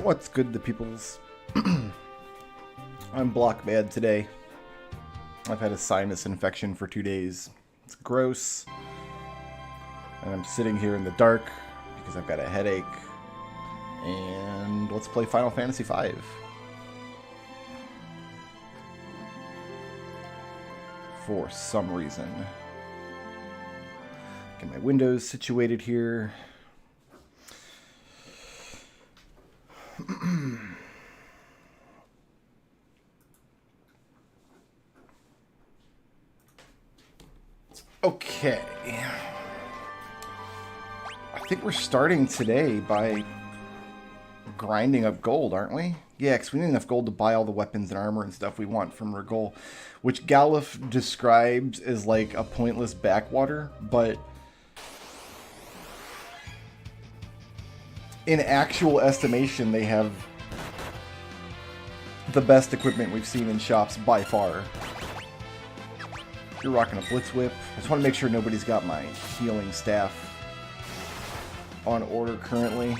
What's good, the peoples? I'm block mad today. I've had a sinus infection for 2 days. It's gross. And I'm sitting here in the dark because I've got a headache. And let's play Final Fantasy V. For some reason. Get my windows situated here. Okay. I think we're starting today by grinding up gold, aren't we? Yeah, because we need enough gold to buy all the weapons and armor and stuff we want from Rigol, which Galuf describes as like a pointless backwater, but in actual estimation, they have the best equipment we've seen in shops by far. You're rocking a Blitz Whip. I just want to make sure nobody's got my healing staff on order currently.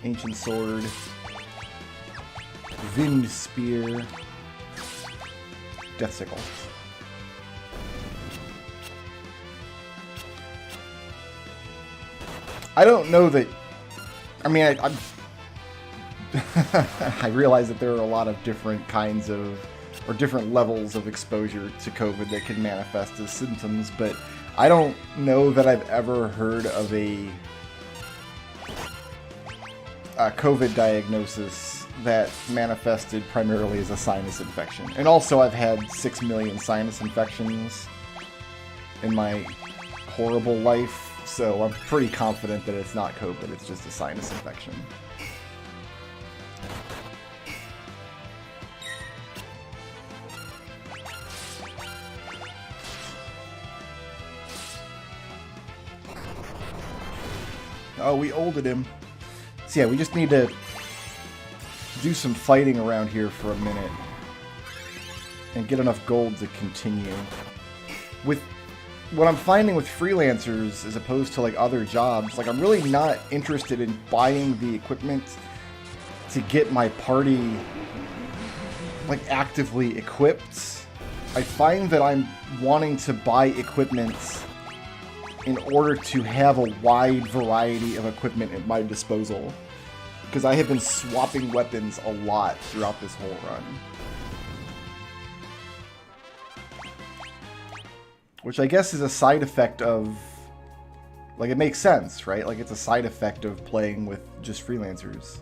Ancient Sword. Wind Spear. Death Sickle. I don't know that... I mean, I realize that there are a lot of different kinds of... or different levels of exposure to COVID that can manifest as symptoms, but I don't know that I've ever heard of a COVID diagnosis that manifested primarily as a sinus infection. And also I've had 6 million sinus infections in my horrible life, so I'm pretty confident that it's not COVID, it's just a sinus infection. Oh, we olded him. So yeah, we just need to do some fighting around here for a minute and get enough gold to continue. With what I'm finding with freelancers as opposed to like other jobs, like I'm really not interested in buying the equipment to get my party like actively equipped. I find that I'm wanting to buy equipment in order to have a wide variety of equipment at my disposal. Because I have been swapping weapons a lot throughout this whole run. Which I guess is a side effect of... Like, it makes sense, right? Like, it's a side effect of playing with just freelancers.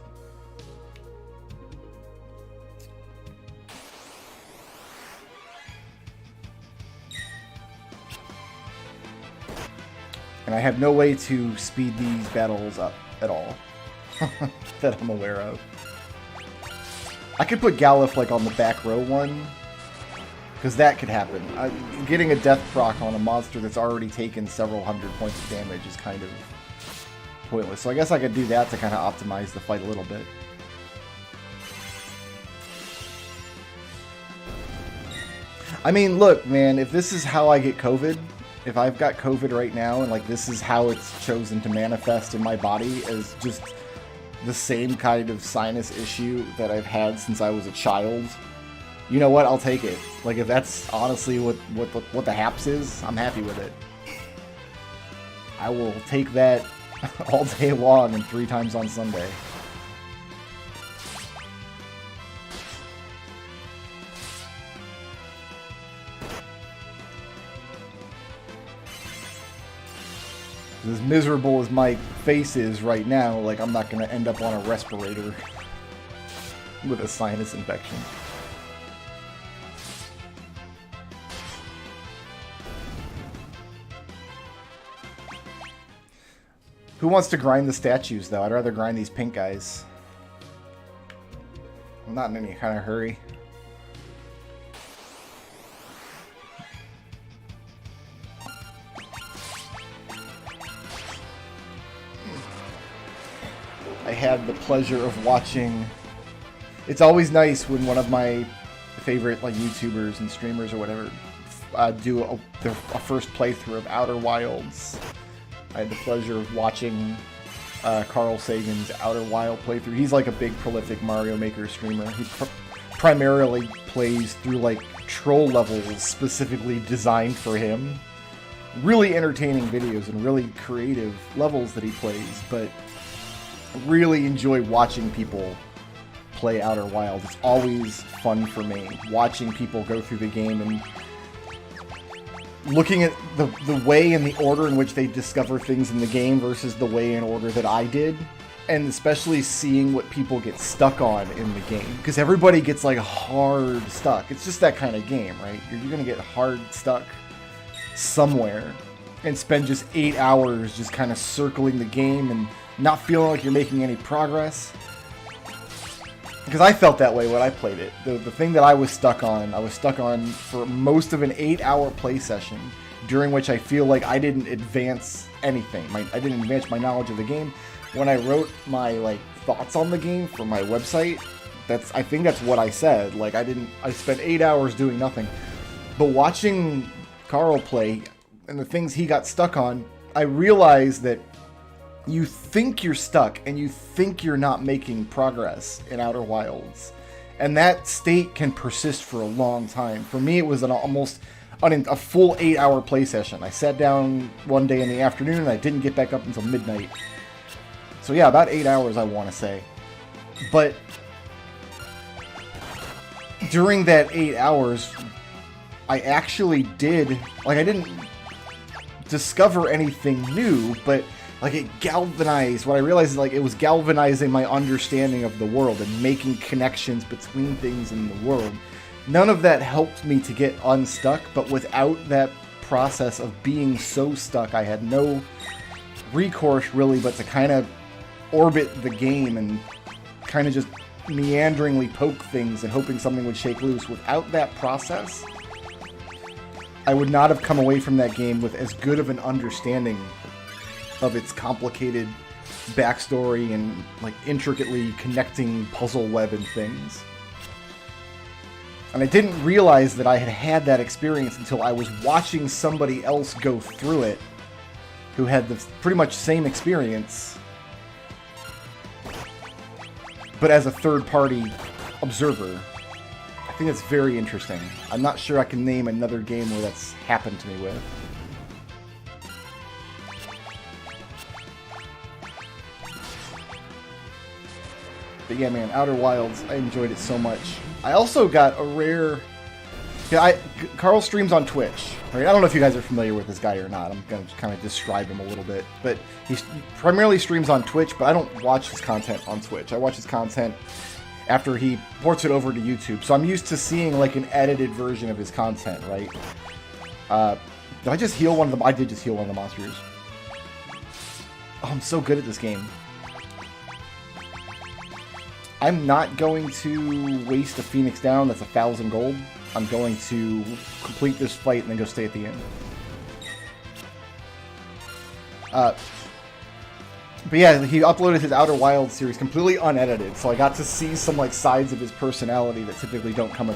And I have no way to speed these battles up at all. That I'm aware of. I could put Galuf like on the back row one. Because that could happen. Getting a death proc on a monster that's already taken several hundred points of damage is kind of pointless. So I guess I could do that to kind of optimize the fight a little bit. I mean, look, man, if this is how I get COVID... If I've got COVID right now, and like this is how it's chosen to manifest in my body as just the same kind of sinus issue that I've had since I was a child, you know what? I'll take it. Like if that's honestly what the haps is, I'm happy with it. I will take that all day long and 3 times on Sunday. As miserable as my face is right now, like I'm not going to end up on a respirator with a sinus infection. Who wants to grind the statues, though? I'd rather grind these pink guys. I'm not in any kind of hurry. I had the pleasure of watching... It's always nice when one of my favorite like YouTubers and streamers or whatever do a first playthrough of Outer Wilds. I had the pleasure of watching Carl Sagan's Outer Wild playthrough. He's like a big prolific Mario Maker streamer. He primarily plays through like troll levels specifically designed for him. Really entertaining videos and really creative levels that he plays, but really enjoy watching people play Outer Wilds. It's always fun for me, watching people go through the game and looking at the way and the order in which they discover things in the game versus the way and order that I did, and especially seeing what people get stuck on in the game. Because everybody gets like hard stuck. It's just that kind of game, right? You're going to get hard stuck somewhere and spend just 8 hours just kind of circling the game and not feeling like you're making any progress. Because I felt that way when I played it. The thing that I was stuck on for most of an 8-hour play session, during which I feel like I didn't advance anything. I didn't advance my knowledge of the game. When I wrote my like thoughts on the game for my website, I think that's what I said. Like I spent 8 hours doing nothing. But watching Carl play and the things he got stuck on, I realized that you think you're stuck and you think you're not making progress in Outer Wilds. And that state can persist for a long time. For me, it was a full 8-hour play session. I sat down one day in the afternoon and I didn't get back up until midnight. So yeah, about 8 hours I want to say. But during that 8 hours, I actually did, like I didn't discover anything new, but like it galvanized. What I realized is like it was galvanizing my understanding of the world and making connections between things in the world. None of that helped me to get unstuck, but without that process of being so stuck, I had no recourse really but to kind of orbit the game and kind of just meanderingly poke things and hoping something would shake loose. Without that process, I would not have come away from that game with as good of an understanding of its complicated backstory and like intricately connecting puzzle web and things. And I didn't realize that I had had that experience until I was watching somebody else go through it who had the pretty much same experience, but as a third-party observer. I think it's very interesting. I'm not sure I can name another game where that's happened to me with. But yeah, man, Outer Wilds, I enjoyed it so much. I also got a rare... Yeah, Carl streams on Twitch. I don't know if you guys are familiar with this guy or not. I'm going to kind of describe him a little bit. But he primarily streams on Twitch, but I don't watch his content on Twitch. I watch his content after he ports it over to YouTube. So I'm used to seeing like an edited version of his content, right? Did I just heal one of the... I did just heal one of the monsters. Oh, I'm so good at this game. I'm not going to waste a Phoenix down that's 1,000 gold. I'm going to complete this fight and then go stay at the end. But yeah, he uploaded his Outer Wilds series completely unedited, so I got to see some like sides of his personality that typically don't come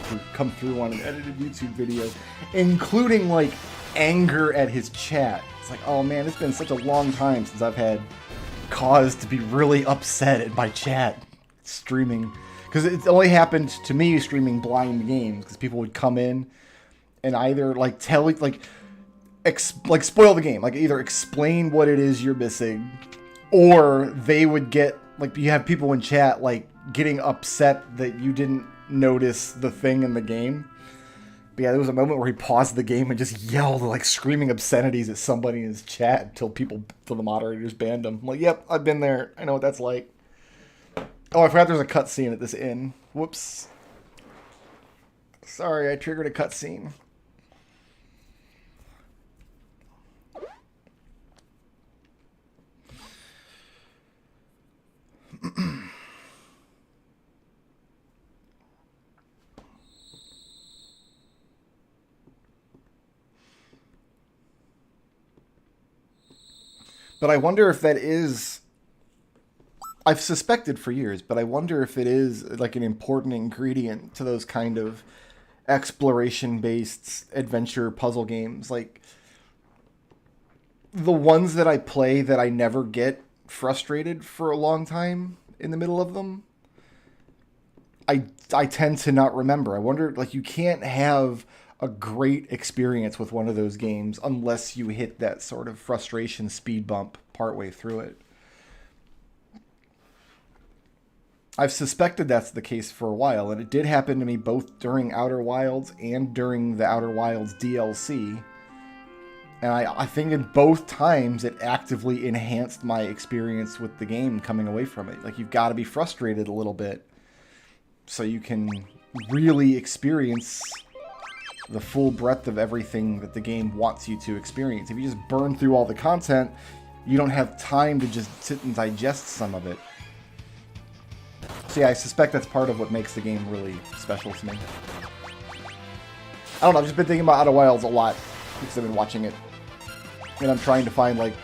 through on an edited YouTube video, including like anger at his chat. It's like, oh man, it's been such a long time since I've had cause to be really upset at my chat streaming, because it only happened to me streaming blind games, because people would come in and either like tell like spoil the game, like either explain what it is you're missing, or they would get like, you have people in chat like getting upset that you didn't notice the thing in the game. But yeah, there was a moment where he paused the game and just yelled like screaming obscenities at somebody in his chat until the moderators banned him. I'm like, yep, I've been there. I know what that's like. Oh, I forgot there's a cutscene at this inn. Whoops. Sorry, I triggered a cutscene. But I wonder if that is... I've suspected for years, but I wonder if it is like an important ingredient to those kind of exploration-based adventure puzzle games. Like, the ones that I play that I never get frustrated for a long time in the middle of them, I tend to not remember. I wonder, like, you can't have a great experience with one of those games unless you hit that sort of frustration speed bump partway through it. I've suspected that's the case for a while, and it did happen to me both during Outer Wilds and during the Outer Wilds DLC. And I think in both times it actively enhanced my experience with the game coming away from it. Like, you've got to be frustrated a little bit so you can really experience the full breadth of everything that the game wants you to experience. If you just burn through all the content, you don't have time to just sit and digest some of it. So yeah, I suspect that's part of what makes the game really special to me. I don't know, I've just been thinking about Outer Wilds a lot because I've been watching it. And I'm trying to find, like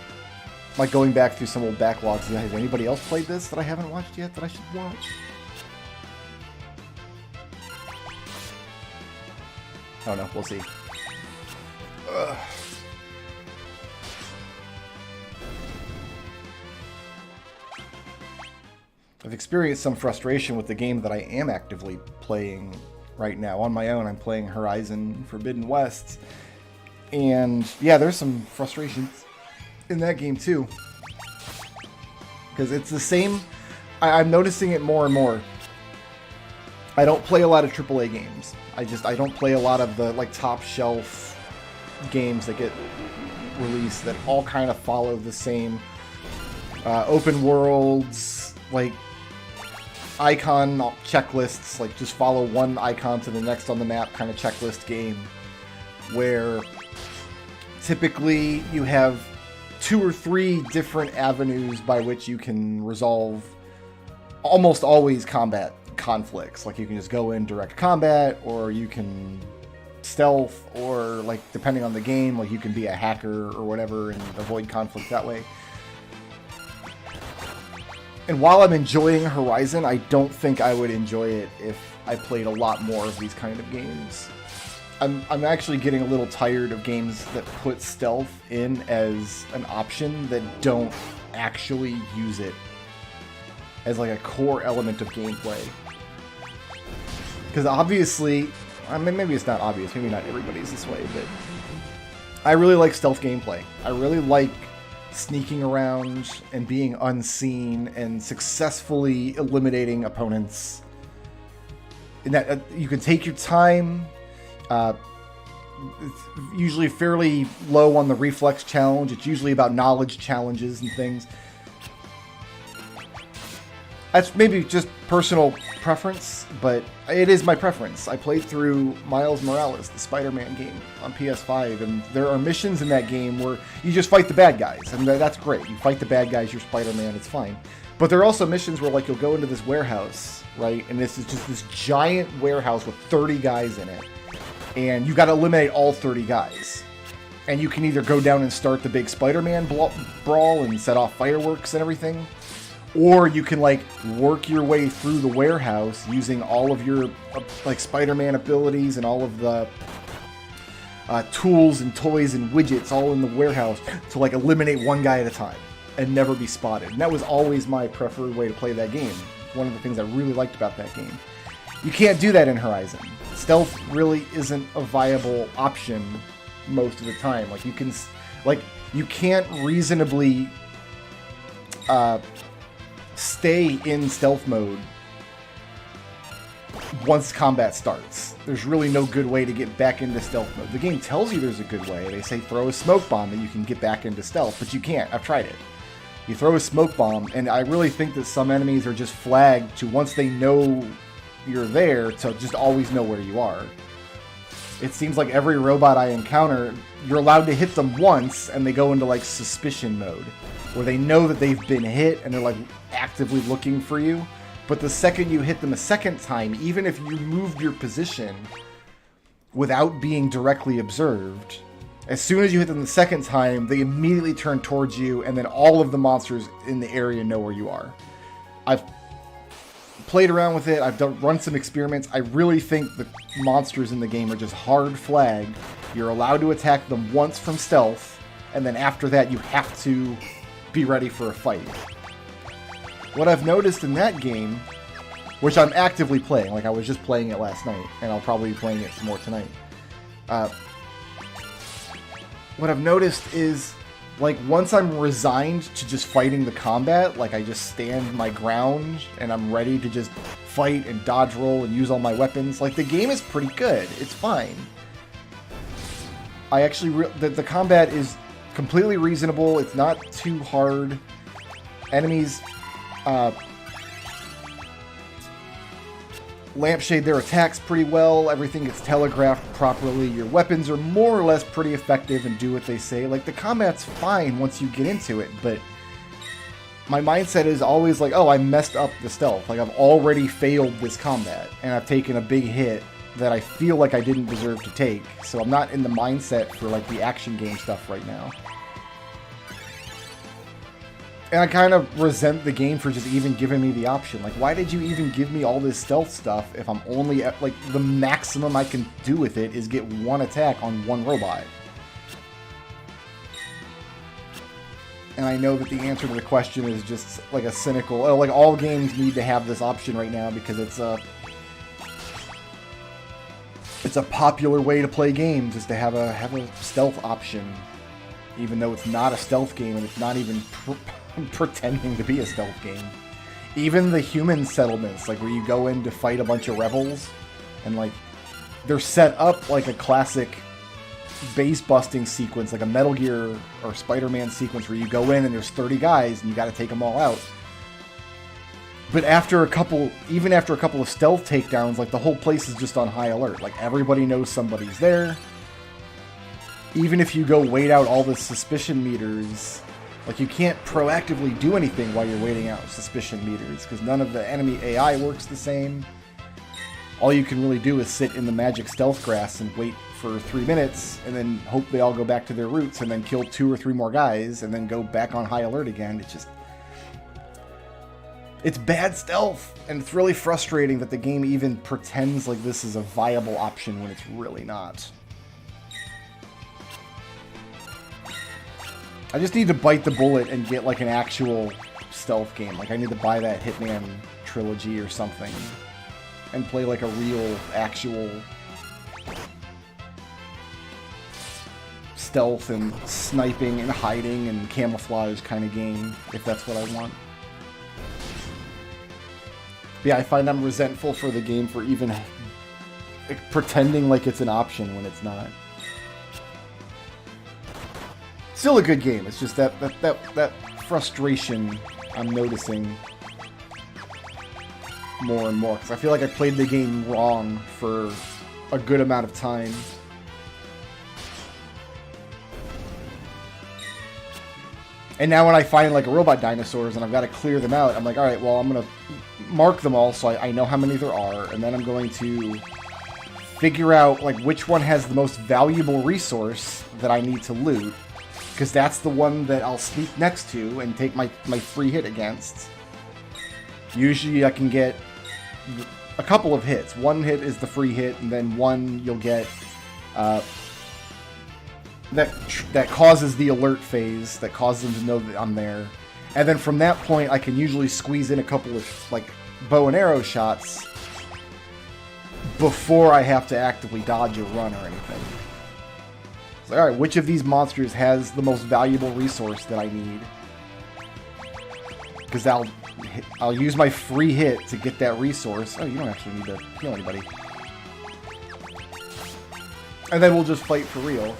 going back through some old backlogs. Has anybody else played this that I haven't watched yet that I should watch? I don't know, we'll see. Ugh. I've experienced some frustration with the game that I am actively playing right now. On my own, I'm playing Horizon Forbidden West. And yeah, there's some frustrations in that game too. Because it's the same... I'm noticing it more and more. I don't play a lot of AAA games. I don't play a lot of the like top shelf games that get released that all kind of follow the same open worlds, like icon checklists, like just follow one icon to the next on the map kind of checklist game, where typically you have 2 or 3 different avenues by which you can resolve almost always combat conflicts. Like you can just go in direct combat, or you can stealth, or like depending on the game, like you can be a hacker or whatever and avoid conflict that way. And while I'm enjoying Horizon, I don't think I would enjoy it if I played a lot more of these kind of games. I'm actually getting a little tired of games that put stealth in as an option that don't actually use it as like a core element of gameplay. Because obviously, I mean, maybe it's not obvious, maybe not everybody's this way, but I really like stealth gameplay. I really like sneaking around and being unseen and successfully eliminating opponents. And that you can take your time. It's usually fairly low on the reflex challenge. It's usually about knowledge challenges and things. That's maybe just personal preference, but it is my preference. I played through Miles Morales, the Spider-Man game, on PS5, and there are missions in that game where you just fight the bad guys, and that's great. You fight the bad guys, you're Spider-Man, it's fine. But there are also missions where, like, you'll go into this warehouse, right, and this is just this giant warehouse with 30 guys in it, and you got to eliminate all 30 guys. And you can either go down and start the big Spider-Man brawl and set off fireworks and everything, or you can, like, work your way through the warehouse using all of your, like, Spider-Man abilities and all of the tools and toys and widgets all in the warehouse to, like, eliminate one guy at a time and never be spotted. And that was always my preferred way to play that game. One of the things I really liked about that game. You can't do that in Horizon. Stealth really isn't a viable option most of the time. Like, you can't reasonably stay in stealth mode once combat starts. There's really no good way to get back into stealth mode. The game tells you there's a good way. They say throw a smoke bomb that you can get back into stealth, but you can't. I've tried it. You throw a smoke bomb, and I really think that some enemies are just flagged to, once they know you're there, to just always know where you are. It seems like every robot I encounter, you're allowed to hit them once, and they go into, like, suspicion mode, where they know that they've been hit, and they're, like, actively looking for you. But the second you hit them a second time, even if you moved your position without being directly observed, as soon as you hit them the second time, they immediately turn towards you, and then all of the monsters in the area know where you are. I've played around with it. I've run some experiments. I really think the monsters in the game are just hard flagged. You're allowed to attack them once from stealth, and then after that you have to be ready for a fight. What I've noticed in that game, which I'm actively playing, like I was just playing it last night, and I'll probably be playing it some more tonight. What I've noticed is, like, once I'm resigned to just fighting the combat, like I just stand my ground and I'm ready to just fight and dodge roll and use all my weapons, like, the game is pretty good. It's fine. I actually, the combat is completely reasonable. It's not too hard. Enemies lampshade their attacks pretty well. Everything gets telegraphed properly. Your weapons are more or less pretty effective and do what they say. Like, the combat's fine once you get into it, but my mindset is always like, oh, I messed up the stealth. Like, I've already failed this combat, and I've taken a big hit that I feel like I didn't deserve to take. So I'm not in the mindset for, like, the action game stuff right now. And I kind of resent the game for just even giving me the option. Like, why did you even give me all this stealth stuff if I'm only at, like, the maximum I can do with it is get one attack on one robot? And I know that the answer to the question is just, like, a cynical, oh, like, all games need to have this option right now because it's a popular way to play games, is to have a stealth option, even though it's not a stealth game and it's not even pretending to be a stealth game. Even the human settlements, like where you go in to fight a bunch of rebels, and like they're set up like a classic base busting sequence, like a Metal Gear or Spider-Man sequence where you go in and there's 30 guys and you got to take them all out. But even after a couple of stealth takedowns, like the whole place is just on high alert. Like everybody knows somebody's there. Even if you go wait out all the suspicion meters, like you can't proactively do anything while you're waiting out suspicion meters because none of the enemy AI works the same. All you can really do is sit in the magic stealth grass and wait for 3 minutes and then hope they all go back to their roots and then kill 2 or 3 more guys and then go back on high alert again. It's bad stealth, and it's really frustrating that the game even pretends like this is a viable option when it's really not. I just need to bite the bullet and get like an actual stealth game. Like I need to buy that Hitman trilogy or something and play like a real, actual stealth and sniping and hiding and camouflage kind of game, if that's what I want. Yeah, I find I'm resentful for the game for even pretending like it's an option when it's not. Still a good game. It's just that frustration I'm noticing more and more because I feel like I played the game wrong for a good amount of time. And now when I find like robot dinosaurs and I've got to clear them out, I'm like, all right, well, I'm going to mark them all so I know how many there are, and then I'm going to figure out like which one has the most valuable resource that I need to loot, because that's the one that I'll sneak next to and take my free hit against. Usually I can get a couple of hits. One hit is the free hit, and then one you'll get that causes the alert phase, that causes them to know that I'm there. And then from that point, I can usually squeeze in a couple of like bow and arrow shots before I have to actively dodge or run or anything. It's like, all right, which of these monsters has the most valuable resource that I need? Because I'll use my free hit to get that resource. Oh, you don't actually need to heal anybody. And then we'll just fight for real.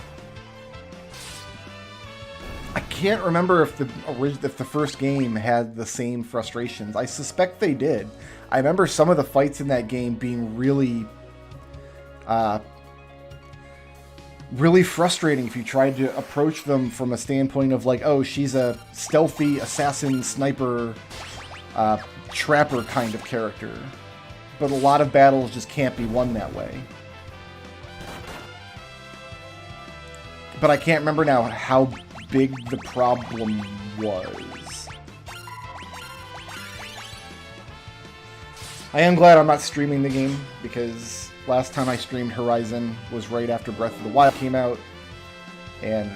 I can't remember if the first game had the same frustrations. I suspect they did. I remember some of the fights in that game being really, really frustrating if you tried to approach them from a standpoint of like, oh, she's a stealthy assassin, sniper, trapper kind of character. But a lot of battles just can't be won that way. But I can't remember now how big the problem was. I am glad I'm not streaming the game, because last time I streamed Horizon was right after Breath of the Wild came out, and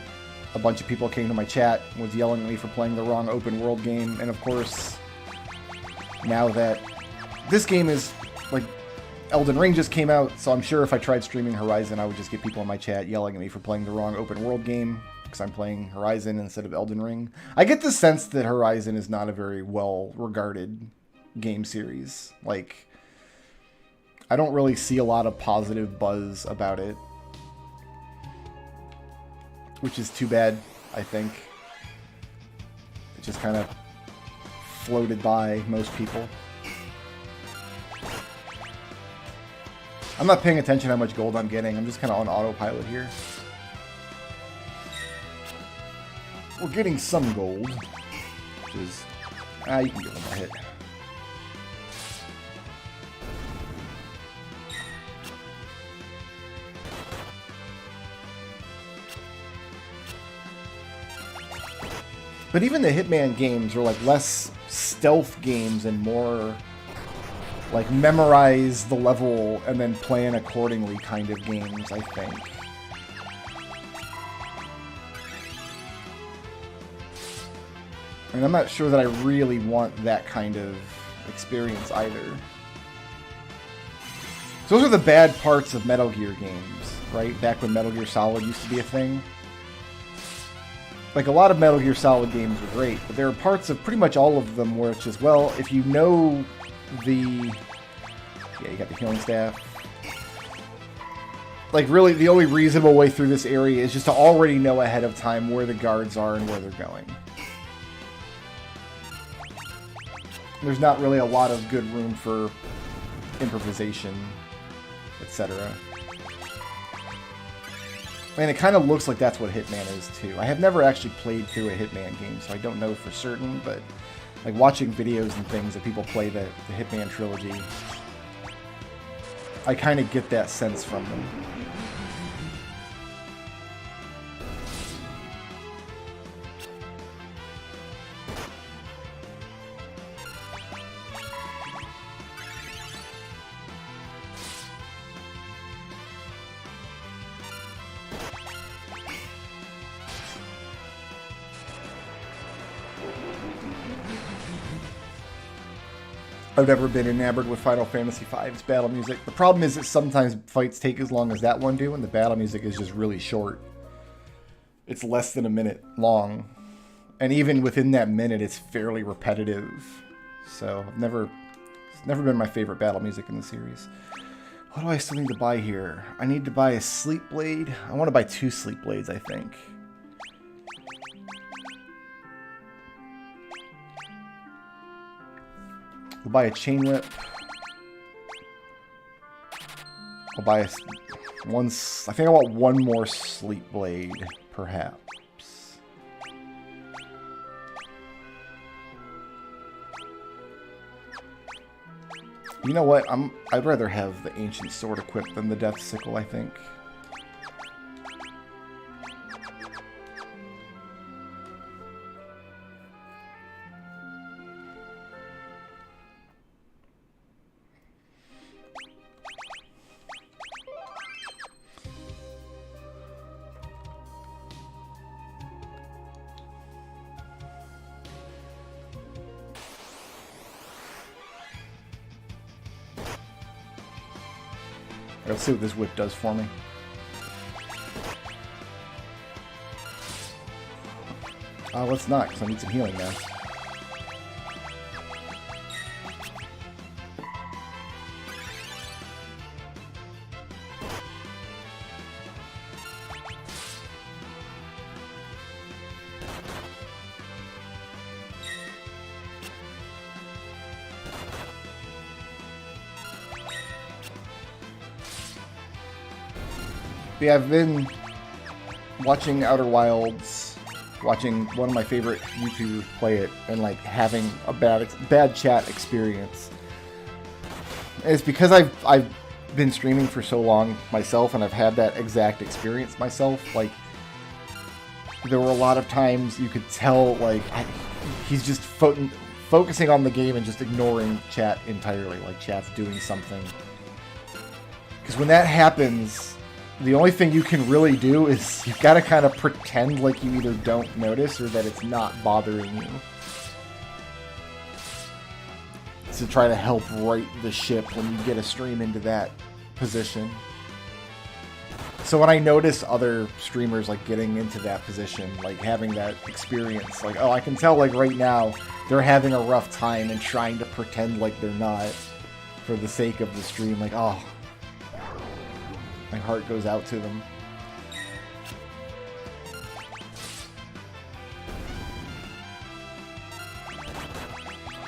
a bunch of people came to my chat and was yelling at me for playing the wrong open world game. And of course, now that this game is like Elden Ring just came out, so I'm sure if I tried streaming Horizon, I would just get people in my chat yelling at me for playing the wrong open world game, because I'm playing Horizon instead of Elden Ring. I get the sense that Horizon is not a very well-regarded game series. Like, I don't really see a lot of positive buzz about it, which is too bad, I think. It just kind of floated by most people. I'm not paying attention how much gold I'm getting. I'm just kind of on autopilot here. We're getting some gold, which is... you can give them a hit. But even the Hitman games are like less stealth games and more like memorize the level and then plan accordingly kind of games, I think. And I'm not sure that I really want that kind of experience either. So those are the bad parts of Metal Gear games, right? Back when Metal Gear Solid used to be a thing. Like, a lot of Metal Gear Solid games were great, but there are parts of pretty much all of them where it's just, well, if you know the... Yeah, you got the healing staff. Like, really, the only reasonable way through this area is just to already know ahead of time where the guards are and where they're going. There's not really a lot of good room for improvisation, etc. And it kind of looks like that's what Hitman is, too. I have never actually played through a Hitman game, so I don't know for certain, but like watching videos and things that people play the Hitman trilogy, I kind of get that sense from them. I've never been enamored with Final Fantasy V's battle music. The problem is that sometimes fights take as long as that one do, and the battle music is just really short. It's less than a minute long. And even within that minute, it's fairly repetitive. So, it's never been my favorite battle music in the series. What do I still need to buy here? I need to buy a Sleep Blade. I want to buy 2 Sleep Blades, I think. We'll buy a Chain Whip. I'll buy one. I think I want one more Sleep Blade, perhaps. You know what? I'd rather have the Ancient Sword equipped than the Death Sickle, I think. Let's see what this whip does for me. Let's not, because I need some healing now. Yeah, I've been watching Outer Wilds, watching one of my favorite YouTubers play it, and like having a bad chat experience. And it's because I've been streaming for so long myself, and I've had that exact experience myself. Like, there were a lot of times you could tell, like, he's just focusing on the game and just ignoring chat entirely. Like, chat's doing something. Because when that happens, the only thing you can really do is you've got to kind of pretend like you either don't notice or that it's not bothering you. To try to help right the ship when you get a stream into that position. So when I notice other streamers like getting into that position, like having that experience, like, oh, I can tell like right now they're having a rough time and trying to pretend like they're not for the sake of the stream, like, oh, my heart goes out to them.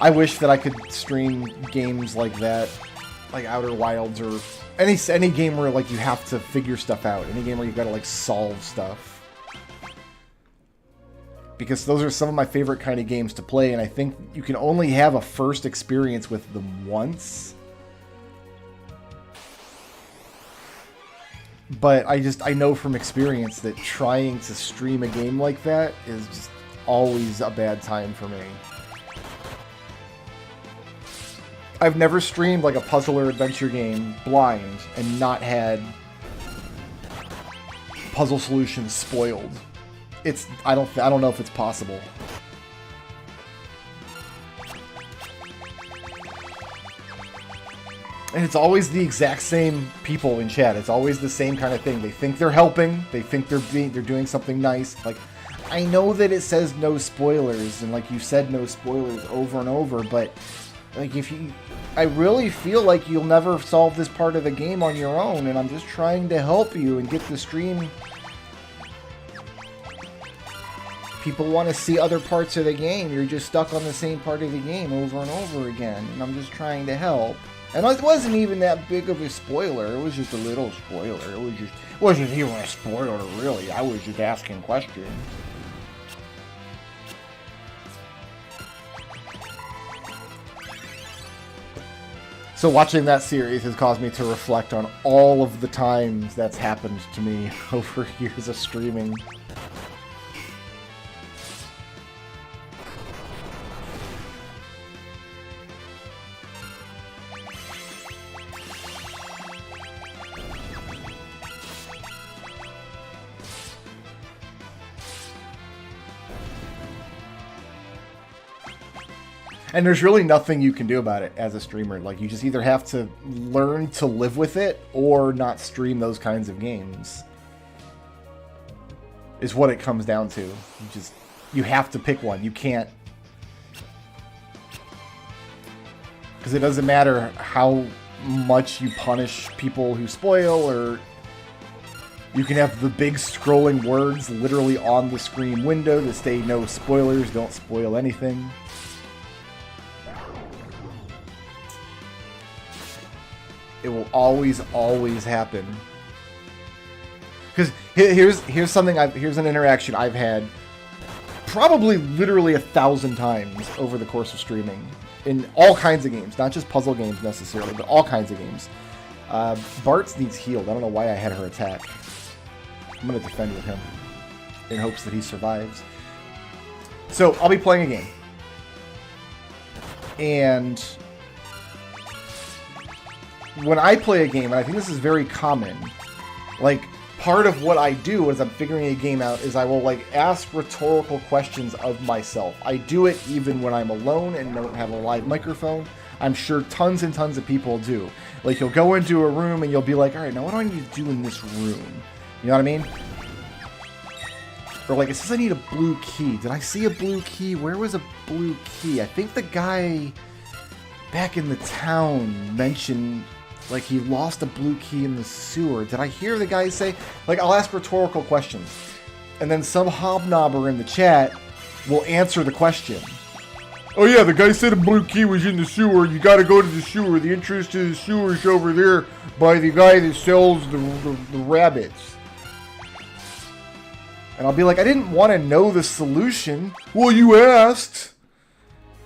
I wish that I could stream games like that, like Outer Wilds, or any game where like you have to figure stuff out, any game where you've got to like solve stuff. Because those are some of my favorite kind of games to play, and I think you can only have a first experience with them once. But I know from experience that trying to stream a game like that is just always a bad time for me. I've never streamed like a puzzle or adventure game blind and not had puzzle solutions spoiled. I don't know if it's possible. And it's always the exact same people in chat. It's always the same kind of thing. They think they're helping. They think they're doing something nice. Like, I know that it says no spoilers, and like you said, no spoilers over and over, but Like, I really feel like you'll never solve this part of the game on your own, and I'm just trying to help you and get the stream. People want to see other parts of the game. You're just stuck on the same part of the game over and over again, and I'm just trying to help. And it wasn't even that big of a spoiler. It was just a little spoiler. It wasn't even a spoiler, really. I was just asking questions. So watching that series has caused me to reflect on all of the times that's happened to me over years of streaming. And there's really nothing you can do about it as a streamer. Like, you just either have to learn to live with it or not stream those kinds of games. Is what it comes down to. You have to pick one. You can't. Because it doesn't matter how much you punish people who spoil, or you can have the big scrolling words literally on the screen window to say no spoilers, don't spoil anything. It will always, always happen. Because here's an interaction I've had probably literally 1,000 times over the course of streaming in all kinds of games, not just puzzle games necessarily, but all kinds of games. Bartz needs healed. I don't know why I had her attack. I'm gonna defend with him in hopes that he survives. So I'll be playing a game, and when I play a game, and I think this is very common, like, part of what I do as I'm figuring a game out is I will, like, ask rhetorical questions of myself. I do it even when I'm alone and don't have a live microphone. I'm sure tons and tons of people do. Like, you'll go into a room and you'll be like, alright, now what do I need to do in this room? You know what I mean? Or, like, it says I need a blue key. Did I see a blue key? Where was a blue key? I think the guy back in the town mentioned, like, he lost a blue key in the sewer. Did I hear the guy say? Like, I'll ask rhetorical questions, and then some hobnobber in the chat will answer the question. Oh yeah, the guy said a blue key was in the sewer. You gotta go to the sewer. The entrance to the sewer is over there by the guy that sells the rabbits. And I'll be like, I didn't want to know the solution. Well, you asked.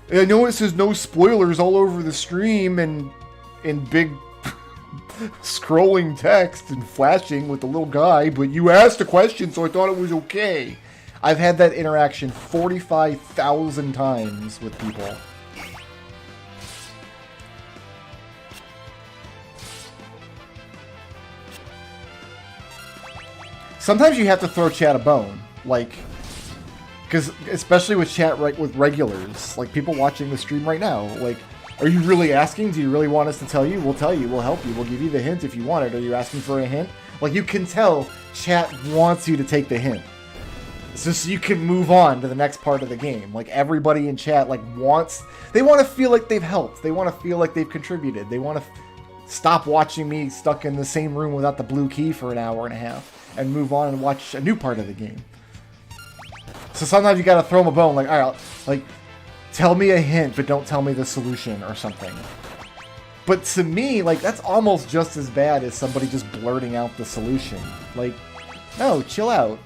And I know it says no spoilers all over the stream and in big scrolling text and flashing with the little guy, but you asked a question, so I thought it was okay. I've had that interaction 45,000 times with people. Sometimes you have to throw chat a bone, like, because especially with chat, right, with regulars, like people watching the stream right now, like, are you really asking? Do you really want us to tell you? We'll tell you. We'll help you. We'll give you the hint if you want it. Are you asking for a hint? Like, you can tell chat wants you to take the hint. So you can move on to the next part of the game. Like, everybody in chat, like, they want to feel like they've helped. They want to feel like they've contributed. They want to stop watching me stuck in the same room without the blue key for an hour and a half and move on and watch a new part of the game. So sometimes you gotta throw them a bone, like, alright, like, tell me a hint, but don't tell me the solution or something. But to me, like, that's almost just as bad as somebody just blurting out the solution. Like, no, chill out.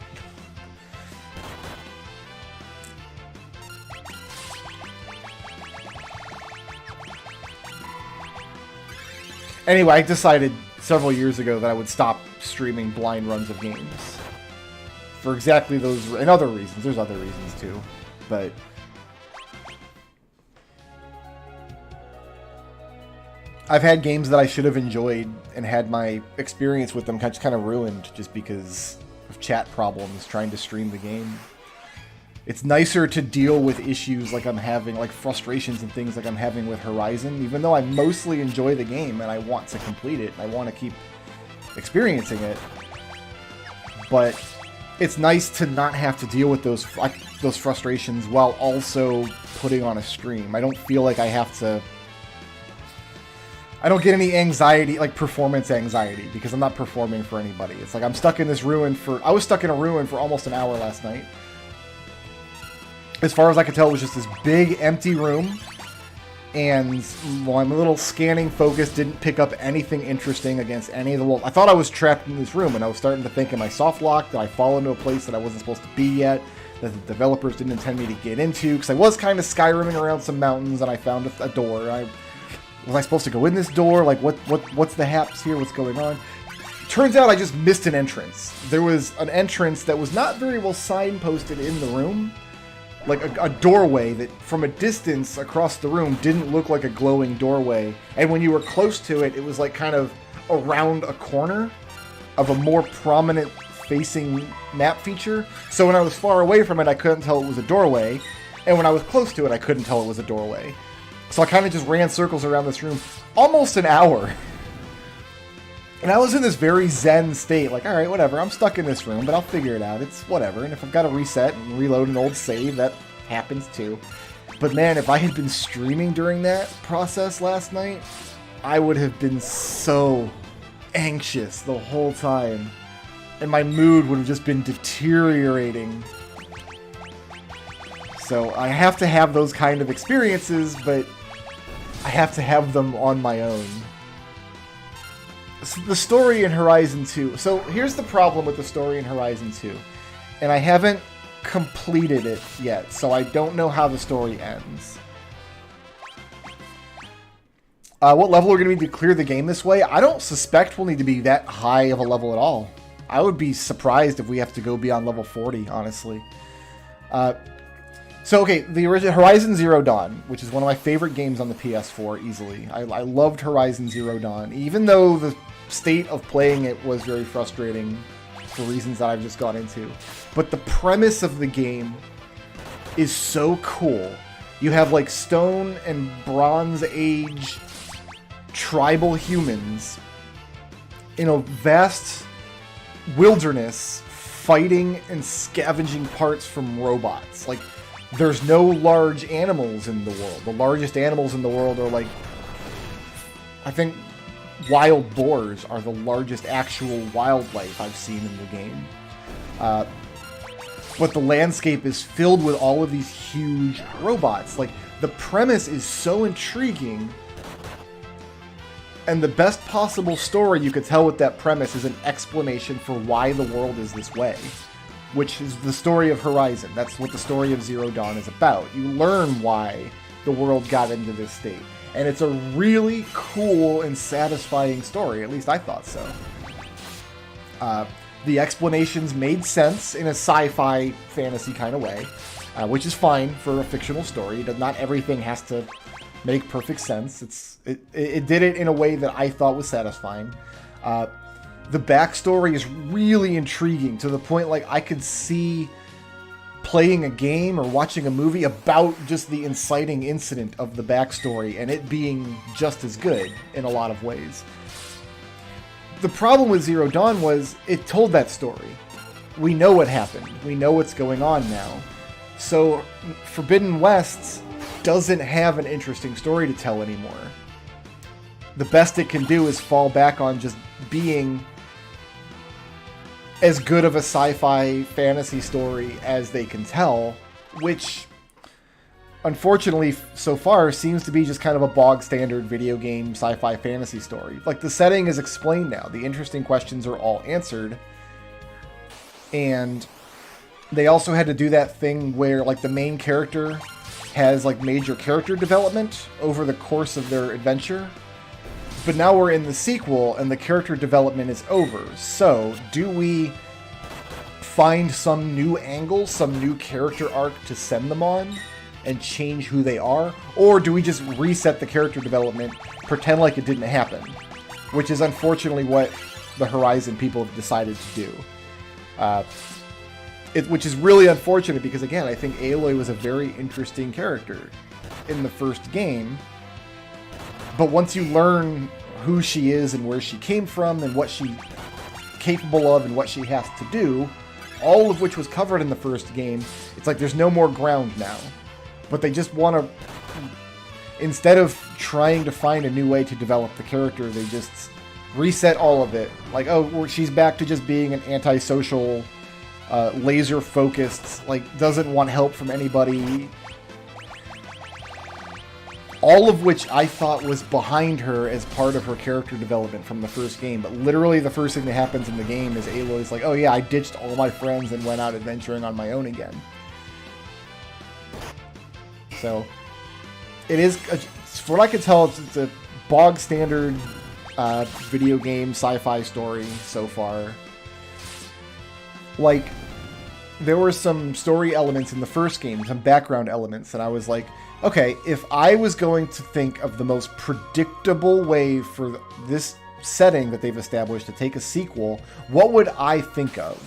Anyway, I decided several years ago that I would stop streaming blind runs of games. For exactly those, and other reasons. There's other reasons too, but I've had games that I should have enjoyed and had my experience with them kind of ruined just because of chat problems trying to stream the game. It's nicer to deal with issues like I'm having, like frustrations and things like I'm having with Horizon, even though I mostly enjoy the game and I want to complete it. I want to keep experiencing it, but it's nice to not have to deal with those frustrations while also putting on a stream. I don't feel like I have to I don't get any anxiety, like performance anxiety, because I'm not performing for anybody. It's like I'm stuck in this ruin I was stuck in a ruin for almost an hour last night. As far as I could tell, it was just this big empty room. And my little scanning focus didn't pick up anything interesting against any of the walls. I thought I was trapped in this room, and I was starting to think, am I soft locked? Did I fall into a place that I wasn't supposed to be yet? That the developers didn't intend me to get into? Because I was kind of Skyriming around some mountains, and I found a door. Was I supposed to go in this door? Like, what's the haps here? What's going on? Turns out I just missed an entrance. There was an entrance that was not very well signposted in the room. Like a doorway that from a distance across the room didn't look like a glowing doorway. And when you were close to it, it was like kind of around a corner of a more prominent facing map feature. So when I was far away from it, I couldn't tell it was a doorway. And when I was close to it, I couldn't tell it was a doorway. So I kind of just ran circles around this room almost an hour. And I was in this very zen state, like, all right, whatever, I'm stuck in this room, but I'll figure it out. It's whatever. And if I've got to reset and reload an old save, that happens too. But man, if I had been streaming during that process last night, I would have been so anxious the whole time. And my mood would have just been deteriorating. So I have to have those kind of experiences, but I have to have them on my own. So the story in Horizon 2. So here's the problem with the story in Horizon 2. And I haven't completed it yet, so I don't know how the story ends. What level we're going to need to clear the game this way? I don't suspect we'll need to be that high of a level at all. I would be surprised if we have to go beyond level 40, honestly. So, okay, the original Horizon Zero Dawn, which is one of my favorite games on the PS4, easily. I loved Horizon Zero Dawn, even though the state of playing it was very frustrating for reasons that I've just gone into. But the premise of the game is so cool. You have, like, Stone and Bronze Age tribal humans in a vast wilderness fighting and scavenging parts from robots. Like, there's no large animals in the world. The largest animals in the world are like, I think wild boars are the largest actual wildlife I've seen in the game. But the landscape is filled with all of these huge robots. Like, the premise is so intriguing. And the best possible story you could tell with that premise is an explanation for why the world is this way. Which is the story of Horizon. That's what the story of Zero Dawn is about. You learn why the world got into this state. And it's a really cool and satisfying story. At least I thought so. The explanations made sense in a sci-fi fantasy kind of way. Which is fine for a fictional story. Not everything has to make perfect sense. It did it in a way that I thought was satisfying. The backstory is really intriguing to the point like I could see playing a game or watching a movie about just the inciting incident of the backstory and it being just as good in a lot of ways. The problem with Zero Dawn was it told that story. We know what happened. We know what's going on now. So Forbidden West doesn't have an interesting story to tell anymore. The best it can do is fall back on just being as good of a sci-fi fantasy story as they can tell, which unfortunately so far seems to be just kind of a bog standard video game sci-fi fantasy story. Like, the setting is explained now, the interesting questions are all answered, and they also had to do that thing where like the main character has like major character development over the course of their adventure. But now we're in the sequel, and the character development is over. So, do we find some new angle, some new character arc to send them on, and change who they are? Or do we just reset the character development, pretend like it didn't happen? Which is unfortunately what the Horizon people have decided to do. Which is really unfortunate, because again, I think Aloy was a very interesting character in the first game. But once you learn who she is and where she came from and what she's capable of and what she has to do, all of which was covered in the first game, it's like there's no more ground now. But they just want to... instead of trying to find a new way to develop the character, they just reset all of it. Like, oh, she's back to just being an antisocial, laser-focused, like, doesn't want help from anybody. All of which I thought was behind her as part of her character development from the first game. But literally the first thing that happens in the game is Aloy's like, oh yeah, I ditched all my friends and went out adventuring on my own again. So, it is, from what I can tell, it's a bog standard video game sci-fi story so far. Like, there were some story elements in the first game, some background elements, and I was like, okay, if I was going to think of the most predictable way for this setting that they've established to take a sequel, what would I think of?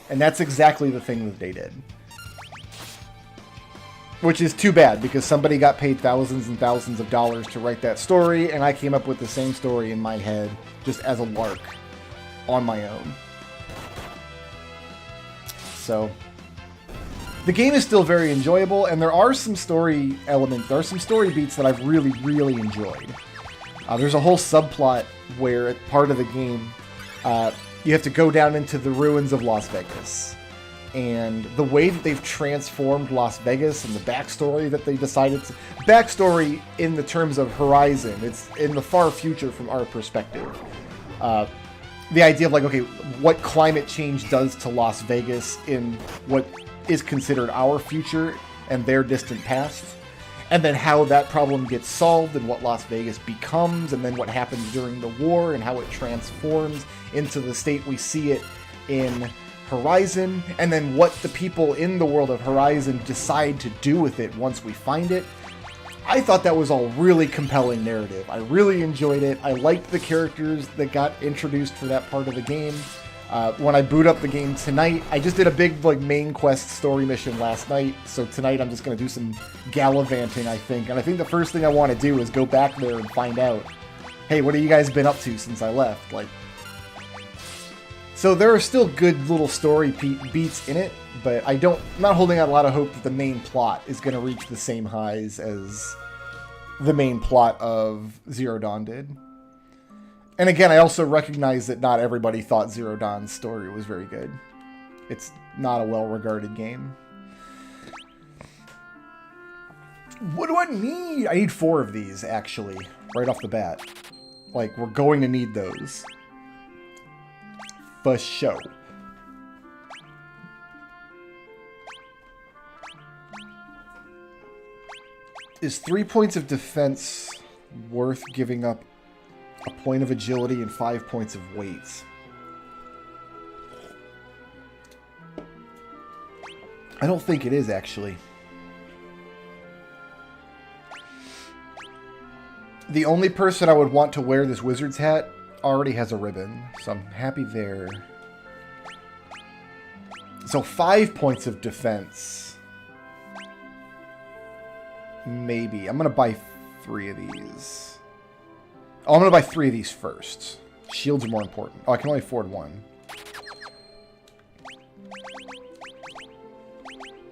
And that's exactly the thing that they did. Which is too bad, because somebody got paid thousands and thousands of dollars to write that story, and I came up with the same story in my head, just as a lark, on my own. So, the game is still very enjoyable, and there are some story elements, there are some story beats that I've really, really enjoyed. There's a whole subplot where, part of the game, you have to go down into the ruins of Las Vegas. And the way that they've transformed Las Vegas and the backstory that they decided to... Backstory in the terms of Horizon, it's in the far future from our perspective. The idea of, like, okay, what climate change does to Las Vegas in what is considered our future and their distant past, and then how that problem gets solved and what Las Vegas becomes, and then what happens during the war and how it transforms into the state we see it in Horizon, and then what the people in the world of Horizon decide to do with it once we find it. I thought that was all really compelling narrative. I really enjoyed it. I liked the characters that got introduced for that part of the game. When I boot up the game tonight, I just did a big like main quest story mission last night, so tonight I'm just going to do some gallivanting, I think. And I think the first thing I want to do is go back there and find out, hey, what have you guys been up to since I left? Like, so there are still good little story beats in it, but I'm not holding out a lot of hope that the main plot is going to reach the same highs as the main plot of Zero Dawn did. And again, I also recognize that not everybody thought Zero Dawn's story was very good. It's not a well-regarded game. What do I need? I need 4 of these, actually, right off the bat. Like, we're going to need those. For show. Is 3 points of defense worth giving up a point of agility and 5 points of weight? I don't think it is, actually. The only person I would want to wear this wizard's hat already has a ribbon, so I'm happy there. So 5 points of defense. Maybe. I'm going to buy 3 of these. Oh, I'm going to buy 3 of these first. Shields are more important. Oh, I can only afford 1.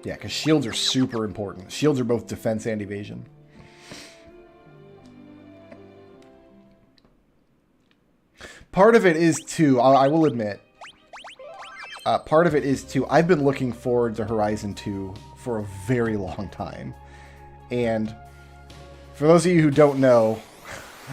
Yeah, because shields are super important. Shields are both defense and evasion. Part of it is, too, I will admit, part of it is, too, I've been looking forward to Horizon 2 for a very long time. And for those of you who don't know,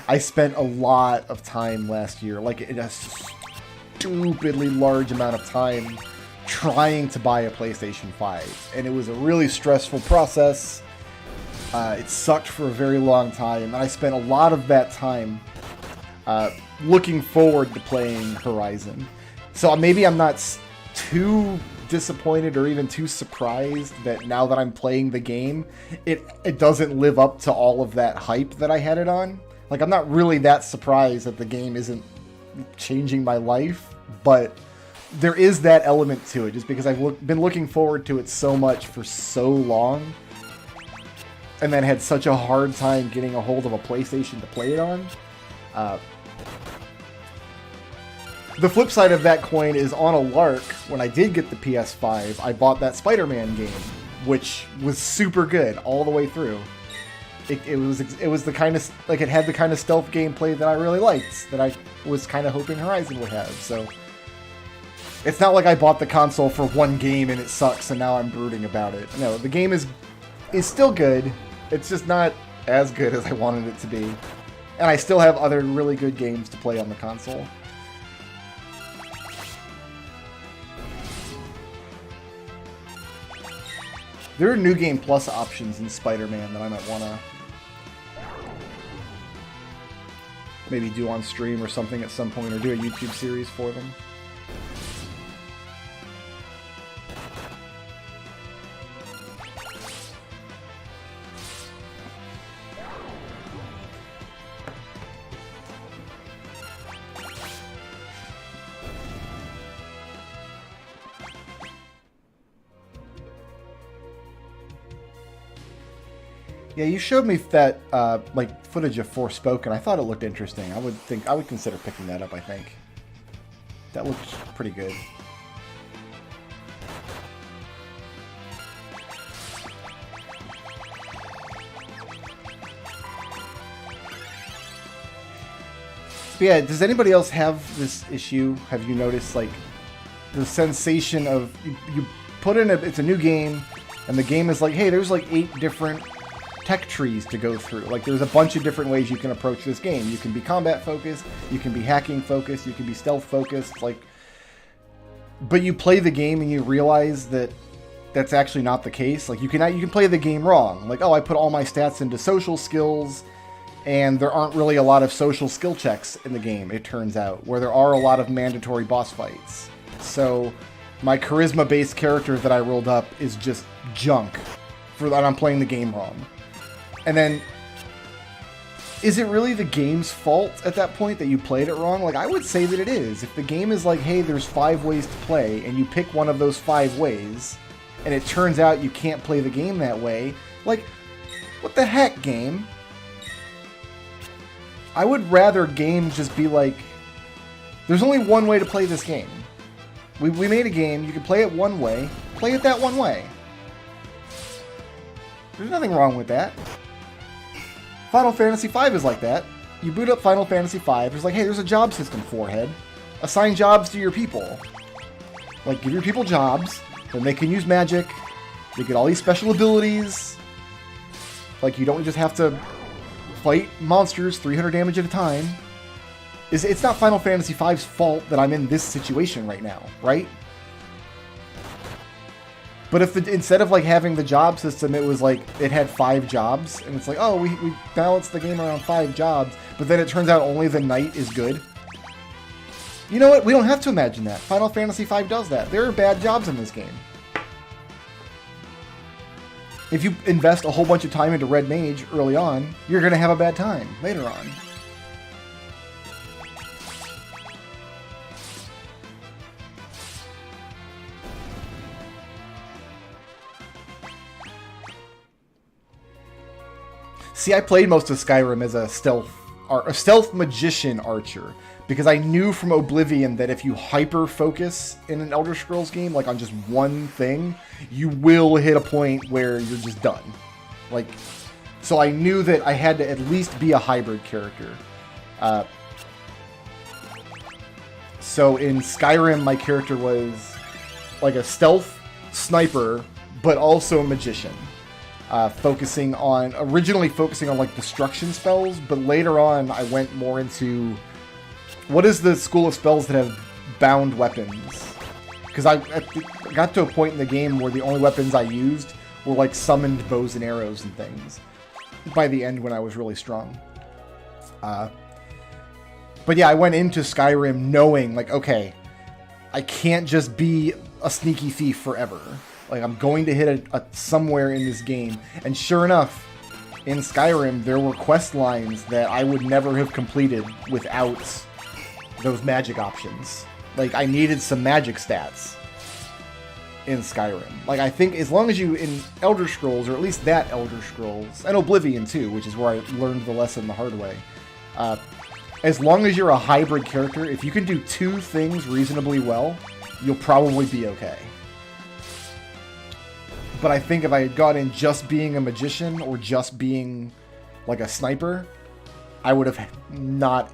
I spent a lot of time last year, like a stupidly large amount of time, trying to buy a PlayStation 5. And it was a really stressful process. It sucked for a very long time. And I spent a lot of that time looking forward to playing Horizon. So maybe I'm not too disappointed or even too surprised that now that I'm playing the game, it doesn't live up to all of that hype that I had it on. Like, I'm not really that surprised that the game isn't changing my life, but there is that element to it, just because I've been looking forward to it so much for so long, and then had such a hard time getting a hold of a PlayStation to play it on. The flip side of that coin is, on a lark, when I did get the PS5, I bought that Spider-Man game, which was super good all the way through. it was the kind of, like, it had the kind of stealth gameplay that I really liked, that I was kind of hoping Horizon would have. So it's not like I bought the console for one game and it sucks and now I'm brooding about it. No, the game is still good. It's just not as good as I wanted it to be. And I still have other really good games to play on the console. There are New Game Plus options in Spider-Man that I might want to maybe do on stream or something at some point, or do a YouTube series for them. Yeah, you showed me that like footage of Forspoken. I thought it looked interesting. I would consider picking that up. I think that looked pretty good. But yeah, does anybody else have this issue? Have you noticed, like, the sensation of you put in it's a new game, and the game is like, hey, there's like 8 different tech trees to go through. Like, there's a bunch of different ways you can approach this game. You can be combat focused, you can be hacking focused, you can be stealth focused, like, but you play the game and you realize that that's actually not the case. Like, you can play the game wrong. Like, oh, I put all my stats into social skills, and there aren't really a lot of social skill checks in the game, it turns out, where there are a lot of mandatory boss fights. So my charisma-based character that I rolled up is just junk, for that I'm playing the game wrong. And then, is it really the game's fault at that point that you played it wrong? Like, I would say that it is. If the game is like, hey, there's 5 ways to play, and you pick one of those 5 ways, and it turns out you can't play the game that way, like, what the heck, game? I would rather games just be like, there's only one way to play this game. We made a game, you can play it one way, play it that one way. There's nothing wrong with that. Final Fantasy V is like that. You boot up Final Fantasy V, it's like, hey, there's a job system, forehead. Assign jobs to your people. Like, give your people jobs, then they can use magic, they get all these special abilities. Like, you don't just have to fight monsters 300 damage at a time. It's not Final Fantasy V's fault that I'm in this situation right now, right? But if instead of like having the job system, it was like it had 5 jobs, and it's like, oh, we balanced the game around 5 jobs, but then it turns out only the knight is good. You know what? We don't have to imagine that. Final Fantasy V does that. There are bad jobs in this game. If you invest a whole bunch of time into Red Mage early on, you're going to have a bad time later on. See, I played most of Skyrim as a stealth magician archer, because I knew from Oblivion that if you hyper-focus in an Elder Scrolls game, like on just one thing, you will hit a point where you're just done. Like, so I knew that I had to at least be a hybrid character. So in Skyrim, my character was like a stealth sniper, but also a magician. Originally focusing on like destruction spells, but later on I went more into what is the school of spells that have bound weapons? Because I got to a point in the game where the only weapons I used were like summoned bows and arrows and things by the end when I was really strong. But yeah, I went into Skyrim knowing like, okay, I can't just be a sneaky thief forever. Like, I'm going to hit somewhere in this game. And sure enough, in Skyrim, there were quest lines that I would never have completed without those magic options. Like, I needed some magic stats in Skyrim. Like, I think as long as you, in Elder Scrolls, or at least that Elder Scrolls, and Oblivion too, which is where I learned the lesson the hard way, as long as you're a hybrid character, if you can do 2 things reasonably well, you'll probably be okay. But I think if I had got in just being a magician or just being like a sniper, I would have not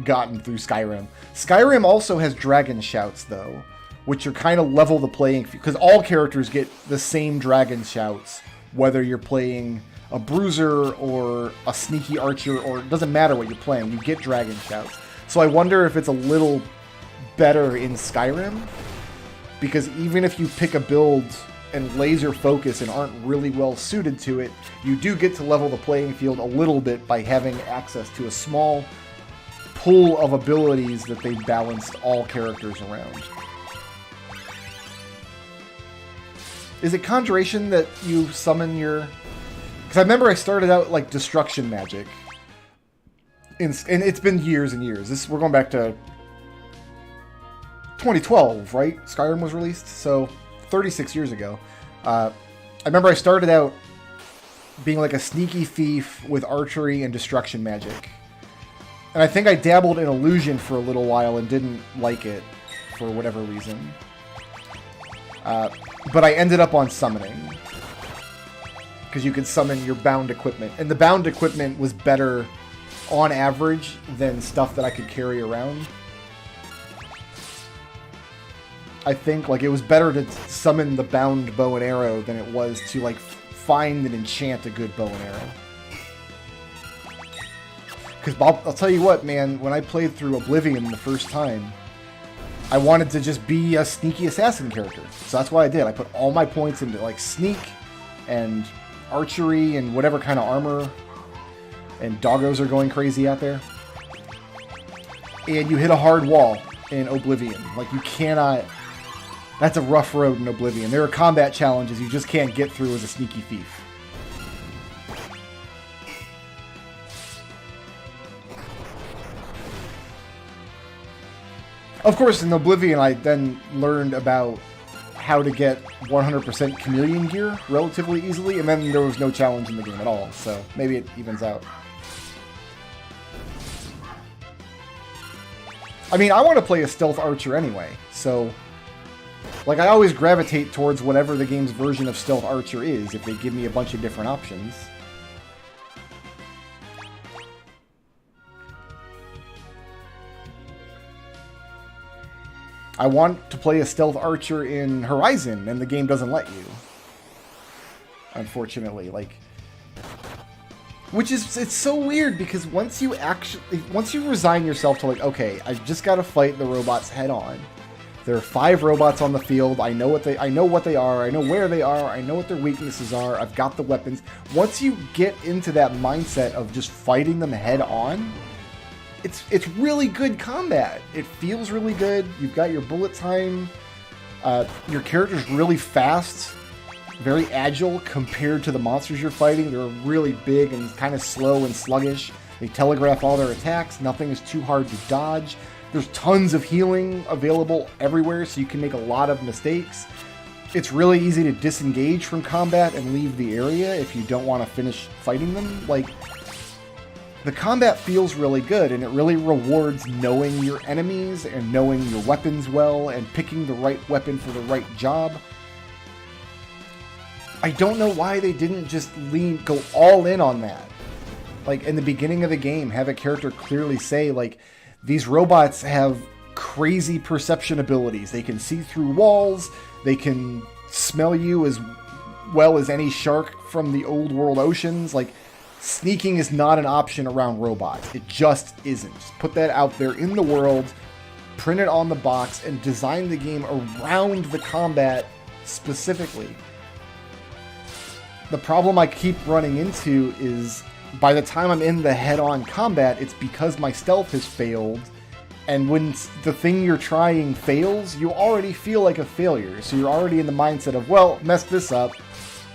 gotten through Skyrim. Skyrim also has dragon shouts, though, which are kind of level the playing field, because all characters get the same dragon shouts, whether you're playing a bruiser or a sneaky archer, or it doesn't matter what you're playing, you get dragon shouts. So I wonder if it's a little better in Skyrim, because even if you pick a build and laser focus and aren't really well suited to it, you do get to level the playing field a little bit by having access to a small pool of abilities that they balanced all characters around. Is it Conjuration that you summon your... Because I remember I started out like Destruction Magic. And it's been years and years. We're going back to 2012, right? Skyrim was released, so 36 years ago. I remember I started out being like a sneaky thief with archery and destruction magic. And I think I dabbled in illusion for a little while and didn't like it for whatever reason. But I ended up on summoning, because you could summon your bound equipment. And the bound equipment was better on average than stuff that I could carry around. I think like it was better to summon the bound bow and arrow than it was to like find and enchant a good bow and arrow. Because I'll tell you what, man, when I played through Oblivion the first time, I wanted to just be a sneaky assassin character. So that's what I did. I put all my points into like sneak and archery and whatever kind of armor, and doggos are going crazy out there. And you hit a hard wall in Oblivion. Like, you cannot... That's a rough road in Oblivion. There are combat challenges you just can't get through as a sneaky thief. Of course, in Oblivion, I then learned about how to get 100% chameleon gear relatively easily, and then there was no challenge in the game at all, so maybe it evens out. I mean, I want to play a stealth archer anyway, so... Like, I always gravitate towards whatever the game's version of stealth archer is, if they give me a bunch of different options. I want to play a stealth archer in Horizon, and the game doesn't let you. Unfortunately, like... Which is, it's so weird, because once you resign yourself to like, okay, I've just got to fight the robots head on. There are 5 robots on the field, I know what they are, I know where they are, I know what their weaknesses are, I've got the weapons. Once you get into that mindset of just fighting them head on, it's really good combat. It feels really good. You've got your bullet time. Your character's really fast, very agile compared to the monsters you're fighting. They're really big and kind of slow and sluggish. They telegraph all their attacks. Nothing is too hard to dodge. There's tons of healing available everywhere, so you can make a lot of mistakes. It's really easy to disengage from combat and leave the area if you don't want to finish fighting them. Like, the combat feels really good, and it really rewards knowing your enemies and knowing your weapons well and picking the right weapon for the right job. I don't know why they didn't just go all in on that. Like, in the beginning of the game, have a character clearly say, like, these robots have crazy perception abilities. They can see through walls. They can smell you as well as any shark from the old world oceans. Like, sneaking is not an option around robots. It just isn't. Just put that out there in the world, print it on the box, and design the game around the combat specifically. The problem I keep running into is, by the time I'm in the head-on combat, it's because my stealth has failed, and when the thing you're trying fails, you already feel like a failure, so you're already in the mindset of, well, messed this up,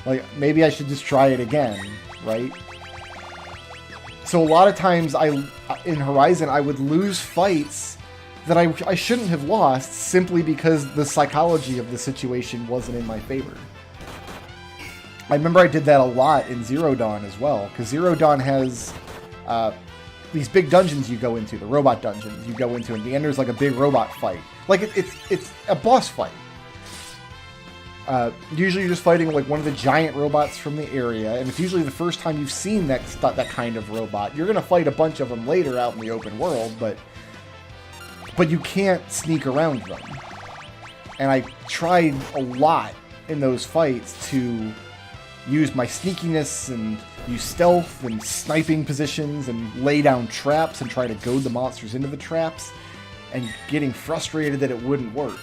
like, maybe I should just try it again, right? So a lot of times, in Horizon, I would lose fights that I shouldn't have lost, simply because the psychology of the situation wasn't in my favor. I remember I did that a lot in Zero Dawn as well, because Zero Dawn has these big dungeons you go into, the robot dungeons you go into, and at the end there's like a big robot fight. Like, it's a boss fight. Usually you're just fighting like one of the giant robots from the area, and it's usually the first time you've seen that kind of robot. You're gonna fight a bunch of them later out in the open world, but you can't sneak around them. And I tried a lot in those fights to use my sneakiness and use stealth and sniping positions and lay down traps and try to goad the monsters into the traps, and getting frustrated that it wouldn't work.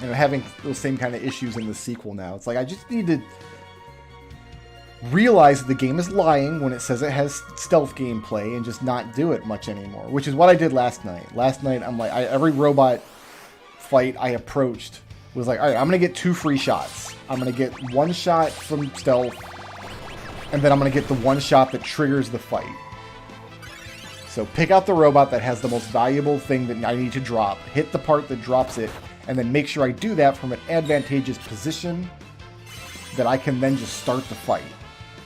And having those same kind of issues in the sequel now. It's like, I just need to realize that the game is lying when it says it has stealth gameplay and just not do it much anymore, which is what I did last night. Last night, I'm like, every robot fight I approached was like, all right, I'm going to get 2 free shots. I'm going to get 1 shot from stealth, and then I'm going to get the 1 shot that triggers the fight. So pick out the robot that has the most valuable thing that I need to drop, hit the part that drops it, and then make sure I do that from an advantageous position that I can then just start the fight.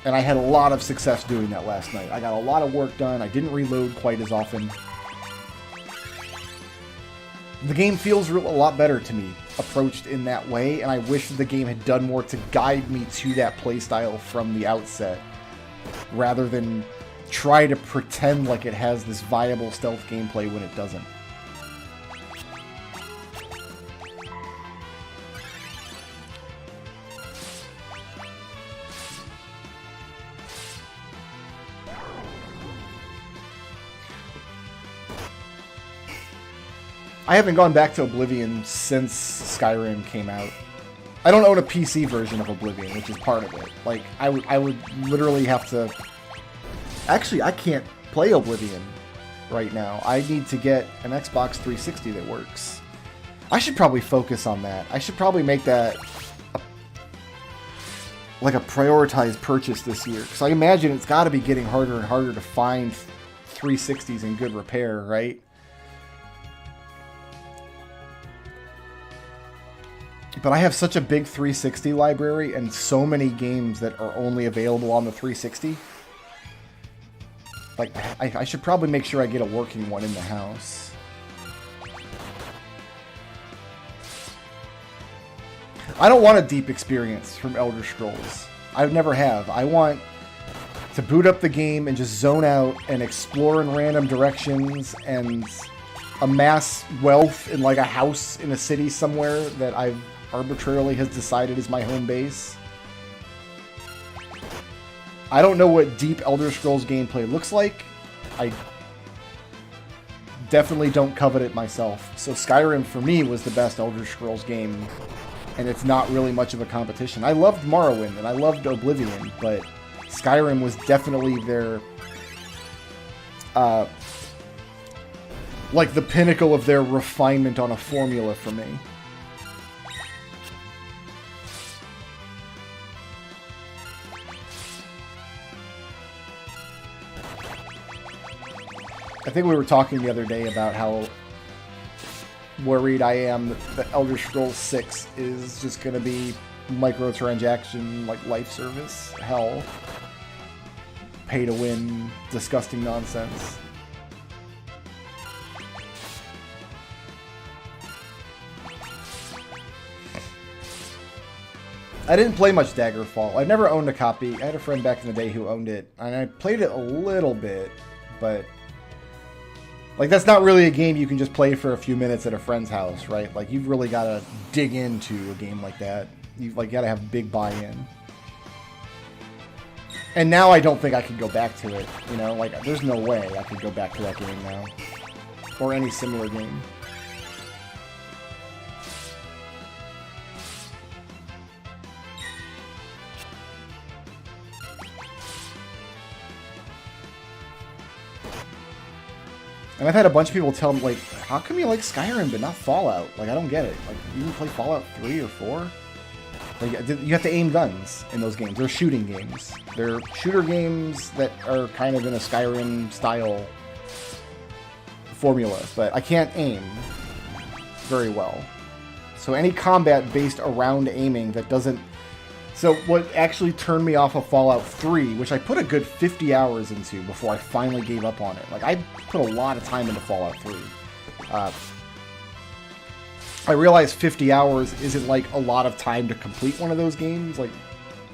And I had a lot of success doing that last night. I got a lot of work done. I didn't reload quite as often. The game feels a lot better to me, approached in that way, and I wish the game had done more to guide me to that playstyle from the outset, rather than try to pretend like it has this viable stealth gameplay when it doesn't. I haven't gone back to Oblivion since Skyrim came out. I don't own a PC version of Oblivion, which is part of it. Like, I would literally have to... Actually, I can't play Oblivion right now. I need to get an Xbox 360 that works. I should probably focus on that. I should probably make that like a prioritized purchase this year, because I imagine it's got to be getting harder and harder to find 360s in good repair, right? But I have such a big 360 library and so many games that are only available on the 360. Like, I should probably make sure I get a working one in the house. I don't want a deep experience from Elder Scrolls. I never have. I want to boot up the game and just zone out and explore in random directions and amass wealth in like a house in a city somewhere that I've arbitrarily has decided is my home base. I don't know what deep Elder Scrolls gameplay looks like. I definitely don't covet it myself. So Skyrim for me was the best Elder Scrolls game, and it's not really much of a competition. I loved Morrowind and I loved Oblivion, but Skyrim was definitely their like the pinnacle of their refinement on a formula for me. I think we were talking the other day about how worried I am that Elder Scrolls 6 is just going to be microtransaction, like life service, hell, pay to win, disgusting nonsense. I didn't play much Daggerfall. I've never owned a copy. I had a friend back in the day who owned it, and I played it a little bit, but like, that's not really a game you can just play for a few minutes at a friend's house, right? Like, you've really got to dig into a game like that. You've like got to have big buy-in. And now I don't think I could go back to it, you know? Like, there's no way I could go back to that game now. Or any similar game. And I've had a bunch of people tell me, like, how come you like Skyrim but not Fallout? Like, I don't get it. Like, you can play Fallout 3 or 4? Like, you have to aim guns in those games. They're shooting games. They're shooter games that are kind of in a Skyrim-style formula. But I can't aim very well. So any combat based around aiming that doesn't... So what actually turned me off of Fallout 3, which I put a good 50 hours into before I finally gave up on it. Like, I put a lot of time into Fallout 3. I realize 50 hours isn't like a lot of time to complete one of those games. Like,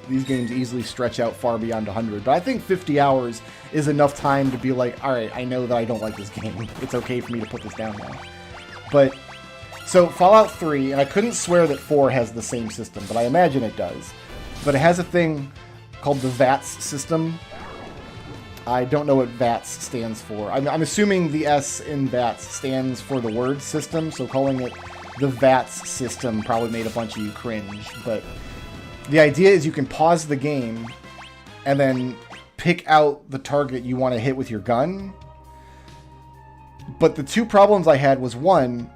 these games easily stretch out far beyond 100. But I think 50 hours is enough time to be like, all right, I know that I don't like this game. It's okay for me to put this down now. But, so Fallout 3, and I couldn't swear that 4 has the same system, but I imagine it does. But it has a thing called the VATS system. I don't know what VATS stands for. I'm assuming the S in VATS stands for the word system, so calling it the VATS system probably made a bunch of you cringe, but the idea is you can pause the game and then pick out the target you want to hit with your gun. But the two problems I had was, one,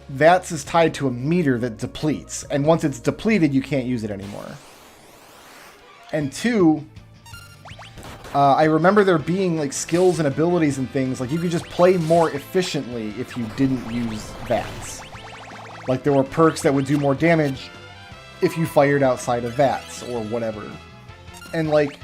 VATS is tied to a meter that depletes, and once it's depleted, you can't use it anymore. And two, I remember there being like skills and abilities and things, like you could just play more efficiently if you didn't use VATS. Like there were perks that would do more damage if you fired outside of VATS or whatever. And like,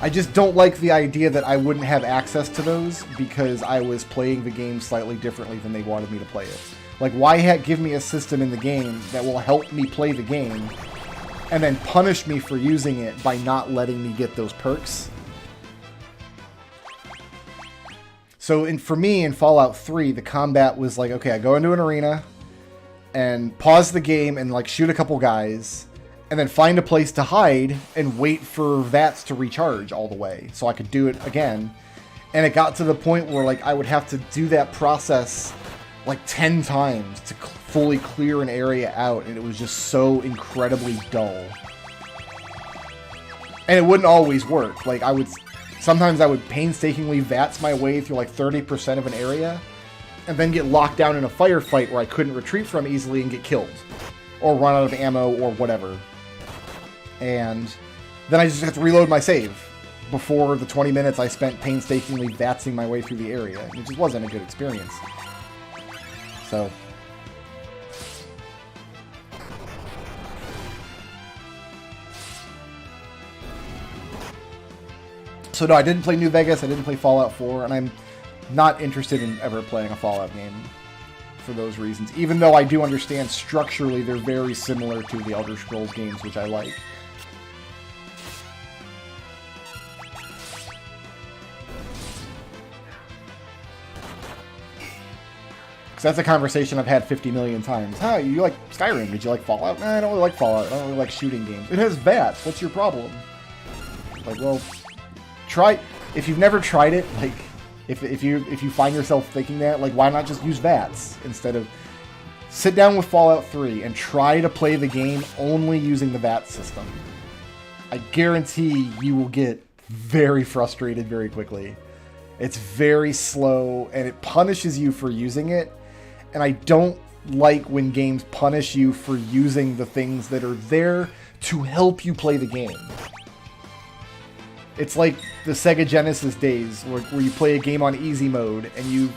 I just don't like the idea that I wouldn't have access to those because I was playing the game slightly differently than they wanted me to play it. Like, why give me a system in the game that will help me play the game and then punish me for using it by not letting me get those perks? So for me, in Fallout 3, the combat was like, okay, I go into an arena and pause the game and like shoot a couple guys and then find a place to hide and wait for VATS to recharge all the way so I could do it again. And it got to the point where like I would have to do that process like 10 times to fully clear an area out, and it was just so incredibly dull. And it wouldn't always work. Like sometimes I would painstakingly VATS my way through like 30% of an area and then get locked down in a firefight where I couldn't retreat from easily and get killed or run out of ammo or whatever. And then I just have to reload my save before the 20 minutes I spent painstakingly VATSing my way through the area. It just wasn't a good experience. So no, I didn't play New Vegas, I didn't play Fallout 4, and I'm not interested in ever playing a Fallout game for those reasons. Even though I do understand structurally they're very similar to the Elder Scrolls games, which I like. Because that's a conversation I've had 50 million times. Huh, you like Skyrim? Did you like Fallout? Nah, I don't really like Fallout. I don't really like shooting games. It has VATS. What's your problem? Like, well, try... If you've never tried it, like, if you find yourself thinking that, like, why not just use VATS instead of... Sit down with Fallout 3 and try to play the game only using the VATS system. I guarantee you will get very frustrated very quickly. It's very slow, and it punishes you for using it. And I don't like when games punish you for using the things that are there to help you play the game. It's like the Sega Genesis days where you play a game on easy mode and you,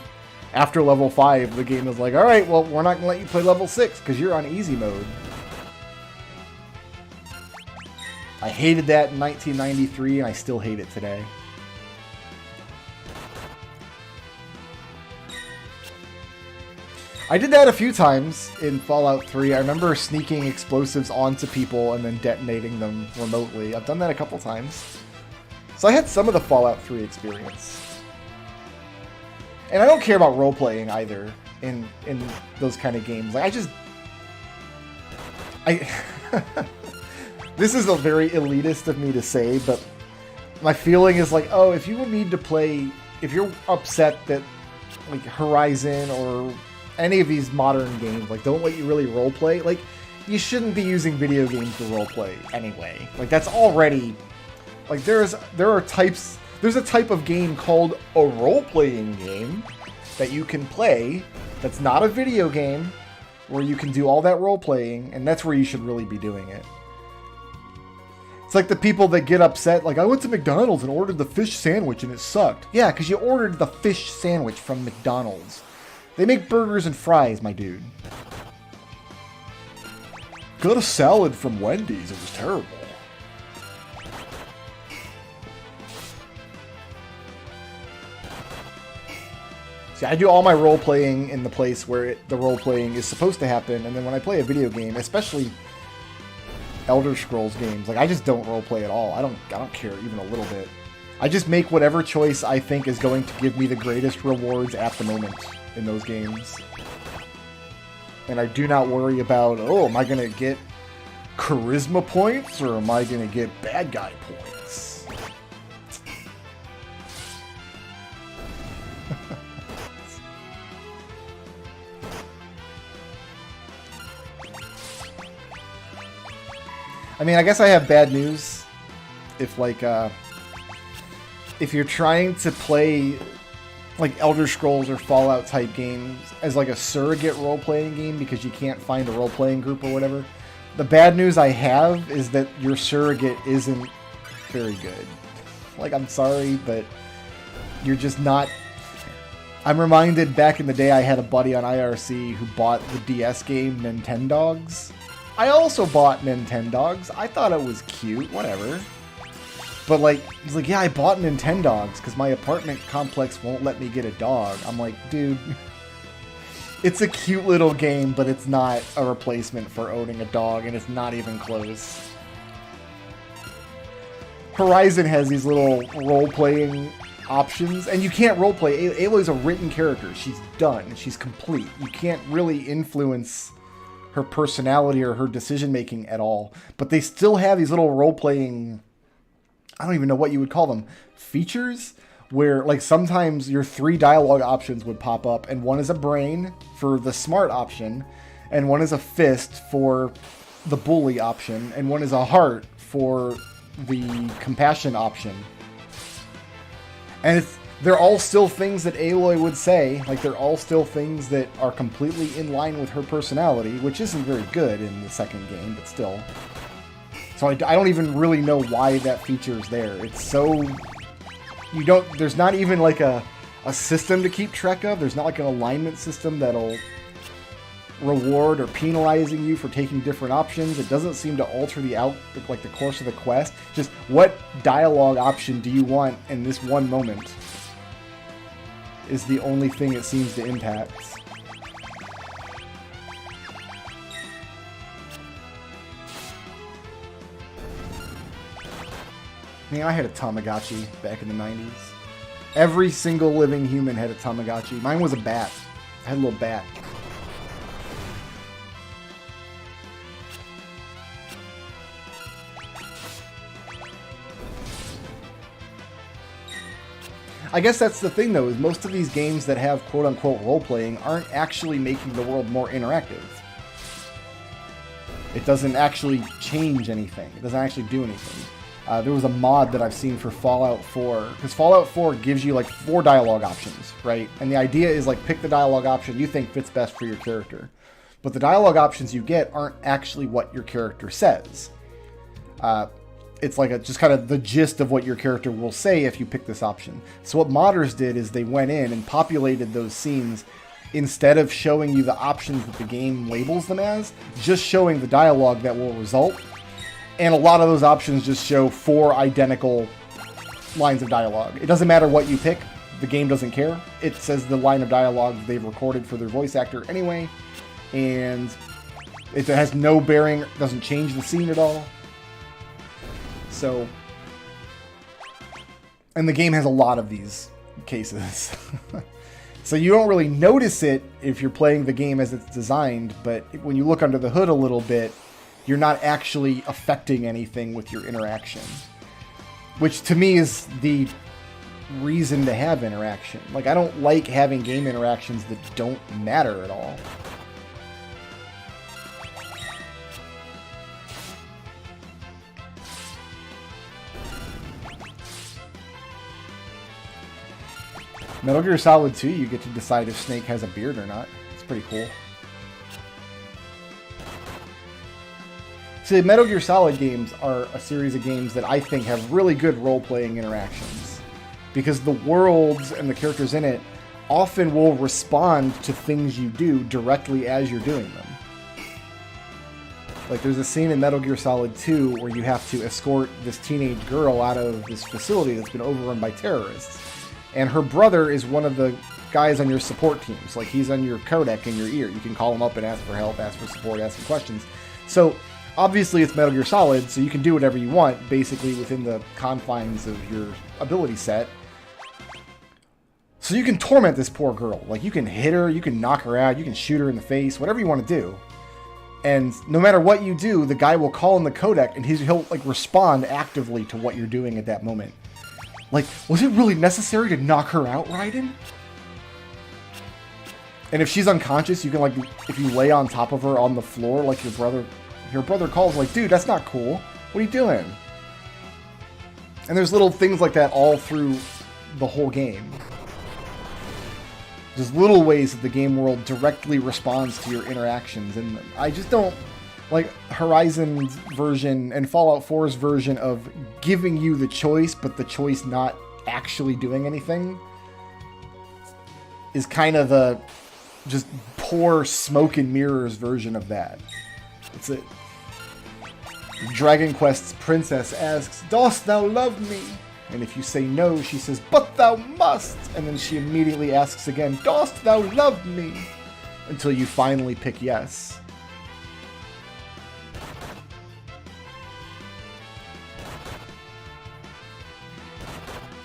after level 5, the game is like, alright, well, we're not going to let you play level 6 because you're on easy mode. I hated that in 1993 and I still hate it today. I did that a few times in Fallout 3. I remember sneaking explosives onto people and then detonating them remotely. I've done that a couple times. So I had some of the Fallout 3 experience. And I don't care about role-playing either in those kind of games. Like, this is a very elitist of me to say, but my feeling is like, oh, if you need to play... If you're upset that, like, Horizon or... any of these modern games, like, don't let you really roleplay, like, you shouldn't be using video games to roleplay anyway. Like, that's already, like, there's a type of game called a role-playing game that you can play that's not a video game where you can do all that role-playing, and that's where you should really be doing it. It's like the people that get upset, like, I went to McDonald's and ordered the fish sandwich and it sucked. Yeah, because you ordered the fish sandwich from McDonald's. They make burgers and fries, my dude. Got a salad from Wendy's. It was terrible. See, I do all my role-playing in the place where the role-playing is supposed to happen, and then when I play a video game, especially Elder Scrolls games, like, I just don't role-play at all. I don't care even a little bit. I just make whatever choice I think is going to give me the greatest rewards at the moment in those games. And I do not worry about, oh, am I going to get charisma points, or am I going to get bad guy points? I mean, I guess I have bad news. If, like, if you're trying to play, like, Elder Scrolls or Fallout type games as, like, a surrogate role-playing game because you can't find a role-playing group or whatever, the bad news I have is that your surrogate isn't very good. Like, I'm sorry, but you're just not... I'm reminded back in the day I had a buddy on IRC who bought the DS game Nintendogs. I also bought Nintendogs. I thought it was cute, whatever. But, like, he's like, yeah, I bought Nintendogs because my apartment complex won't let me get a dog. I'm like, dude, it's a cute little game, but it's not a replacement for owning a dog, and it's not even close. Horizon has these little role-playing options, and you can't roleplay. Aloy's a written character. She's done. She's complete. You can't really influence her personality or her decision-making at all. But they still have these little role-playing, I don't even know what you would call them, features, where, like, sometimes your 3 dialogue options would pop up, and one is a brain for the smart option, and one is a fist for the bully option, and one is a heart for the compassion option. And they're all still things that Aloy would say. Like, they're all still things that are completely in line with her personality, which isn't very good in the second game, but still. So I don't even really know why that feature is there. It's so... there's not even, like, a system to keep track of. There's not, like, an alignment system that'll reward or penalizing you for taking different options. It doesn't seem to alter the course of the quest. Just what dialogue option do you want in this one moment is the only thing it seems to impact. Man, I had a Tamagotchi back in the 90s. Every single living human had a Tamagotchi. Mine was a bat. I had a little bat. I guess that's the thing, though, is most of these games that have quote-unquote role-playing aren't actually making the world more interactive. It doesn't actually change anything. It doesn't actually do anything. There was a mod that I've seen for Fallout 4, because Fallout 4 gives you, like, 4 dialogue options, right? And the idea is, like, pick the dialogue option you think fits best for your character. But the dialogue options you get aren't actually what your character says. It's like just kind of the gist of what your character will say if you pick this option. So what modders did is they went in and populated those scenes instead of showing you the options that the game labels them as, just showing the dialogue that will result. And a lot of those options just show 4 identical lines of dialogue. It doesn't matter what you pick. The game doesn't care. It says the line of dialogue they've recorded for their voice actor anyway. And it has no bearing, doesn't change the scene at all. So, and the game has a lot of these cases. So you don't really notice it if you're playing the game as it's designed, but when you look under the hood a little bit, you're not actually affecting anything with your interaction. Which to me is the reason to have interaction. Like, I don't like having game interactions that don't matter at all. Metal Gear Solid 2, you get to decide if Snake has a beard or not. It's pretty cool. See, the Metal Gear Solid games are a series of games that I think have really good role-playing interactions. Because the worlds and the characters in it often will respond to things you do directly as you're doing them. Like, there's a scene in Metal Gear Solid 2 where you have to escort this teenage girl out of this facility that's been overrun by terrorists. And her brother is one of the guys on your support teams. Like, he's on your codec in your ear. You can call him up and ask for help, ask for support, ask for questions. So, obviously, it's Metal Gear Solid, so you can do whatever you want, basically, within the confines of your ability set. So you can torment this poor girl. Like, you can hit her, you can knock her out, you can shoot her in the face, whatever you want to do. And no matter what you do, the guy will call in the codec, and he'll like respond actively to what you're doing at that moment. Like, was it really necessary to knock her out, Raiden? And if she's unconscious, you can, like, if you lay on top of her on the floor, like your brother calls, like, dude, that's not cool. What are you doing? And there's little things like that all through the whole game. There's little ways that the game world directly responds to your interactions, and I just don't like Horizon's version and Fallout 4's version of giving you the choice, but the choice not actually doing anything is kind of the just poor smoke and mirrors version of that. It's a Dragon Quest's princess asks, "Dost thou love me?" And if you say no, she says, "But thou must!" And then she immediately asks again, "Dost thou love me?" Until you finally pick yes.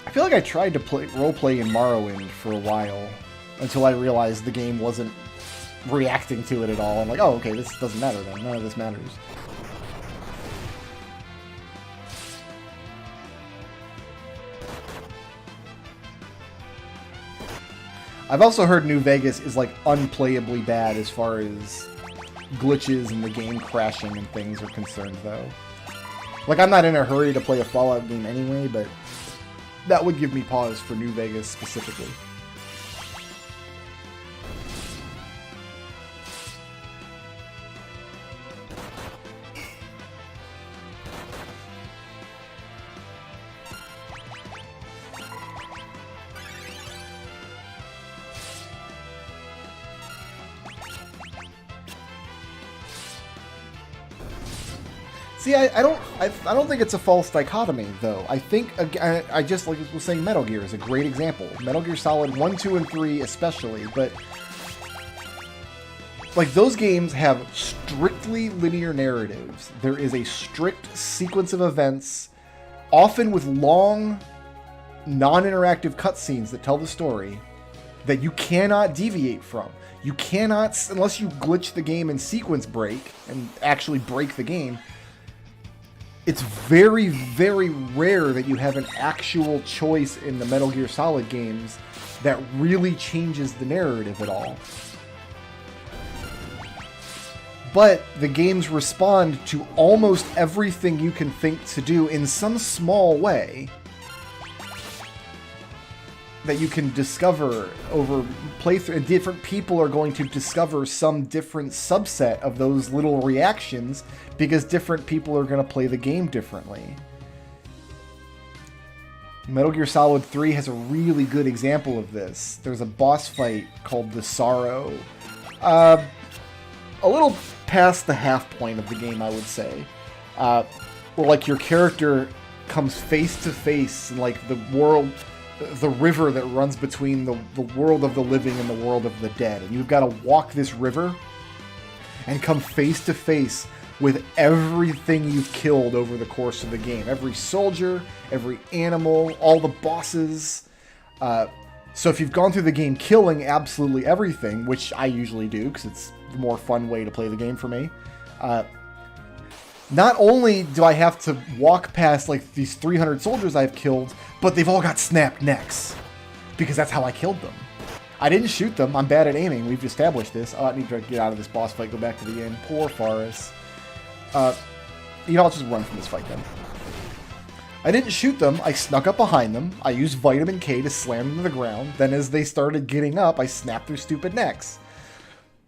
I feel like I tried to roleplay in Morrowind for a while, until I realized the game wasn't reacting to it at all. I'm like, oh, okay, this doesn't matter then. None of this matters. I've also heard New Vegas is, like, unplayably bad as far as glitches and the game crashing and things are concerned, though. Like, I'm not in a hurry to play a Fallout game anyway, but that would give me pause for New Vegas specifically. See, I don't think it's a false dichotomy, though. I think, I just like was saying, Metal Gear is a great example. Metal Gear Solid 1, 2, and 3 especially, but like those games have strictly linear narratives. There is a strict sequence of events, often with long, non-interactive cutscenes that tell the story that you cannot deviate from. You cannot, unless you glitch the game and sequence break and actually break the game. It's very, very rare that you have an actual choice in the Metal Gear Solid games that really changes the narrative at all. But the games respond to almost everything you can think to do in some small way that you can discover over playthrough, and different people are going to discover some different subset of those little reactions because different people are going to play the game differently. Metal Gear Solid 3 has a really good example of this. There's a boss fight called The Sorrow. A little past the half point of the game, I would say. Where like your character comes face to face in like the river that runs between the world of the living and the world of the dead. And you've got to walk this river and come face to face with everything you've killed over the course of the game. Every soldier, every animal, all the bosses. So if you've gone through the game killing absolutely everything, which I usually do because it's the more fun way to play the game for me, not only do I have to walk past like these 300 soldiers I've killed, but they've all got snapped necks. Because that's how I killed them. I didn't shoot them. I'm bad at aiming. We've established this. I need to get out of this boss fight, go back to the inn. Poor Forrest. I'll just run from this fight then. I didn't shoot them. I snuck up behind them. I used Vitamin K to slam them to the ground. Then as they started getting up, I snapped their stupid necks.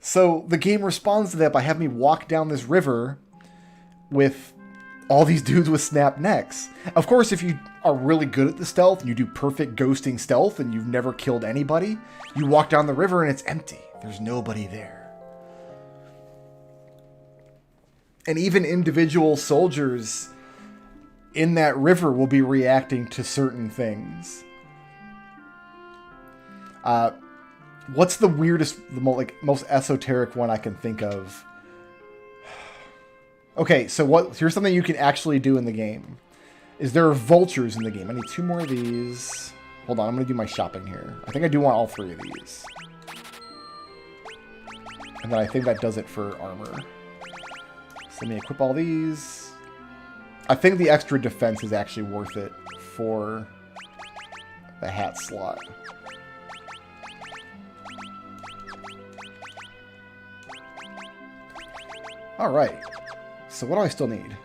So the game responds to that by having me walk down this river with all these dudes with snapped necks. Of course, if you are really good at the stealth and you do perfect ghosting stealth and you've never killed anybody, you walk down the river and it's empty. There's nobody there. And even individual soldiers in that river will be reacting to certain things. What's the weirdest, the most esoteric one I can think of? Okay, so here's something you can actually do in the game. Is there are vultures in the game. I need 2 more of these. Hold on, I'm going to do my shopping here. I think I do want all 3 of these. And then I think that does it for armor. So let me equip all these. I think the extra defense is actually worth it for the hat slot. Alright. So what do I still need?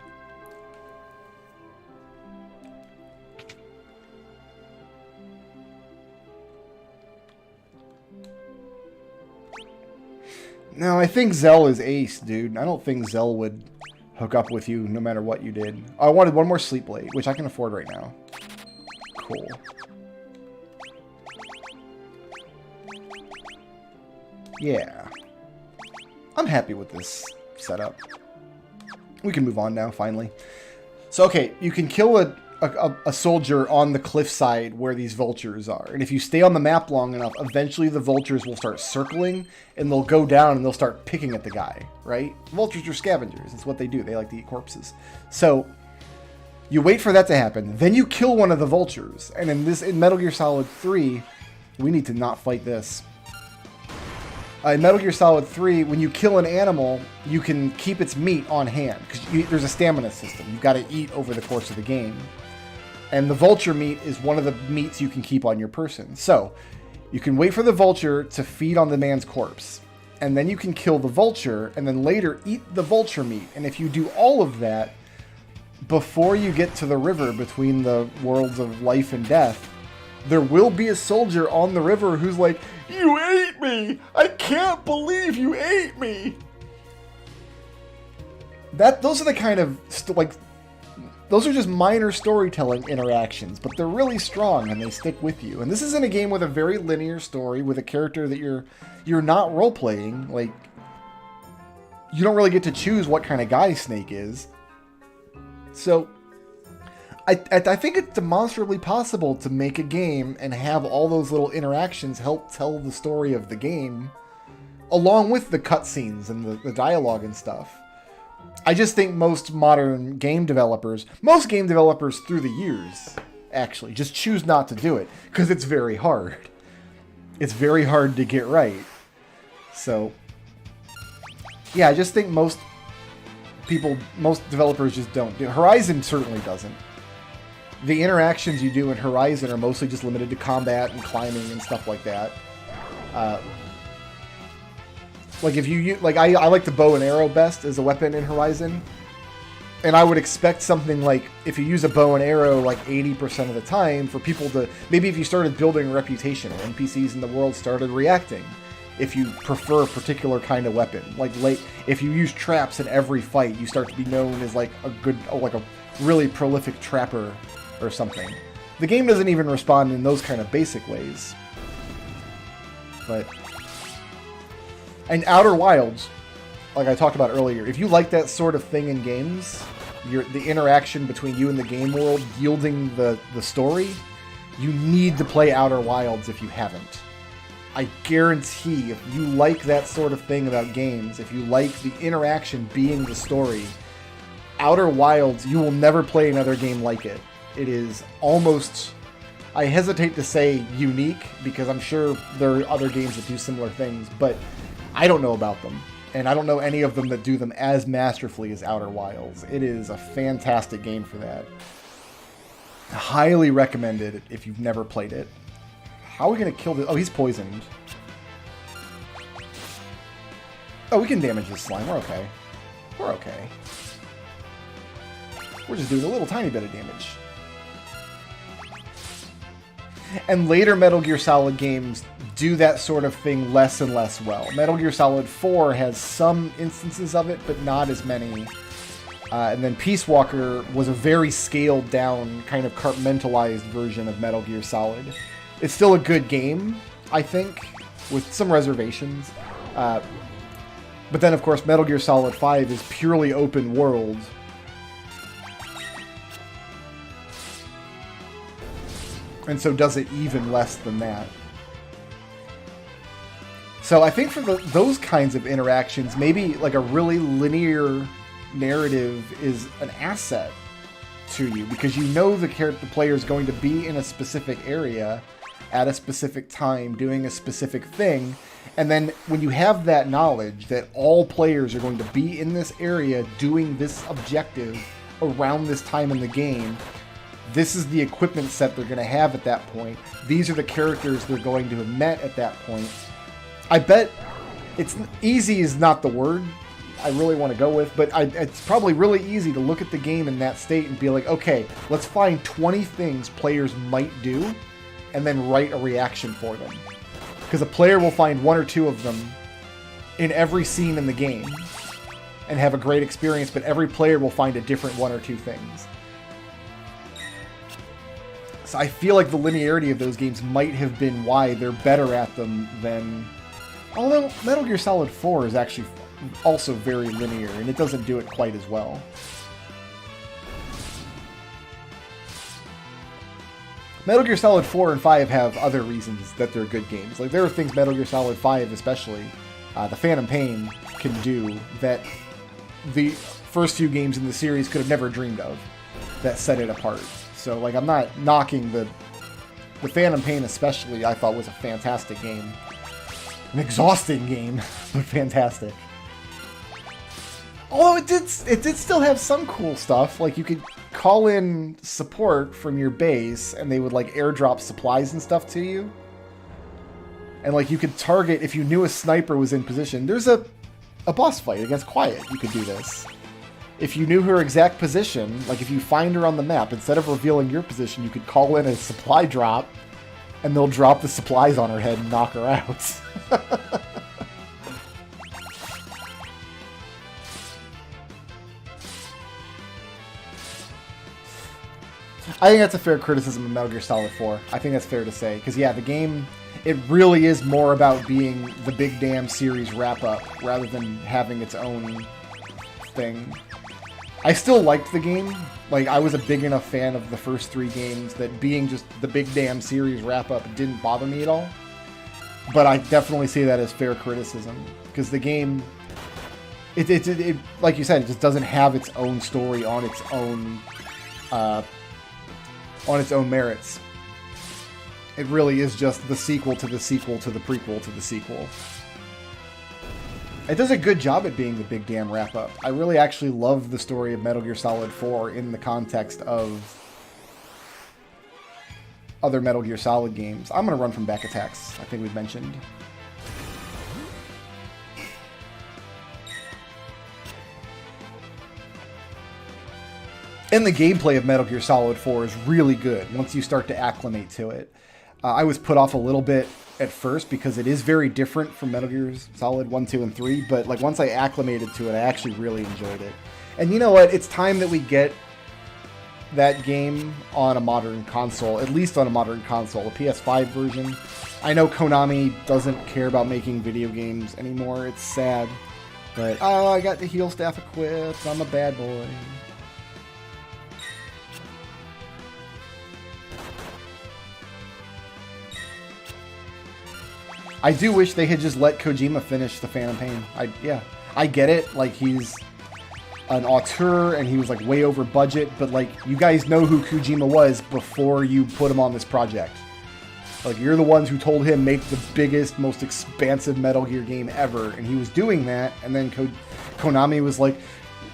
No, I think Zell is ace, dude. I don't think Zell would hook up with you no matter what you did. I wanted 1 more Sleep Blade, which I can afford right now. Cool. Yeah. I'm happy with this setup. We can move on now, finally. So, okay, you can kill a soldier on the cliffside where these vultures are. And if you stay on the map long enough, eventually the vultures will start circling, and they'll go down and they'll start picking at the guy, right? Vultures are scavengers. It's what they do. They like to eat corpses. So, you wait for that to happen. Then you kill one of the vultures. And in Metal Gear Solid 3, we need to not fight this. In Metal Gear Solid 3, when you kill an animal, you can keep its meat on hand. Because there's a stamina system. You've got to eat over the course of the game. And the vulture meat is one of the meats you can keep on your person. So, you can wait for the vulture to feed on the man's corpse. And then you can kill the vulture, and then later eat the vulture meat. And if you do all of that, before you get to the river between the worlds of life and death, there will be a soldier on the river who's like, "You ate me! I can't believe you ate me!" Those are the kind of, those are just minor storytelling interactions, but they're really strong and they stick with you. And this is in a game with a very linear story, with a character that you're not role-playing. Like, you don't really get to choose what kind of guy Snake is. So, I think it's demonstrably possible to make a game and have all those little interactions help tell the story of the game, along with the cutscenes and the dialogue and stuff. I just think most game developers through the years, actually, just choose not to do it, because it's very hard. It's very hard to get right. So, yeah, I just think most developers just don't do it. Horizon certainly doesn't. The interactions you do in Horizon are mostly just limited to combat and climbing and stuff like that. Like if you I like the bow and arrow best as a weapon in Horizon, and I would expect something like, if you use a bow and arrow like 80% of the time, for people to, maybe if you started building a reputation, or NPCs in the world started reacting, if you prefer a particular kind of weapon, if you use traps in every fight, you start to be known as like a really prolific trapper or something. The game doesn't even respond in those kind of basic ways. And Outer Wilds, like I talked about earlier, if you like that sort of thing in games, the interaction between you and the game world yielding the story, you need to play Outer Wilds if you haven't. I guarantee if you like that sort of thing about games, if you like the interaction being the story, Outer Wilds, you will never play another game like it. It is almost, I hesitate to say unique, because I'm sure there are other games that do similar things, but I don't know about them. And I don't know any of them that do them as masterfully as Outer Wilds. It is a fantastic game for that. Highly recommended if you've never played it. How are we going to kill this? Oh, he's poisoned. Oh, we can damage this slime. We're okay. We're okay. We're just doing a little tiny bit of damage. And later Metal Gear Solid games do that sort of thing less and less well. Metal Gear Solid 4 has some instances of it, but not as many. And then Peace Walker was a very scaled down, kind of compartmentalized version of Metal Gear Solid. It's still a good game, I think, with some reservations. But then, of course, Metal Gear Solid 5 is purely open world. And so does it even less than that. So I think for those kinds of interactions, maybe like a really linear narrative is an asset to you, because you know the player is going to be in a specific area at a specific time doing a specific thing, and then when you have that knowledge that all players are going to be in this area doing this objective around this time in the game, this is the equipment set they're going to have at that point, these are the characters they're going to have met at that point. I bet it's easy is not the word I really want to go with, but it's probably really easy to look at the game in that state and be like, okay, let's find 20 things players might do and then write a reaction for them. Because a player will find one or two of them in every scene in the game and have a great experience, but every player will find a different one or two things. So I feel like the linearity of those games might have been why they're better at them than... Although Metal Gear Solid 4 is actually also very linear, and it doesn't do it quite as well. Metal Gear Solid 4 and 5 have other reasons that they're good games. Like, there are things Metal Gear Solid 5 especially, the Phantom Pain can do that the first few games in the series could have never dreamed of, that set it apart. So, like, I'm not knocking the Phantom Pain especially, I thought was a fantastic game. An exhausting game, but fantastic. Although it did still have some cool stuff, like you could call in support from your base and they would like airdrop supplies and stuff to you. And like you could target, if you knew a sniper was in position, there's a boss fight against Quiet, you could do this. If you knew her exact position, like if you find her on the map, instead of revealing your position, you could call in a supply drop and they'll drop the supplies on her head and knock her out. I think that's a fair criticism of Metal Gear Solid 4. I think that's fair to say. Because, yeah, the game, it really is more about being the big damn series wrap-up rather than having its own thing. I still liked the game. Like, I was a big enough fan of the first three games that being just the big damn series wrap-up didn't bother me at all. But I definitely see that as fair criticism. Because the game, it like you said, it just doesn't have its own story on its own merits. It really is just the sequel to the sequel to the prequel to the sequel. It does a good job at being the big damn wrap-up. I really actually love the story of Metal Gear Solid 4 in the context of other Metal Gear Solid games. I'm going to run from back attacks, I think we've mentioned. And the gameplay of Metal Gear Solid 4 is really good once you start to acclimate to it. I was put off a little bit at first because it is very different from Metal Gear Solid 1, 2, and 3, but like once I acclimated to it, I actually really enjoyed it. And you know what? It's time that we get that game on a modern console, at least on a modern console, a PS5 version. I know Konami doesn't care about making video games anymore. It's sad. But, oh, I got the heal staff equipped. I'm a bad boy. I do wish they had just let Kojima finish the Phantom Pain. I get it. Like, he's an auteur and he was like way over budget, but like, you guys know who Kojima was before you put him on this project. Like, you're the ones who told him make the biggest, most expansive Metal Gear game ever, and he was doing that, and then Konami was like,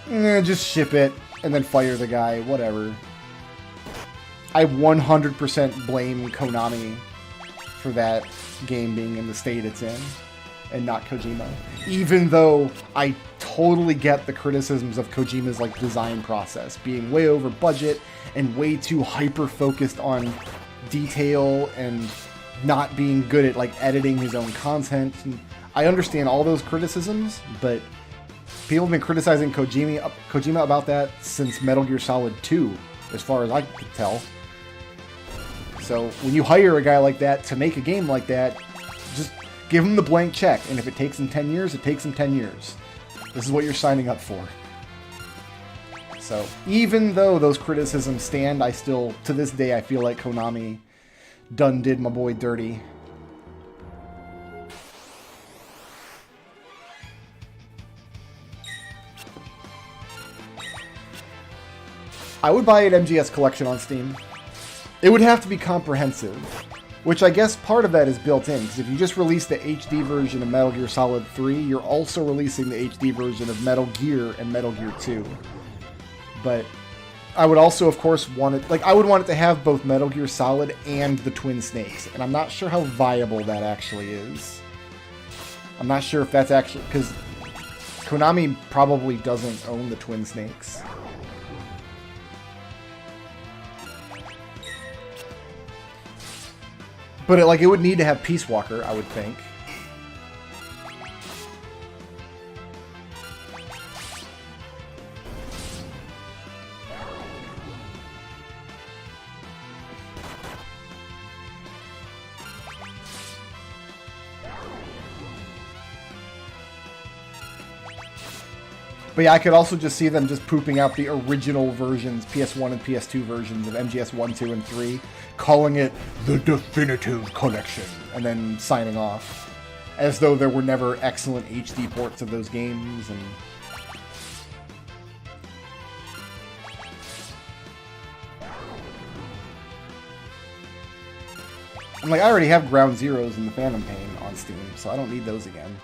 just ship it, and then fire the guy, whatever. I 100% blame Konami for that game being in the state it's in, and not Kojima. Even though I totally get the criticisms of Kojima's like design process being way over budget and way too hyper focused on detail and not being good at like editing his own content. And I understand all those criticisms, but people have been criticizing Kojima about that since Metal Gear Solid 2, as far as I could tell. So when you hire a guy like that to make a game like that, just give him the blank check. And if it takes him 10 years, it takes him 10 years. This is what you're signing up for. So even though those criticisms stand, I still, to this day, I feel like Konami done did my boy dirty. I would buy an MGS collection on Steam. It would have to be comprehensive, which I guess part of that is built in, because if you just release the HD version of Metal Gear Solid 3, you're also releasing the HD version of Metal Gear and Metal Gear 2. But I would also, of course, want it... Like, I would want it to have both Metal Gear Solid and the Twin Snakes, and I'm not sure how viable that actually is. I'm not sure if that's actually... Because Konami probably doesn't own the Twin Snakes. But it would need to have Peace Walker, I would think. But yeah, I could also just see them just pooping out the original versions, PS1 and PS2 versions of MGS 1, 2, and 3, calling it the definitive collection, and then signing off. As though there were never excellent HD ports of those games, and... I already have Ground Zeroes and the Phantom Pain on Steam, so I don't need those again.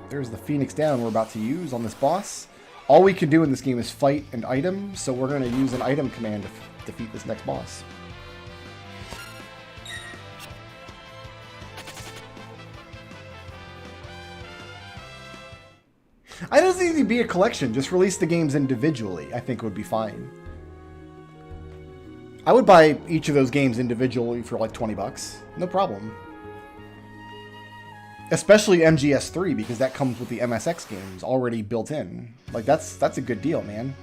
There's the Phoenix Down we're about to use on this boss. All we can do in this game is fight an item, so we're going to use an item command to defeat this next boss. I don't think it'd be a collection. Just release the games individually, I think would be fine. I would buy each of those games individually for like 20 bucks. No problem. Especially MGS3, because that comes with the MSX games already built in. Like, that's a good deal, man.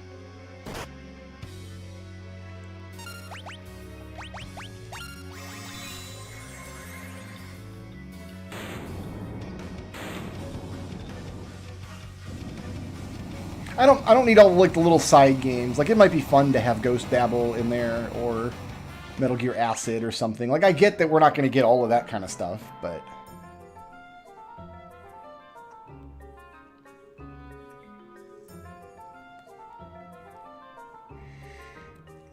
I don't need all like the little side games. Like, it might be fun to have Ghost Dabble in there or Metal Gear Acid or something. Like, I get that we're not going to get all of that kind of stuff, but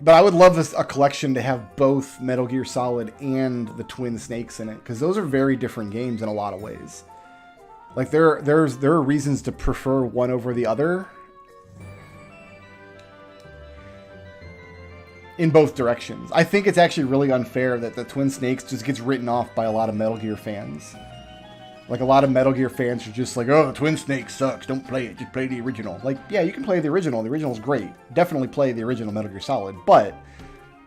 I would love a collection to have both Metal Gear Solid and the Twin Snakes in it, because those are very different games in a lot of ways. Like, there are reasons to prefer one over the other in both directions. I think it's actually really unfair that the Twin Snakes just gets written off by a lot of Metal Gear fans. Like, a lot of Metal Gear fans are just like, oh, the Twin Snakes sucks, don't play it, just play the original. Like, yeah, you can play the original is great. Definitely play the original Metal Gear Solid, but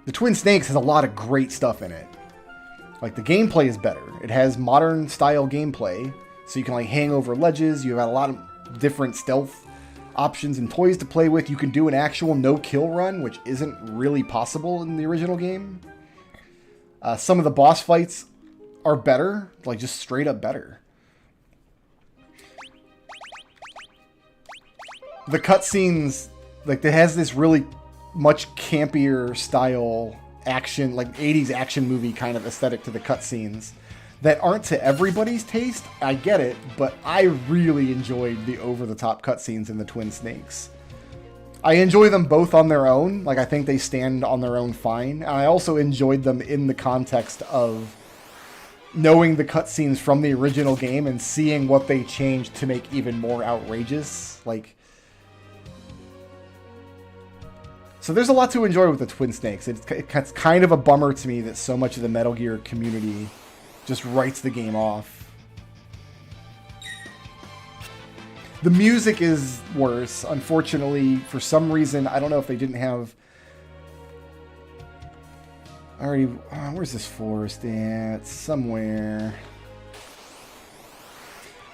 the Twin Snakes has a lot of great stuff in it. Like, the gameplay is better. It has modern style gameplay, so you can like hang over ledges, you have a lot of different stealth options and toys to play with. You can do an actual no-kill run, which isn't really possible in the original game. Some of the boss fights are better, like just straight up better. The cutscenes, like, it has this really much campier style action, like 80s action movie kind of aesthetic to the cutscenes that aren't to everybody's taste. I get it, but I really enjoyed the over-the-top cutscenes in the Twin Snakes. I enjoy them both on their own. Like, I think they stand on their own fine. And I also enjoyed them in the context of knowing the cutscenes from the original game and seeing what they changed to make even more outrageous. Like, so there's a lot to enjoy with the Twin Snakes. It's kind of a bummer to me that so much of the Metal Gear community just writes the game off. The music is worse. Unfortunately, for some reason, I don't know if they didn't have... where's this forest at? Somewhere.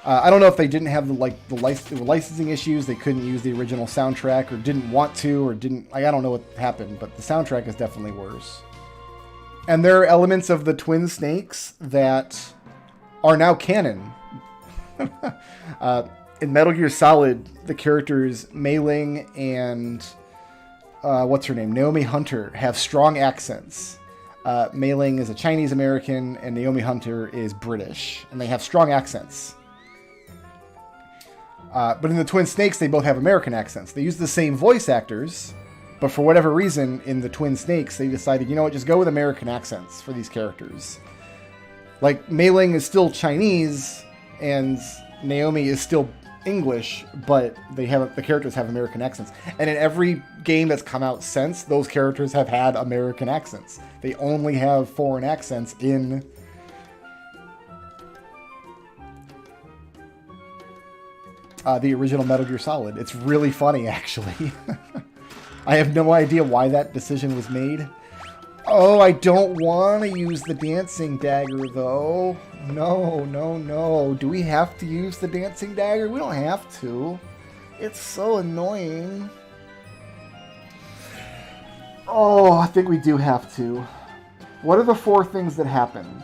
I don't know if they didn't have the licensing issues. They couldn't use the original soundtrack, or didn't want to, or didn't. I don't know what happened, but the soundtrack is definitely worse. And there are elements of the Twin Snakes that are now canon. In Metal Gear Solid, the characters Mei Ling and what's her name, Naomi Hunter, have strong accents. Mei Ling is a Chinese American, and Naomi Hunter is British, and they have strong accents. But in the Twin Snakes, they both have American accents. They use the same voice actors, but for whatever reason, in the Twin Snakes, they decided, you know what, just go with American accents for these characters. Like, Mei Ling is still Chinese, and Naomi is still English, but the characters have American accents. And in every game that's come out since, those characters have had American accents. They only have foreign accents in the original Metal Gear Solid. It's really funny, actually. I have no idea why that decision was made. Oh, I don't want to use the dancing dagger, though. No. Do we have to use the dancing dagger? We don't have to. It's so annoying. Oh, I think we do have to. What are the 4 things that happen?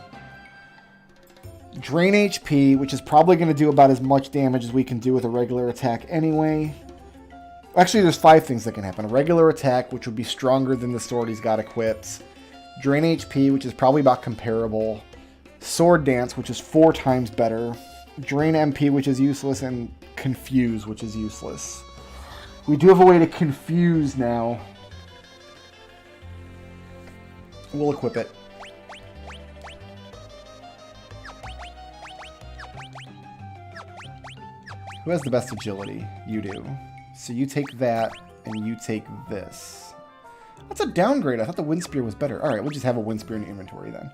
Drain HP, which is probably going to do about as much damage as we can do with a regular attack anyway. Actually, there's 5 things that can happen. A regular attack, which would be stronger than the sword he's got equipped. Drain HP, which is probably about comparable. Sword Dance, which is 4 times better. Drain MP, which is useless. And Confuse, which is useless. We do have a way to confuse now. We'll equip it. Who has the best agility? You do. So you take that, and you take this. That's a downgrade. I thought the Wind Spear was better. Alright, we'll just have a Wind Spear in inventory then.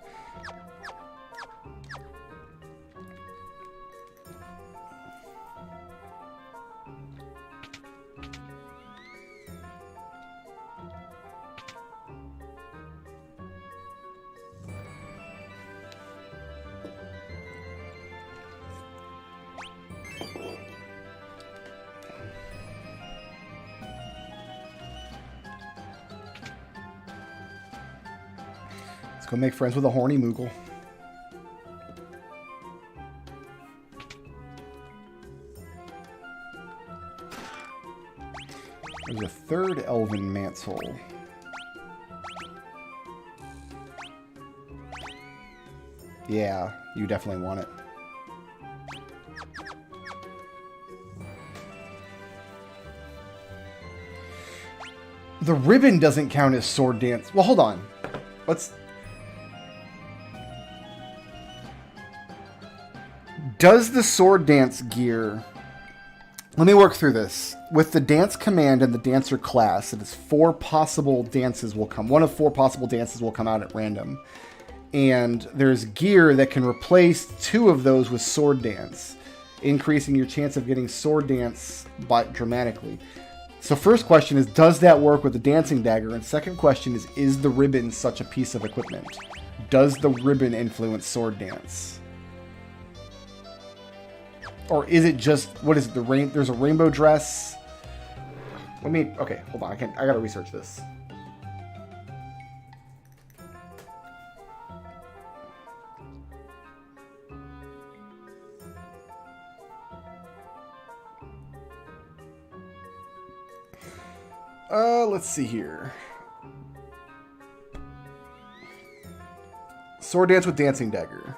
Go make friends with a horny Moogle. There's a 3rd Elven Mantle. Yeah, you definitely want it. The ribbon doesn't count as sword dance. Well, hold on. Let's... Does the sword dance gear... Let me work through this. With the dance command and the dancer class, it is 4 possible dances will come. 1 of 4 possible dances will come out at random. And there's gear that can replace 2 of those with sword dance, increasing your chance of getting sword dance dramatically. So first question is, does that work with the dancing dagger? And second question is the ribbon such a piece of equipment? Does the ribbon influence sword dance? Or is it just, what is it, there's a rainbow dress? Okay, hold on, I gotta research this. Let's see here. Sword dance with dancing dagger.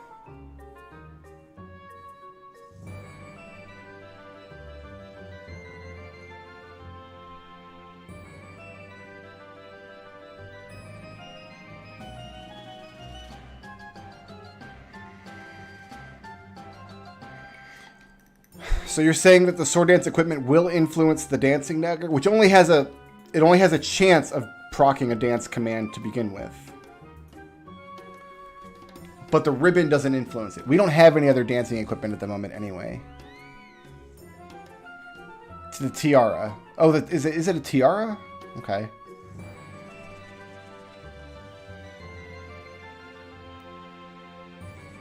So you're saying that the sword dance equipment will influence the dancing dagger, which only has a chance of proccing a dance command to begin with. But the ribbon doesn't influence it. We don't have any other dancing equipment at the moment anyway. It's the tiara. Oh, is it a tiara? Okay.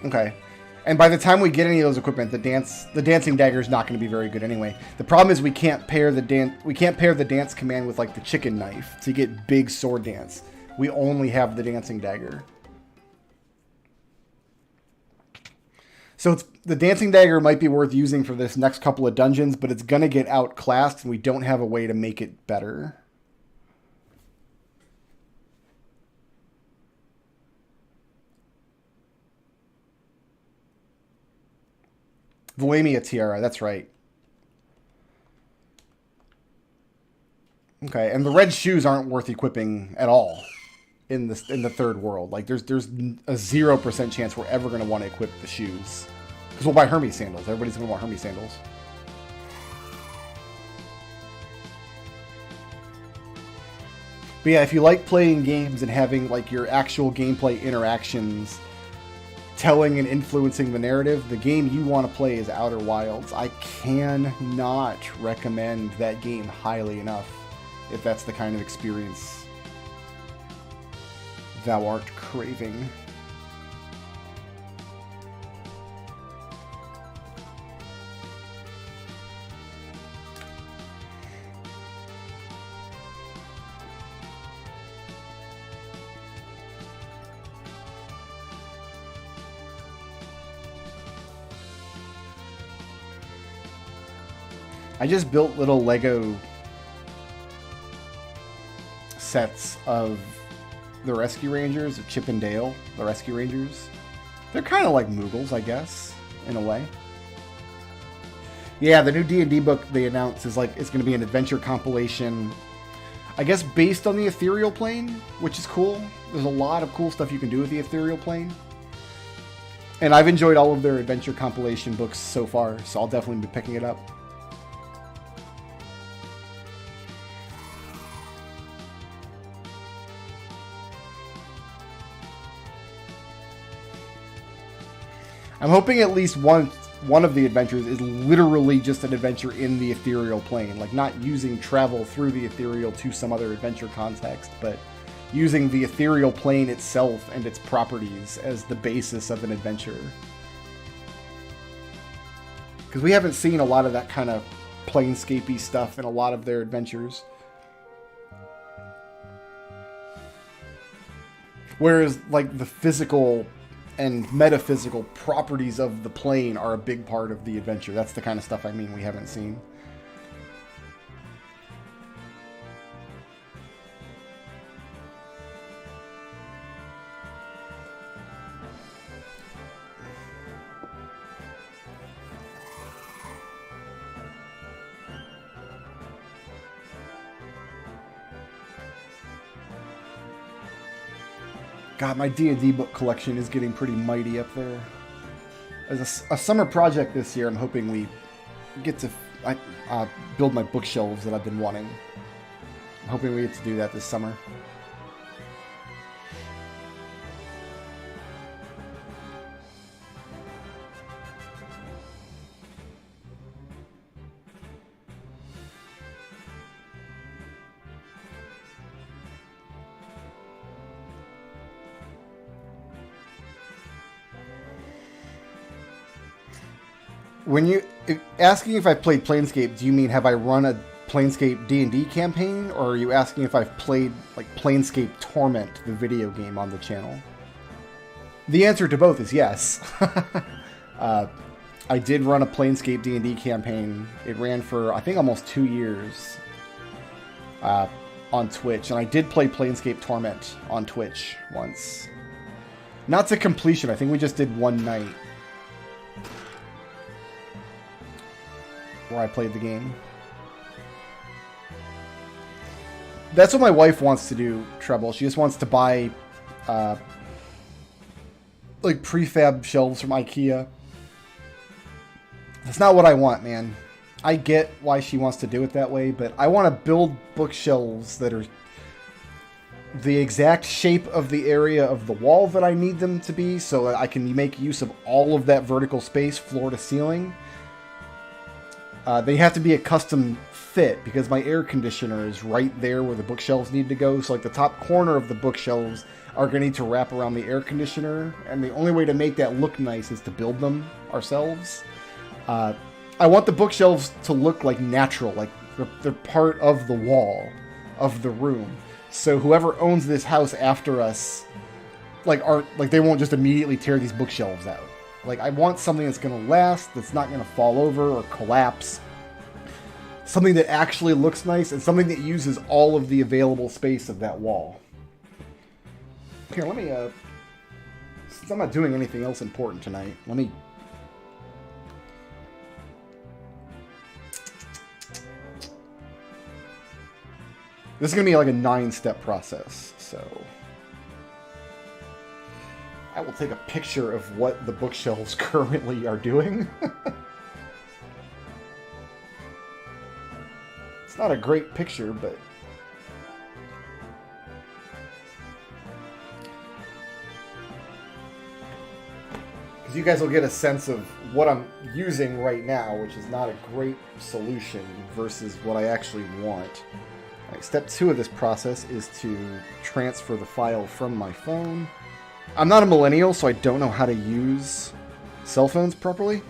Okay. And by the time we get any of those equipment, the dancing dagger is not going to be very good anyway. The problem is we can't pair the dance command with like the chicken knife to get big sword dance. We only have the dancing dagger. So the dancing dagger might be worth using for this next couple of dungeons, but it's going to get outclassed and we don't have a way to make it better. Voemia Tiara, that's right. Okay, and the red shoes aren't worth equipping at all in the third world. Like, there's a 0% chance we're ever going to want to equip the shoes. Because we'll buy Hermes sandals. Everybody's going to want Hermes sandals. But yeah, if you like playing games and having, like, your actual gameplay interactions telling and influencing the narrative, the game you want to play is Outer Wilds. I cannot recommend that game highly enough if that's the kind of experience thou art craving. I just built little Lego sets of the Rescue Rangers, of Chip and Dale, the Rescue Rangers. They're kind of like Moogles, I guess, in a way. Yeah, the new D&D book they announced is like, it's going to be an adventure compilation, I guess based on the Ethereal Plane, which is cool. There's a lot of cool stuff you can do with the Ethereal Plane. And I've enjoyed all of their adventure compilation books so far, so I'll definitely be picking it up. I'm hoping at least one of the adventures is literally just an adventure in the ethereal plane, like not using travel through the ethereal to some other adventure context, but using the ethereal plane itself and its properties as the basis of an adventure. Because we haven't seen a lot of that kind of planescapey stuff in a lot of their adventures. Whereas, like, the physical and metaphysical properties of the plane are a big part of the adventure. That's the kind of stuff I mean we haven't seen. God, my D&D book collection is getting pretty mighty up there. As a summer project this year, I'm hoping we get to build my bookshelves that I've been wanting. I'm hoping we get to do that this summer. When you asking if I played Planescape, do you mean have I run a Planescape D&D campaign, or are you asking if I've played like Planescape Torment, the video game on the channel? The answer to both is yes. I did run a Planescape D&D campaign. It ran for I think almost 2 years on Twitch, and I did play Planescape Torment on Twitch once. Not to completion. I think we just did one night where I played the game. That's what my wife wants to do, Treble. She just wants to buy like prefab shelves from IKEA. That's not what I want, man. I get why she wants to do it that way, but I want to build bookshelves that are the exact shape of the area of the wall that I need them to be, so that I can make use of all of that vertical space, floor to ceiling. They have to be a custom fit because my air conditioner is right there where the bookshelves need to go. So like the top corner of the bookshelves are going to need to wrap around the air conditioner. And the only way to make that look nice is to build them ourselves. I want the bookshelves to look like natural, like they're part of the wall of the room. So whoever owns this house after us, like they won't just immediately tear these bookshelves out. Like, I want something that's going to last, that's not going to fall over or collapse. Something that actually looks nice, and something that uses all of the available space of that wall. Here, let me, since I'm not doing anything else important tonight, let me This is going to be like a 9-step process, so... I will take a picture of what the bookshelves currently are doing. It's not a great picture, but... because you guys will get a sense of what I'm using right now, which is not a great solution versus what I actually want. All right, step 2 of this process is to transfer the file from my phone. I'm not a millennial, so I don't know how to use cell phones properly.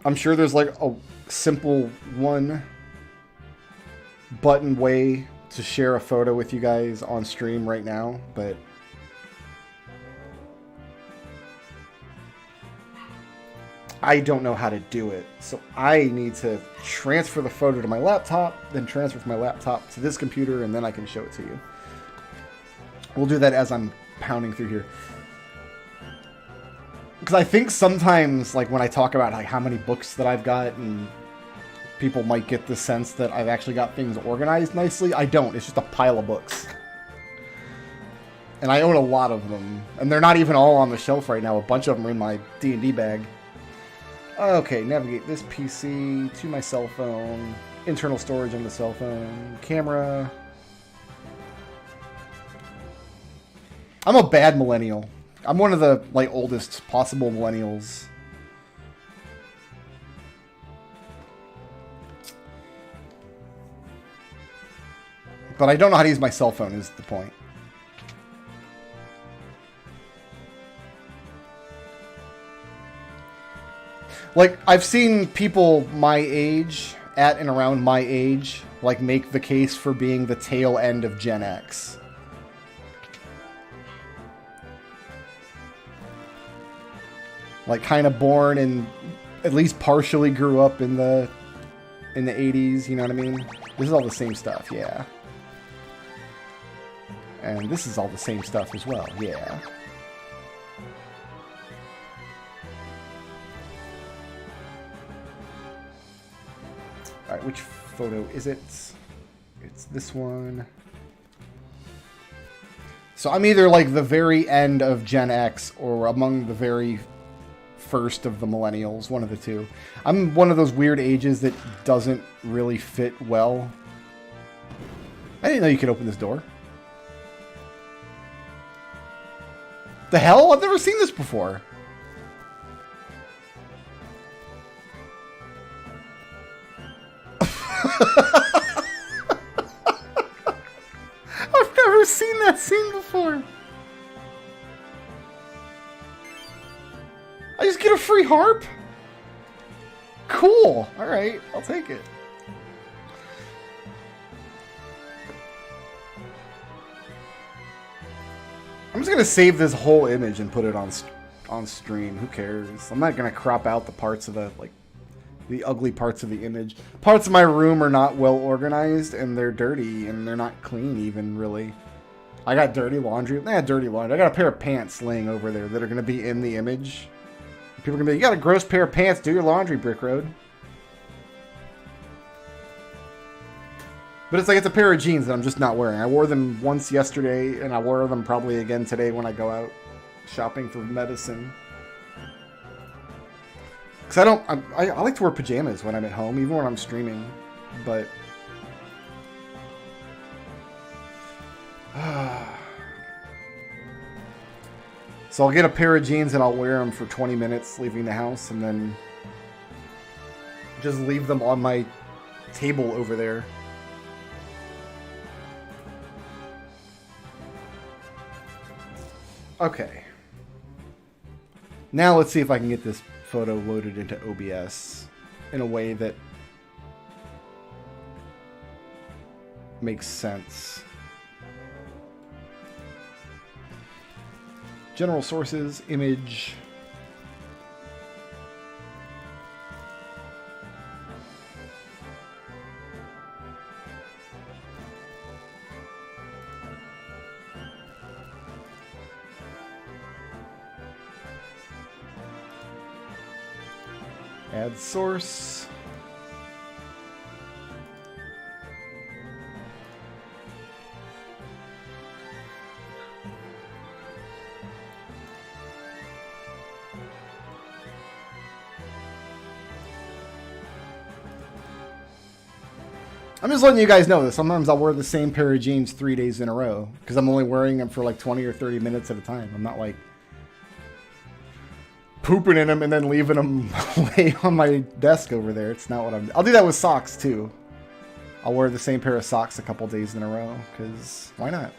I'm sure there's like a simple one-button way to share a photo with you guys on stream right now, but I don't know how to do it. So I need to transfer the photo to my laptop, then transfer from my laptop to this computer, and then I can show it to you. We'll do that as I'm pounding through here. Because I think sometimes, like, when I talk about like how many books that I've got, and people might get the sense that I've actually got things organized nicely. I don't. It's just a pile of books. And I own a lot of them. And they're not even all on the shelf right now. A bunch of them are in my D&D bag. Okay, navigate this PC to my cell phone. Internal storage on the cell phone. Camera. I'm a bad millennial. I'm one of the like oldest possible millennials. But I don't know how to use my cell phone is the point. Like, I've seen people my age, at and around my age, like, make the case for being the tail end of Gen X. Like, kind of born and at least partially grew up in the 80s, you know what I mean? This is all the same stuff, yeah. And this is all the same stuff as well, yeah. Alright, which photo is it? It's this one. So I'm either like the very end of Gen X or among the very first of the millennials, one of the two. I'm one of those weird ages that doesn't really fit well. I didn't know you could open this door. The hell? I've never seen this before. I've never seen that scene before. I just get a free harp? Cool. Alright, I'll take it. I'm just going to save this whole image and put it on stream. Who cares? I'm not going to crop out the parts of the ugly parts of the image. Parts of my room are not well organized, and they're dirty, and they're not clean even, really. I got dirty laundry. Dirty laundry. I got a pair of pants laying over there that are going to be in the image. People are going to be, you got a gross pair of pants, do your laundry, Brick Road. But it's like, it's a pair of jeans that I'm just not wearing. I wore them once yesterday, and I wore them probably again today when I go out shopping for medicine. Because I like to wear pajamas when I'm at home, even when I'm streaming, but... So I'll get a pair of jeans and I'll wear them for 20 minutes leaving the house, and then just leave them on my table over there. Okay. Now let's see if I can get this photo loaded into OBS in a way that makes sense. General sources, image. Add source. I'm just letting you guys know that sometimes I'll wear the same pair of jeans 3 days in a row because I'm only wearing them for like 20 or 30 minutes at a time. I'm not like pooping in them and then leaving them lay on my desk over there. It's not what I'll do that with socks too. I'll wear the same pair of socks a couple days in a row because why not?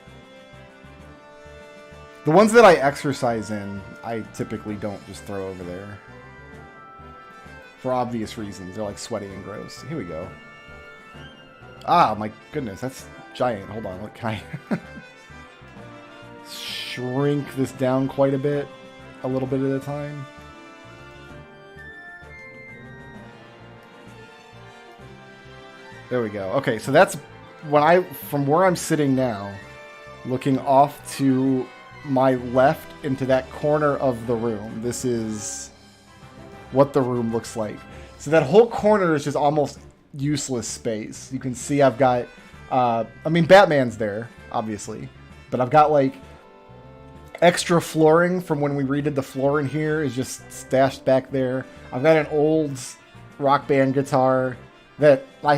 The ones that I exercise in, I typically don't just throw over there. For obvious reasons. They're like sweaty and gross. Here we go. Ah, my goodness, that's giant. Hold on, can I shrink this down quite a bit? A little bit at a time? There we go. Okay, so that's when from where I'm sitting now, looking off to my left into that corner of the room. This is what the room looks like. So that whole corner is just almost useless space. You can see I've got, I mean, Batman's there, obviously, but I've got like extra flooring from when we redid the floor in here is just stashed back there. I've got an old Rock Band guitar that I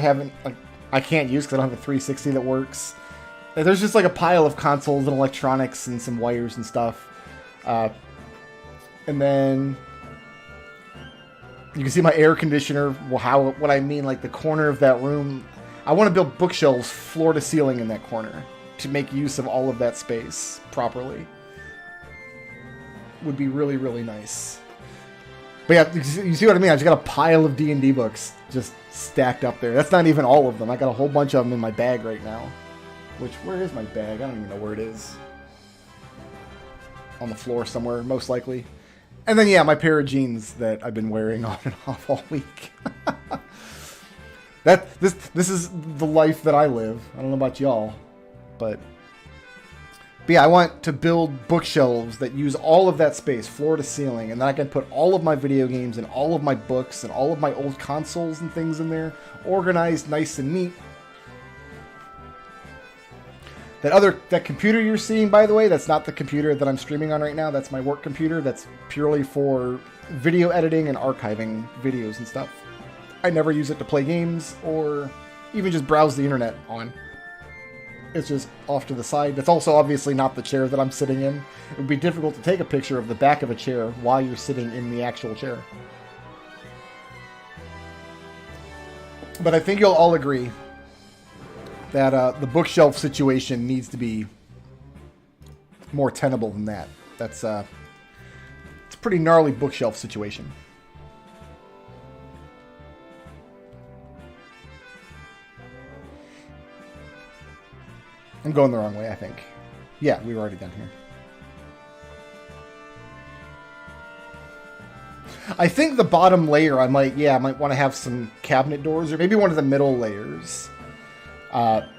can't use because I don't have a 360 that works. There's just like a pile of consoles and electronics and some wires and stuff. And then you can see my air conditioner. Well, what I mean, like the corner of that room. I want to build bookshelves floor to ceiling in that corner to make use of all of that space properly. Would be really, really nice. But yeah, you see what I mean? I just got a pile of D&D books just stacked up there. That's not even all of them. I got a whole bunch of them in my bag right now. Where is my bag? I don't even know where it is. On the floor somewhere, most likely. And then, yeah, my pair of jeans that I've been wearing on and off all week. This is the life that I live. I don't know about y'all, but yeah, I want to build bookshelves that use all of that space, floor to ceiling, and then I can put all of my video games and all of my books and all of my old consoles and things in there, organized nice and neat. That computer you're seeing, by the way, that's not the computer that I'm streaming on right now. That's my work computer. That's purely for video editing and archiving videos and stuff. I never use it to play games or even just browse the internet on. It's just off to the side. That's also obviously not the chair that I'm sitting in. It would be difficult to take a picture of the back of a chair while you're sitting in the actual chair. But I think you'll all agree that the bookshelf situation needs to be more tenable than that. It's a pretty gnarly bookshelf situation. I'm going the wrong way, I think. Yeah, we were already done here. I think the bottom layer, I might want to have some cabinet doors, or maybe one of the middle layers. But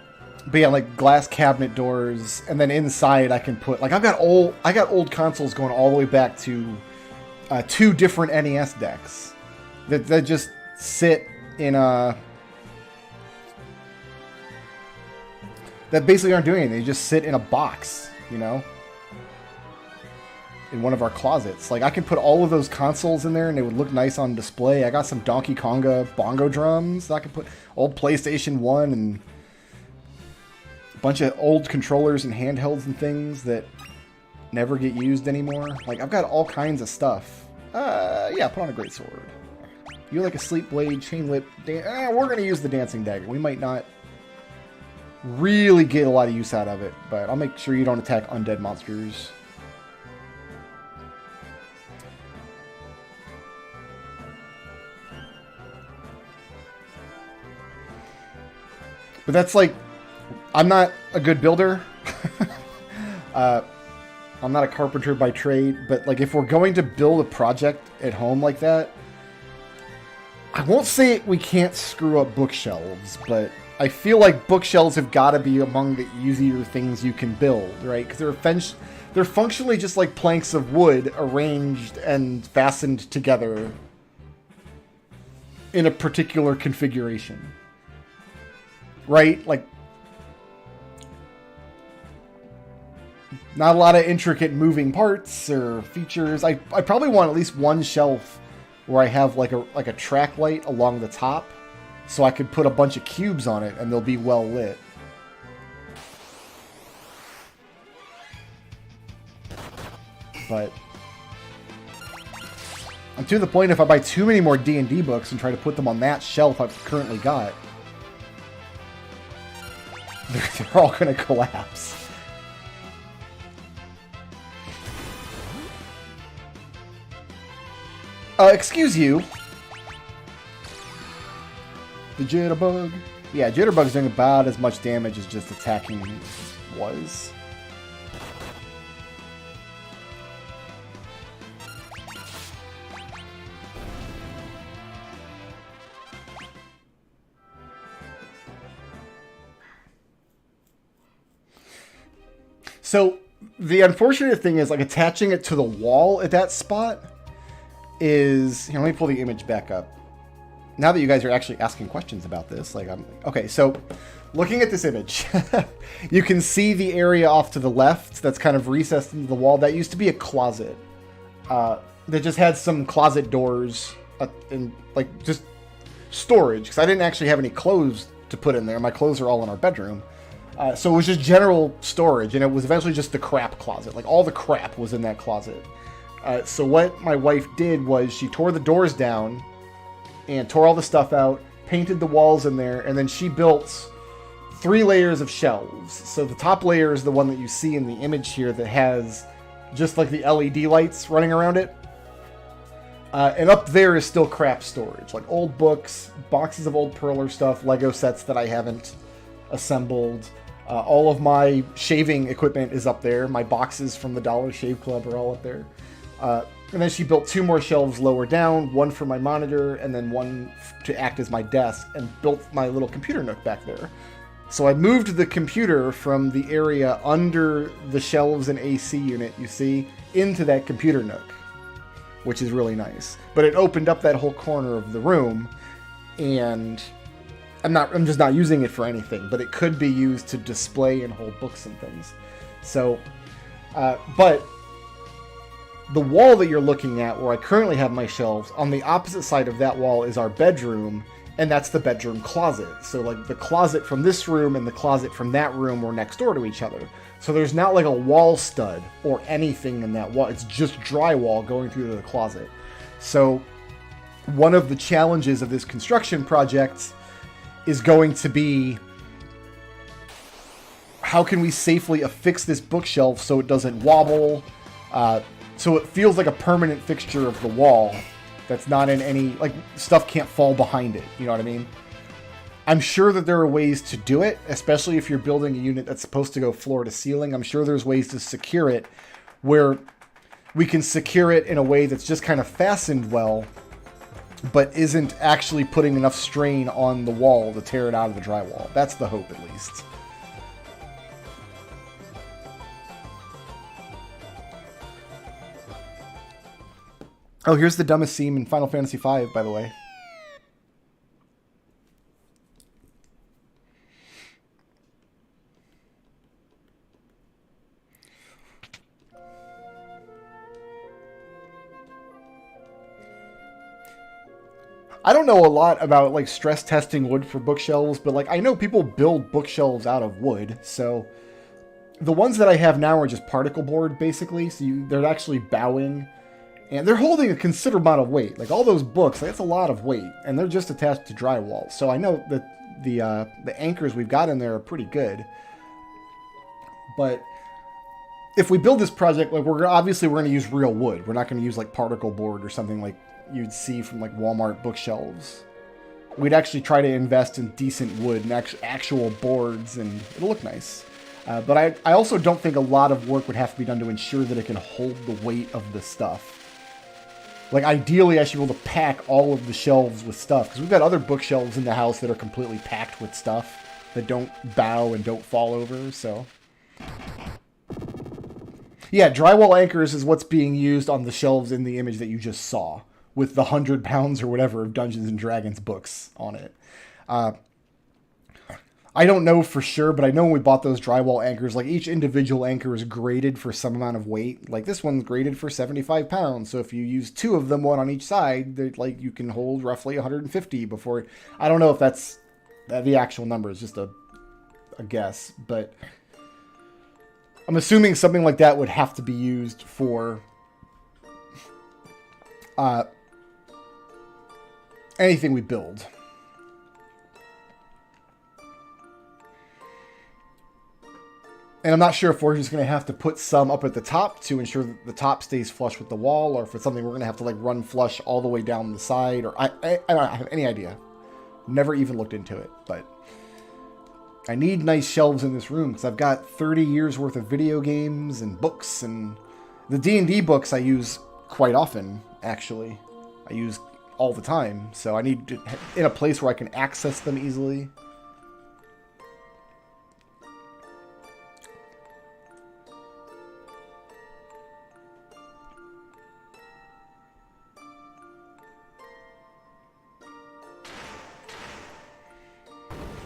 yeah, like glass cabinet doors, and then inside I can put I got old consoles going all the way back to 2 different NES decks that just sit in that basically aren't doing anything. They just sit in a box, you know, in one of our closets. Like I can put all of those consoles in there and they would look nice on display. I got some Donkey Konga bongo drums. I can put old PlayStation 1 and bunch of old controllers and handhelds and things that never get used anymore. Like, I've got all kinds of stuff. Yeah, put on a great sword. You like a sleep blade, chain whip. We're going to use the dancing dagger. We might not really get a lot of use out of it, but I'll make sure you don't attack undead monsters. But that's like, I'm not a good builder. I'm not a carpenter by trade, but like if we're going to build a project at home like that, I won't say we can't screw up bookshelves, but I feel like bookshelves have got to be among the easier things you can build, right? Because they're functionally just like planks of wood arranged and fastened together in a particular configuration, right? Like, not a lot of intricate moving parts or features. I probably want at least one shelf where I have like a track light along the top so I could put a bunch of cubes on it and they'll be well lit. But I'm to the point, if I buy too many more D&D books and try to put them on that shelf I've currently got, they're all going to collapse. Excuse you. The Jitterbug. Yeah, Jitterbug's doing about as much damage as just attacking was. So the unfortunate thing is, like, attaching it to the wall at that spot is... Here, let me pull the image back up. Now that you guys are actually asking questions about this, like, okay, so looking at this image, you can see the area off to the left that's kind of recessed into the wall. That used to be a closet that just had some closet doors and, like, just storage, because I didn't actually have any clothes to put in there. My clothes are all in our bedroom. So it was just general storage, and it was eventually just the crap closet. Like, all the crap was in that closet. So what my wife did was she tore the doors down and tore all the stuff out, painted the walls in there, and then she built 3 layers of shelves. So the top layer is the one that you see in the image here that has just like the LED lights running around it. And up there is still crap storage, like old books, boxes of old Perler stuff, Lego sets that I haven't assembled. All of my shaving equipment is up there. My boxes from the Dollar Shave Club are all up there. And then she built 2 more shelves lower down, one for my monitor and then one to act as my desk, and built my little computer nook back there. So I moved the computer from the area under the shelves and AC unit you see into that computer nook, which is really nice. But it opened up that whole corner of the room, and I'm just not using it for anything, but it could be used to display and hold books and things. So, but the wall that you're looking at, where I currently have my shelves, on the opposite side of that wall is our bedroom, and that's the bedroom closet. So, like, the closet from this room and the closet from that room were next door to each other. So there's not like a wall stud or anything in that wall. It's just drywall going through to the closet. So one of the challenges of this construction project is going to be, how can we safely affix this bookshelf so it doesn't wobble, so it feels like a permanent fixture of the wall that's not in any, like, stuff can't fall behind it, you know what I mean? I'm sure that there are ways to do it, especially if you're building a unit that's supposed to go floor to ceiling. I'm sure there's ways to secure it where we can secure it in a way that's just kind of fastened well, but isn't actually putting enough strain on the wall to tear it out of the drywall. That's the hope, at least. Oh, here's the dumbest scene in Final Fantasy V, by the way. I don't know a lot about, like, stress testing wood for bookshelves, but, like, I know people build bookshelves out of wood, so the ones that I have now are just particle board, basically, so they're actually bowing, and they're holding a considerable amount of weight. Like, all those books, like, that's a lot of weight, and they're just attached to drywall, so I know that the anchors we've got in there are pretty good. But if we build this project, like, we're going to use real wood. We're not going to use, like, particle board or something like you'd see from, like, Walmart bookshelves. We'd actually try to invest in decent wood and actual boards, and it'll look nice. But I also don't think a lot of work would have to be done to ensure that it can hold the weight of the stuff. Like, ideally, I should be able to pack all of the shelves with stuff, because we've got other bookshelves in the house that are completely packed with stuff that don't bow and don't fall over, so... Yeah, drywall anchors is what's being used on the shelves in the image that you just saw, with the 100 pounds or whatever of Dungeons & Dragons books on it. I don't know for sure, but I know when we bought those drywall anchors, like each individual anchor is graded for some amount of weight. Like this one's graded for 75 pounds. So if you use 2 of them, one on each side, like you can hold roughly 150 before. I don't know if that's the actual number. It's just a guess, but I'm assuming something like that would have to be used for anything we build. And I'm not sure if we're just going to have to put some up at the top to ensure that the top stays flush with the wall, or if it's something we're going to have to like run flush all the way down the side, or I don't have any idea. Never even looked into it, but I need nice shelves in this room because I've got 30 years worth of video games and books, and the D&D books I use quite often, actually. I use all the time, so I need to in a place where I can access them easily.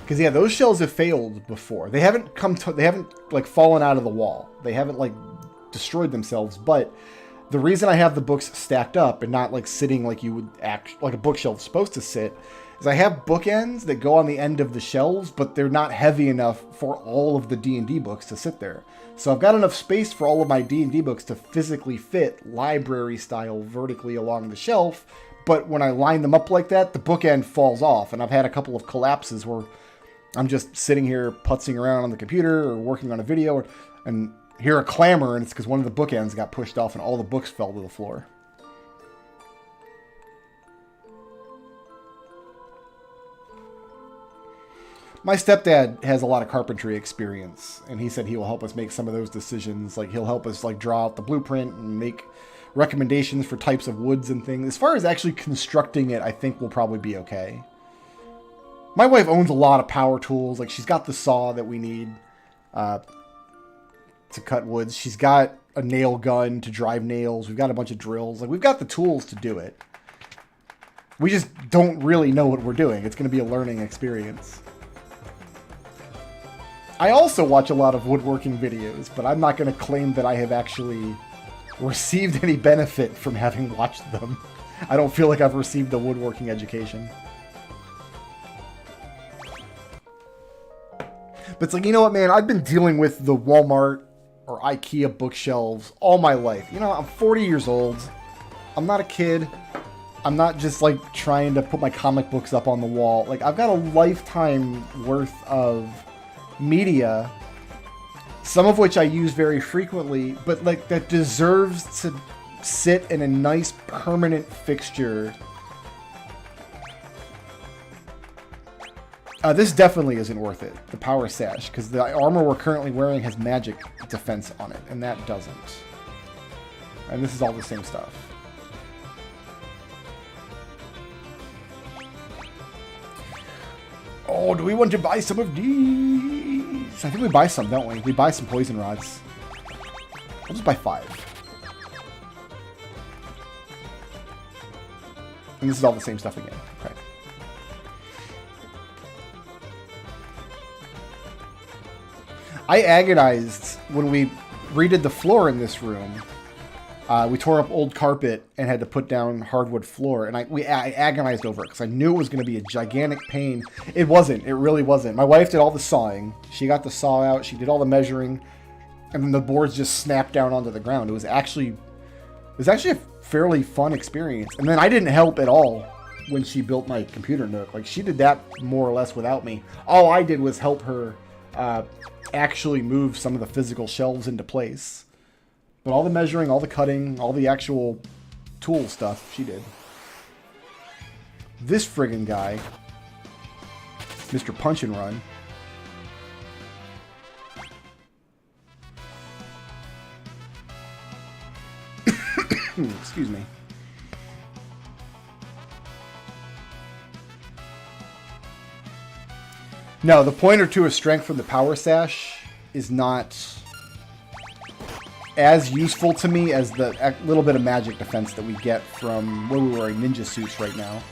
Because yeah, those shelves have failed before. They haven't like fallen out of the wall. They haven't like destroyed themselves. But the reason I have the books stacked up and not like sitting like you would like a bookshelf is supposed to sit is I have bookends that go on the end of the shelves, but they're not heavy enough for all of the D&D books to sit there. So I've got enough space for all of my D&D books to physically fit library style vertically along the shelf. But when I line them up like that, the bookend falls off, and I've had a couple of collapses where I'm just sitting here putzing around on the computer or working on a video and hear a clamor, and it's because one of the bookends got pushed off and all the books fell to the floor. My stepdad has a lot of carpentry experience, and he said he will help us make some of those decisions. Like he'll help us like draw out the blueprint and make recommendations for types of woods and things. As far as actually constructing it, I think we'll probably be okay. My wife owns a lot of power tools. Like she's got the saw that we need to cut woods. She's got a nail gun to drive nails. We've got a bunch of drills. Like we've got the tools to do it. We just don't really know what we're doing. It's going to be a learning experience. I also watch a lot of woodworking videos, but I'm not going to claim that I have actually received any benefit from having watched them. I don't feel like I've received a woodworking education. But it's like, you know what, man? I've been dealing with the Walmart or IKEA bookshelves all my life. You know, I'm 40 years old. I'm not a kid. I'm not just, like, trying to put my comic books up on the wall. Like, I've got a lifetime worth of media, some of which I use very frequently, but, like, that deserves to sit in a nice permanent fixture. This definitely isn't worth it, the power sash, because the armor we're currently wearing has magic defense on it, and that doesn't. And this is all the same stuff. Oh, do we want to buy some of these? I think we buy some, don't we? We buy some poison rods. I'll just buy 5. And this is all the same stuff again. Okay. I agonized when we redid the floor in this room. We tore up old carpet and had to put down hardwood floor, and I agonized over it because I knew it was going to be a gigantic pain. It wasn't. It really wasn't. My wife did all the sawing. She got the saw out. She did all the measuring, and then the boards just snapped down onto the ground. It was actually a fairly fun experience. And then I didn't help at all when she built my computer nook. Like, she did that more or less without me. All I did was help her actually move some of the physical shelves into place. But all the measuring, all the cutting, all the actual tool stuff, she did. This friggin' guy, Mr. Punch and Run. Excuse me. No, the pointer to a strength from the power sash is not as useful to me as the little bit of magic defense that we get from when we were wearing ninja suits right now.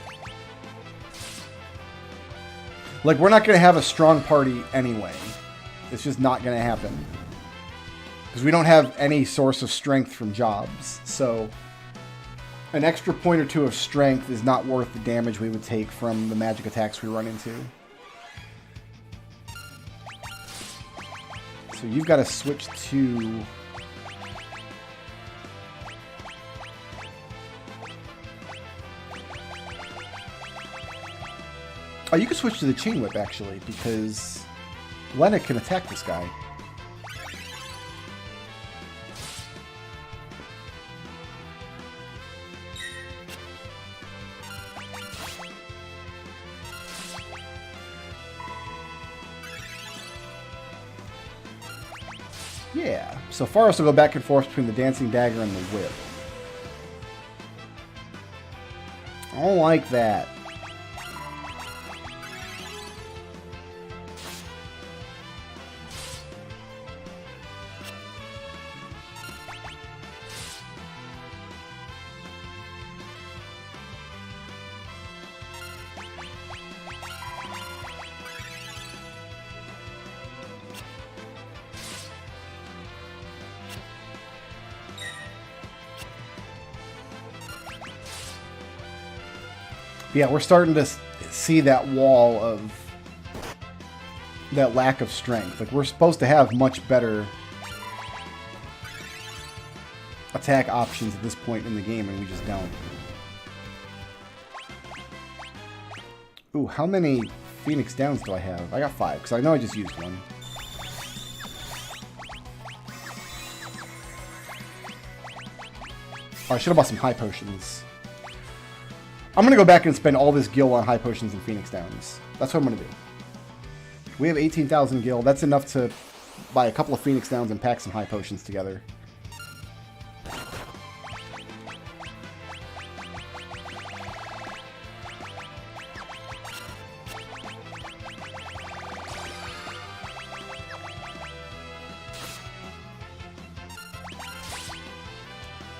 Like, we're not going to have a strong party anyway. It's just not going to happen. Because we don't have any source of strength from jobs. So, an extra point or two of strength is not worth the damage we would take from the magic attacks we run into. So you've got to switch to... Oh, you can switch to the Chain Whip, actually, because Lena can attack this guy. Yeah, so Forrest will go back and forth between the Dancing Dagger and the Whip. I don't like that. Yeah, we're starting to see that wall of that lack of strength. Like, we're supposed to have much better attack options at this point in the game, and we just don't. Ooh, how many Phoenix Downs do I have? I got 5, because I know I just used one. Oh, I should have bought some high potions. I'm going to go back and spend all this gil on high potions and Phoenix Downs. That's what I'm going to do. We have 18,000 gil. That's enough to buy a couple of Phoenix Downs and pack some high potions together.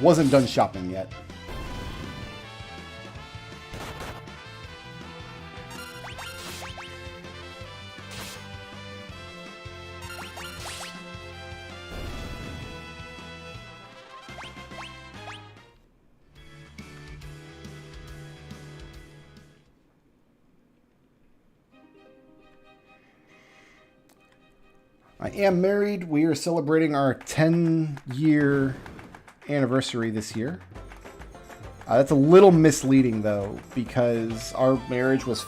Wasn't done shopping yet. I am married. We are celebrating our 10-year anniversary this year. That's a little misleading, though, because our marriage was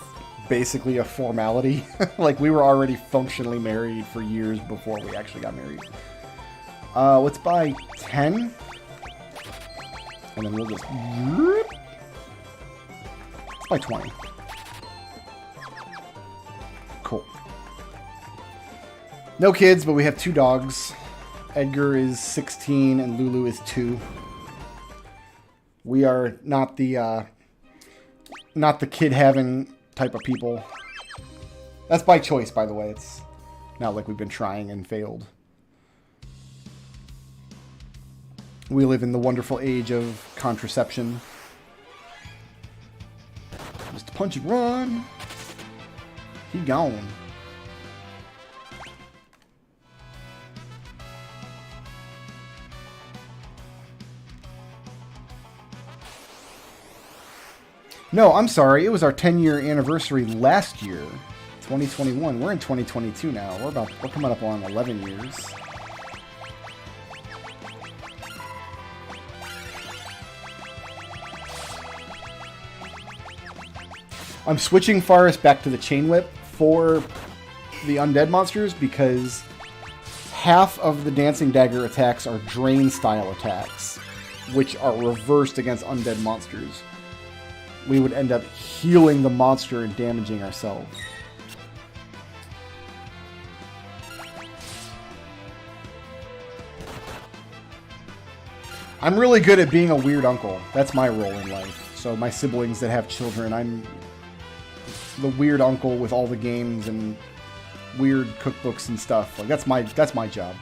basically a formality. Like, we were already functionally married for years before we actually got married. Let's buy 10. And then we'll just... Let's buy 20. Cool. No kids, but we have 2 dogs. Edgar is 16 and Lulu is 2. We are not the kid-having type of people. That's by choice, by the way. It's not like we've been trying and failed. We live in the wonderful age of contraception. Just punch and run. He gone. No, I'm sorry. It was our 10-year anniversary last year, 2021. We're in 2022 now. We're coming up on 11 years. I'm switching Forrest back to the Chain Whip for the undead monsters because half of the Dancing Dagger attacks are drain-style attacks, which are reversed against undead monsters. We would end up healing the monster and damaging ourselves. I'm really good at being a weird uncle. That's my role in life. So my siblings that have children, I'm the weird uncle with all the games and weird cookbooks and stuff. Like, that's my job.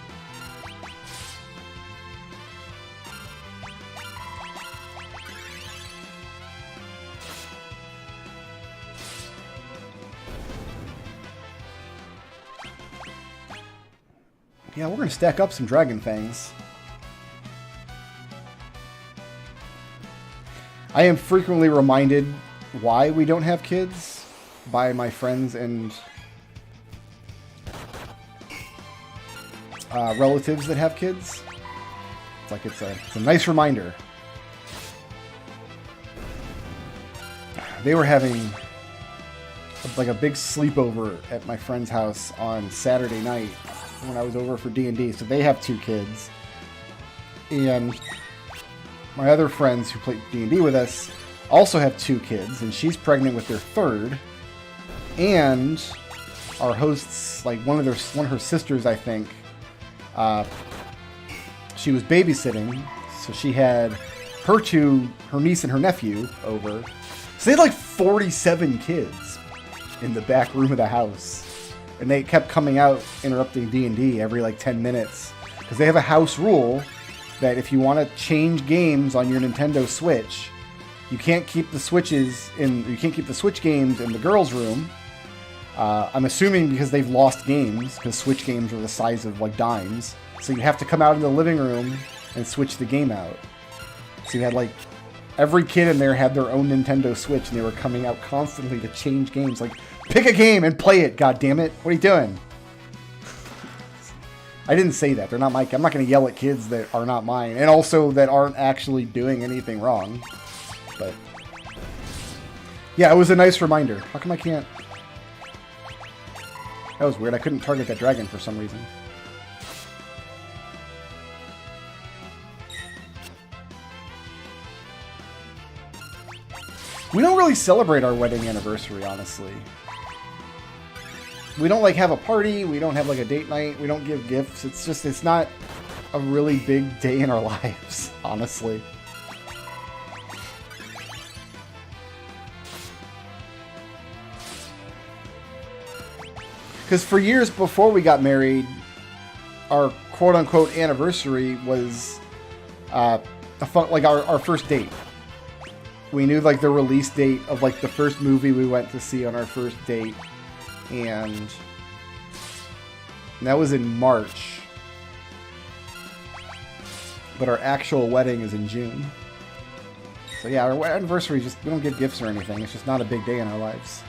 Yeah, we're going to stack up some dragon fangs. I am frequently reminded why we don't have kids by my friends and relatives that have kids. It's like it's a nice reminder. They were having like a big sleepover at my friend's house on Saturday night when I was over for D&D. So they have 2 kids. And my other friends who play D&D with us also have 2 kids, and she's pregnant with their 3rd. And our hosts, like one of her sisters, I think, she was babysitting, so she had her niece and her nephew over. So they had like 47 kids in the back room of the house, and they kept coming out interrupting D&D every like 10 minutes because they have a house rule that if you want to change games on your Nintendo Switch, you can't keep the Switch games in the girls' room. I'm assuming because they've lost games, because Switch games are the size of like dimes. So you have to come out in the living room and switch the game out. So you had like every kid in there had their own Nintendo Switch, and they were coming out constantly to change games. Like, pick a game and play it, god damn it! What are you doing? I didn't say that. They're not my. I'm not going to yell at kids that are not mine, and also that aren't actually doing anything wrong. But yeah, it was a nice reminder. How come I can't? That was weird. I couldn't target that dragon for some reason. We don't really celebrate our wedding anniversary, honestly. We don't like have a party. We don't have like a date night. We don't give gifts. It's not a really big day in our lives, honestly. Because for years before we got married, our quote-unquote anniversary was our first date. We knew like the release date of like the first movie we went to see on our first date, and that was in March. But our actual wedding is in June. So yeah, our anniversary is just, we don't give gifts or anything. It's just not a big day in our lives.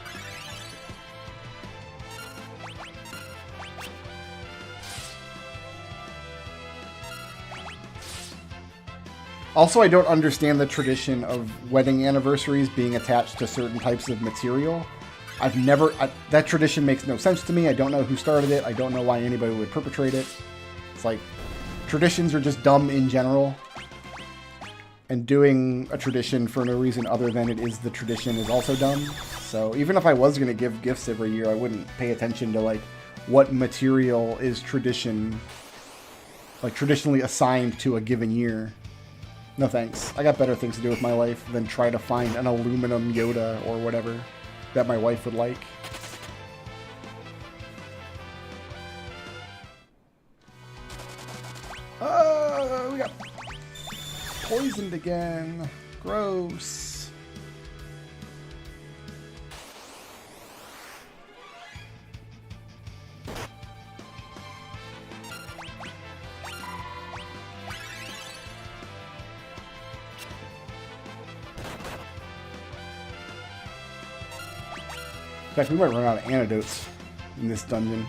Also, I don't understand the tradition of wedding anniversaries being attached to certain types of material. That tradition makes no sense to me. I don't know who started it. I don't know why anybody would perpetrate it. It's like, traditions are just dumb in general. And doing a tradition for no reason other than it is the tradition is also dumb. So even if I was going to give gifts every year, I wouldn't pay attention to like what material is traditionally assigned to a given year. No thanks. I got better things to do with my life than try to find an aluminum Yoda or whatever that my wife would like. Oh, we got poisoned again. Gross. In fact, we might run out of antidotes in this dungeon.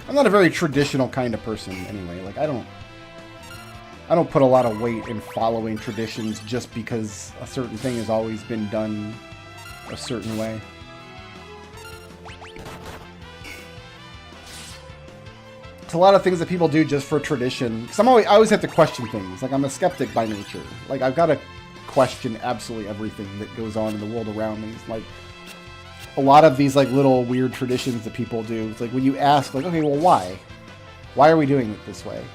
I'm not a very traditional kind of person anyway. Like, I don't put a lot of weight in following traditions just because a certain thing has always been done a certain way. It's a lot of things that people do just for tradition. Because I always have to question things. Like, I'm a skeptic by nature. Like, I've got to question absolutely everything that goes on in the world around me. It's like, a lot of these, like, little weird traditions that people do, it's like, when you ask, like, okay, well, why? Why are we doing it this way?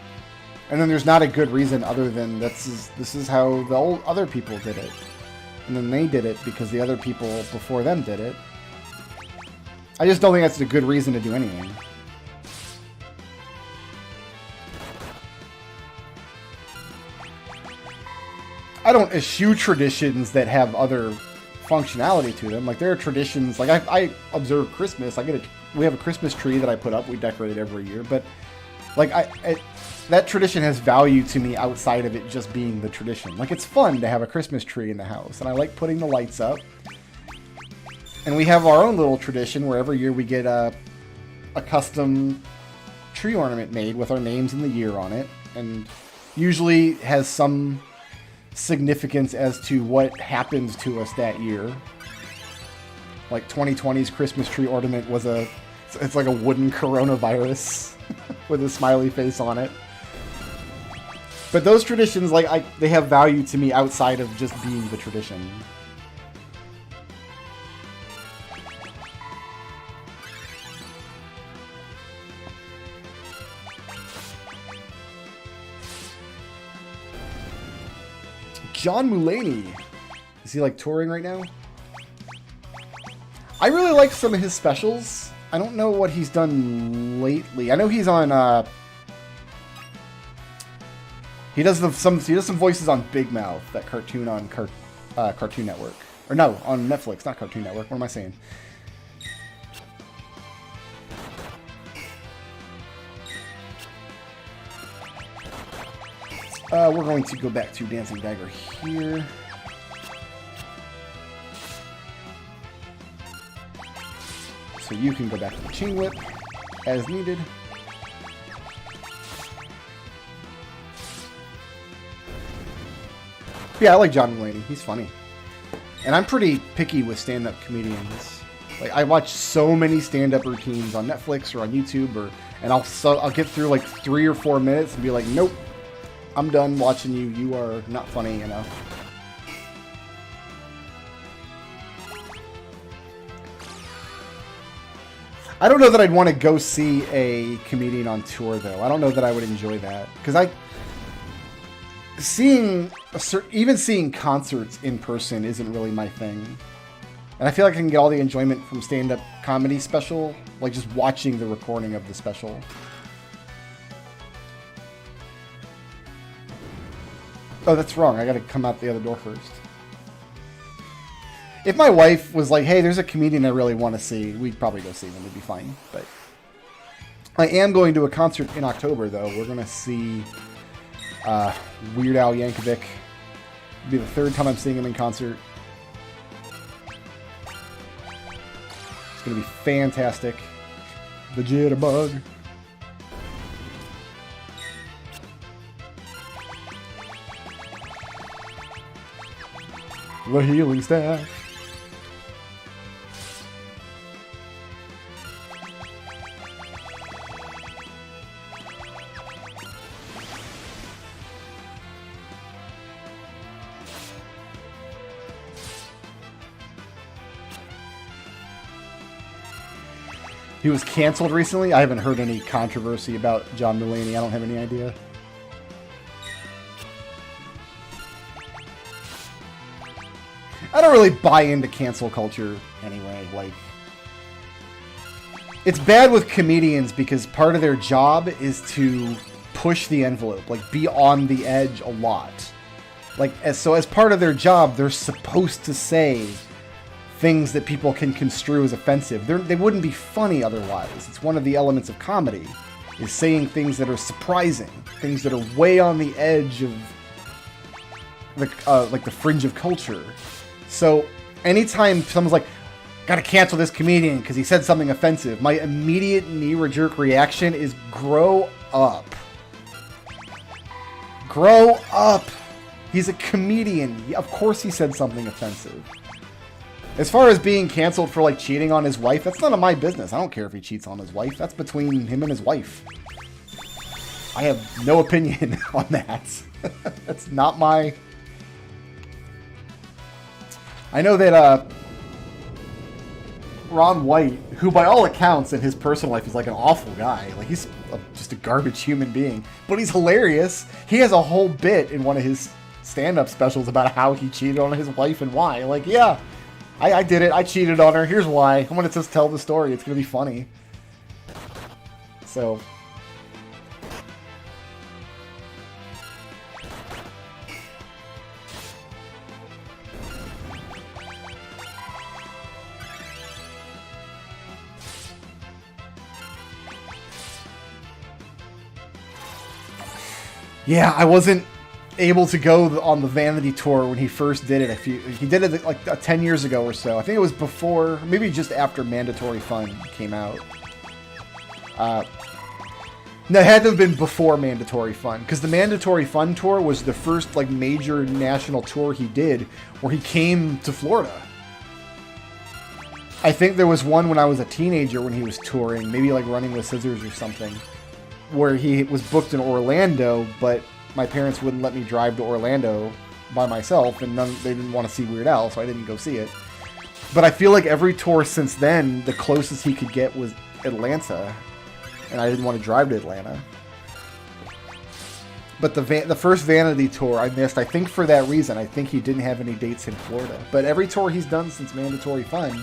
And then there's not a good reason other than this is how the old other people did it. And then they did it because the other people before them did it. I just don't think that's a good reason to do anything. I don't eschew traditions that have other functionality to them. Like there are traditions, like I observe Christmas. We have a Christmas tree that I put up. We decorate it every year, but like that tradition has value to me outside of it just being the tradition. Like it's fun to have a Christmas tree in the house, and I like putting the lights up. And we have our own little tradition where every year we get a custom tree ornament made with our names and the year on it, and usually has some significance as to what happens to us that year. Like 2020's Christmas tree ornament was it's like a wooden coronavirus with a smiley face on it. But those traditions, like they have value to me outside of just being the tradition. John Mulaney. Is he like touring right now? I really like some of his specials. I don't know what he's done lately. I know he's on he does some voices on Big Mouth, that cartoon on Cartoon Network. Or no, on Netflix, not Cartoon Network. What am I saying? We're going to go back to Dancing Dagger here. So you can go back to the Ching Whip as needed. Yeah, I like John Mulaney. He's funny. And I'm pretty picky with stand-up comedians. Like, I watch so many stand-up routines on Netflix or on YouTube, and I'll get through like 3 or 4 minutes and be like, nope, I'm done watching you. You are not funny enough. I don't know that I'd want to go see a comedian on tour, though. I don't know that I would enjoy that. Because even seeing concerts in person isn't really my thing. And I feel like I can get all the enjoyment from stand-up comedy special, like just watching the recording of the special. Oh, that's wrong. I gotta come out the other door first. If my wife was like, hey, there's a comedian I really want to see, we'd probably go see them. It'd be fine. But I am going to a concert in October, though. We're going to see Weird Al Yankovic. It'll be the 3rd time I'm seeing him in concert. It's going to be fantastic. The Jitterbug. The Healing Staff. He was canceled recently. I haven't heard any controversy about John Mulaney. I don't have any idea. I don't really buy into cancel culture anyway. Like, it's bad with comedians because part of their job is to push the envelope, like be on the edge a lot. Like, as part of their job, they're supposed to say things that people can construe as offensive. They wouldn't be funny otherwise. It's one of the elements of comedy, is saying things that are surprising, things that are way on the edge of like the fringe of culture. So anytime someone's like, gotta cancel this comedian because he said something offensive, my immediate knee-jerk reaction is grow up. Grow up. He's a comedian. Of course he said something offensive. As far as being canceled for like cheating on his wife, that's none of my business. I don't care if he cheats on his wife. That's between him and his wife. I have no opinion on that. That's not my... I know that Ron White, who by all accounts in his personal life is like an awful guy. Like, he's just a garbage human being. But he's hilarious. He has a whole bit in one of his stand-up specials about how he cheated on his wife and why. Like, yeah, I did it. I cheated on her. Here's why. I'm going to just tell the story. It's going to be funny. So... Yeah, I wasn't able to go on the Vanity tour when he first did it. He did it like 10 years ago or so. I think it was before, maybe just after Mandatory Fun came out. No, it had to have been before Mandatory Fun, because the Mandatory Fun tour was the first like major national tour he did where he came to Florida. I think there was one when I was a teenager when he was touring, maybe like Running with Scissors or something, where he was booked in Orlando, but my parents wouldn't let me drive to Orlando by myself, and they didn't want to see Weird Al, so I didn't go see it. But I feel like every tour since then, the closest he could get was Atlanta, and I didn't want to drive to Atlanta. But the first Vanity tour I missed, I think for that reason. I think he didn't have any dates in Florida. But every tour he's done since Mandatory Fun,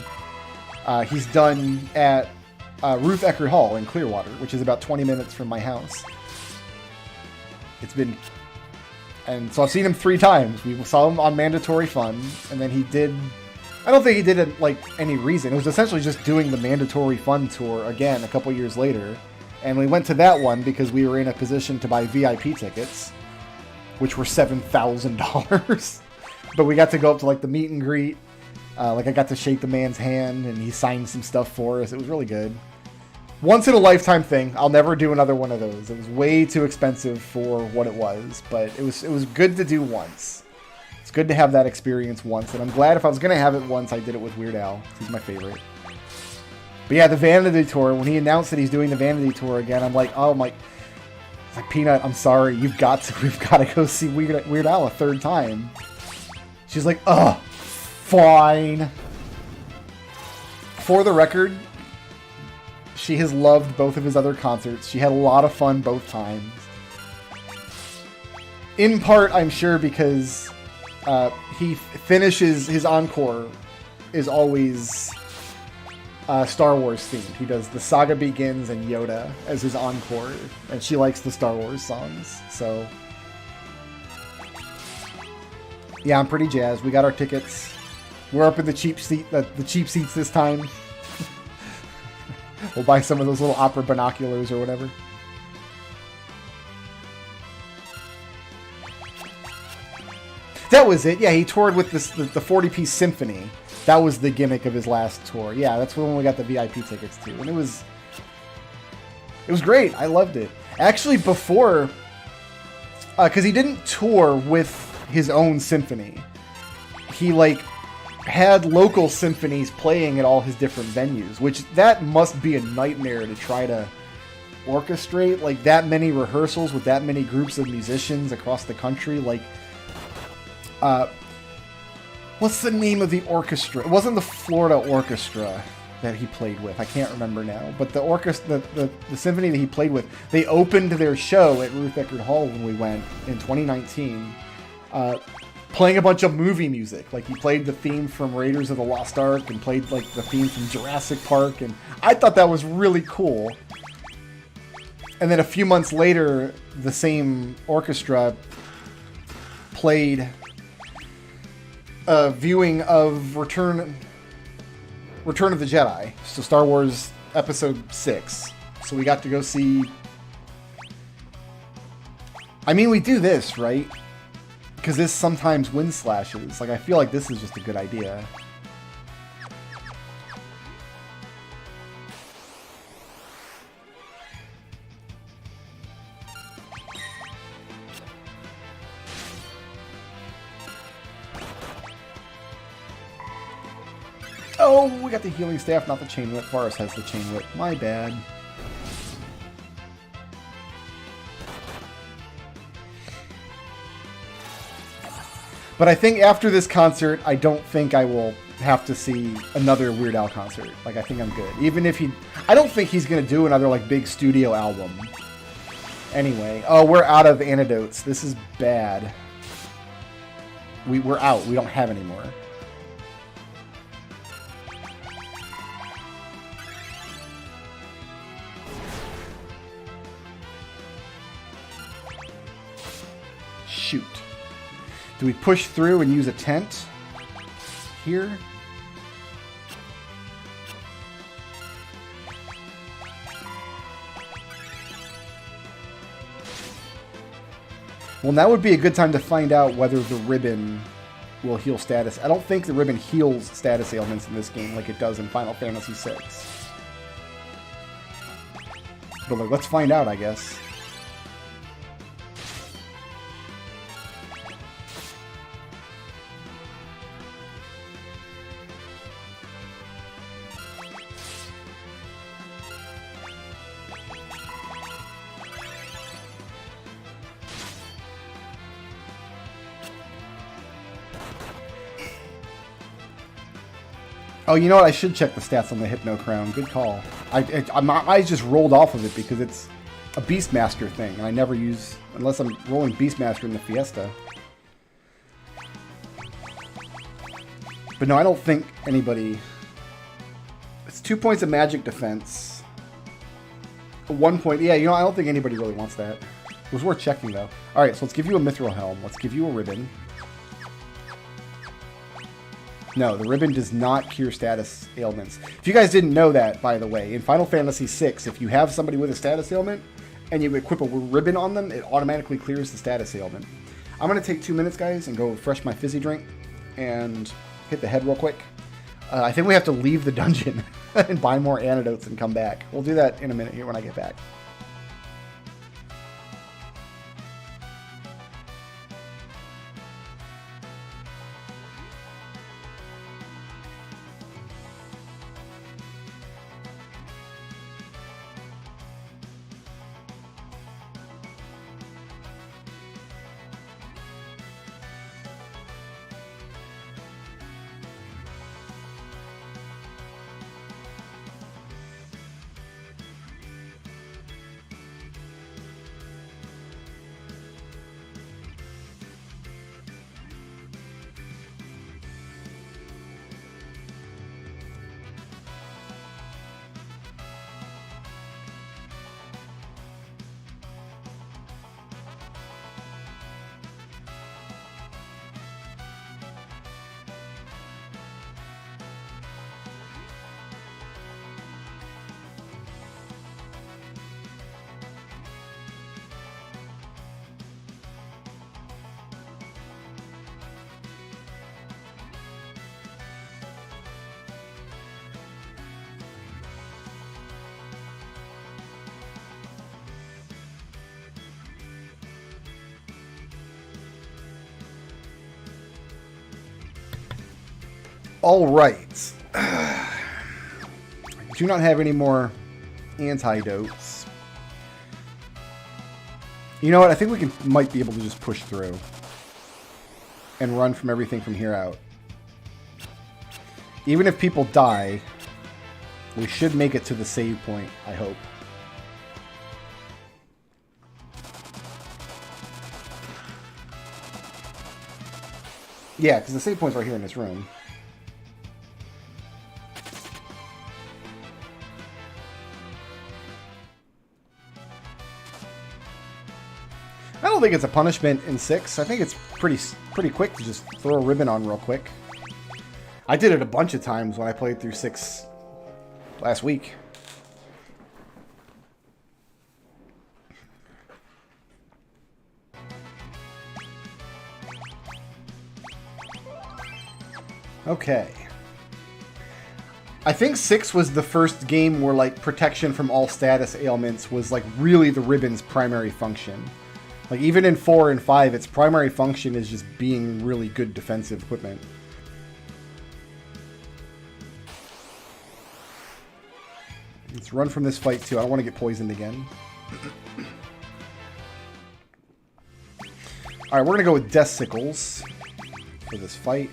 he's done at Ruth Eckerd Hall in Clearwater, which is about 20 minutes from my house. It's been... And so I've seen him 3 times. We saw him on Mandatory Fun, and then he did... I don't think he did it, like, any reason. It was essentially just doing the Mandatory Fun tour again a couple years later. And we went to that one because we were in a position to buy VIP tickets, which were $7,000. But we got to go up to, like, the meet and greet. Like, I got to shake the man's hand, and he signed some stuff for us. It was really good. Once in a lifetime thing. I'll never do another one of those. It was way too expensive for what it was, but it was good to do once. It's good to have that experience once, and I'm glad if I was going to have it once, I did it with Weird Al. He's my favorite. But yeah, the Vanity Tour, when he announced that he's doing the Vanity Tour again, I'm like, oh my... It's like, Peanut, I'm sorry, we've got to go see Weird Al a 3rd time. She's like, ugh, fine. For the record, she has loved both of his other concerts. She had a lot of fun both times. In part, I'm sure, because he finishes his encore is always Star Wars themed. He does The Saga Begins and Yoda as his encore, and she likes the Star Wars songs. So yeah, I'm pretty jazzed. We got our tickets. We're up in the cheap seats this time. We'll buy some of those little opera binoculars or whatever. That was it. Yeah, he toured with the 40-piece symphony. That was the gimmick of his last tour. Yeah, that's when we got the VIP tickets to. And it was great. I loved it. Actually, before... because he didn't tour with his own symphony. He, like, had local symphonies playing at all his different venues, which that must be a nightmare to try to orchestrate. Like, that many rehearsals with that many groups of musicians across the country. Like, what's the name of the orchestra? It wasn't the Florida Orchestra that he played with. I can't remember now. But the orchestra, the symphony that he played with, they opened their show at Ruth Eckerd Hall when we went in 2019, playing a bunch of movie music. Like, he played the theme from Raiders of the Lost Ark and played, like, the theme from Jurassic Park. And I thought that was really cool. And then a few months later, the same orchestra played a viewing of Return of the Jedi, so Star Wars Episode 6. So we got to go see... I mean, we do this, right? Because this sometimes wind slashes. Like, I feel like this is just a good idea. Oh, we got the healing staff, not the chain whip. Forrest has the chain whip. My bad. But I think after this concert, I don't think I will have to see another Weird Al concert. Like, I think I'm good. Even if he... I don't think he's going to do another, like, big studio album. Anyway. Oh, we're out of antidotes. This is bad. We're out. We don't have any more. Shoot. Do we push through and use a tent here? Well, now would be a good time to find out whether the ribbon will heal status. I don't think the ribbon heals status ailments in this game like it does in Final Fantasy VI. But like, let's find out, I guess. Oh, you know what? I should check the stats on the Hypno Crown. Good call. My eyes just rolled off of it because it's a Beastmaster thing, and I never use... Unless I'm rolling Beastmaster in the Fiesta. But no, I don't think anybody... It's 2 points of magic defense. 1 point... Yeah, you know, I don't think anybody really wants that. It was worth checking, though. Alright, so let's give you a Mithril Helm. Let's give you a ribbon. No, the ribbon does not cure status ailments. If you guys didn't know that, by the way, in Final Fantasy VI, if you have somebody with a status ailment and you equip a ribbon on them, it automatically clears the status ailment. I'm going to take 2 minutes, guys, and go refresh my fizzy drink and hit the head real quick. I think we have to leave the dungeon and buy more antidotes and come back. We'll do that in a minute here when I get back. All right. I do not have any more antidotes. You know what? I think we might be able to just push through and run from everything from here out. Even if people die, we should make it to the save point, I hope. Yeah, because the save point's right here in this room. I don't think it's a punishment in 6. I think it's pretty quick to just throw a ribbon on real quick. I did it a bunch of times when I played through 6 last week. Okay. I think 6 was the first game where like protection from all status ailments was like really the ribbon's primary function. Like, even in 4 and 5, its primary function is just being really good defensive equipment. Let's run from this fight, too. I don't want to get poisoned again. Alright, we're going to go with Death Sickles for this fight.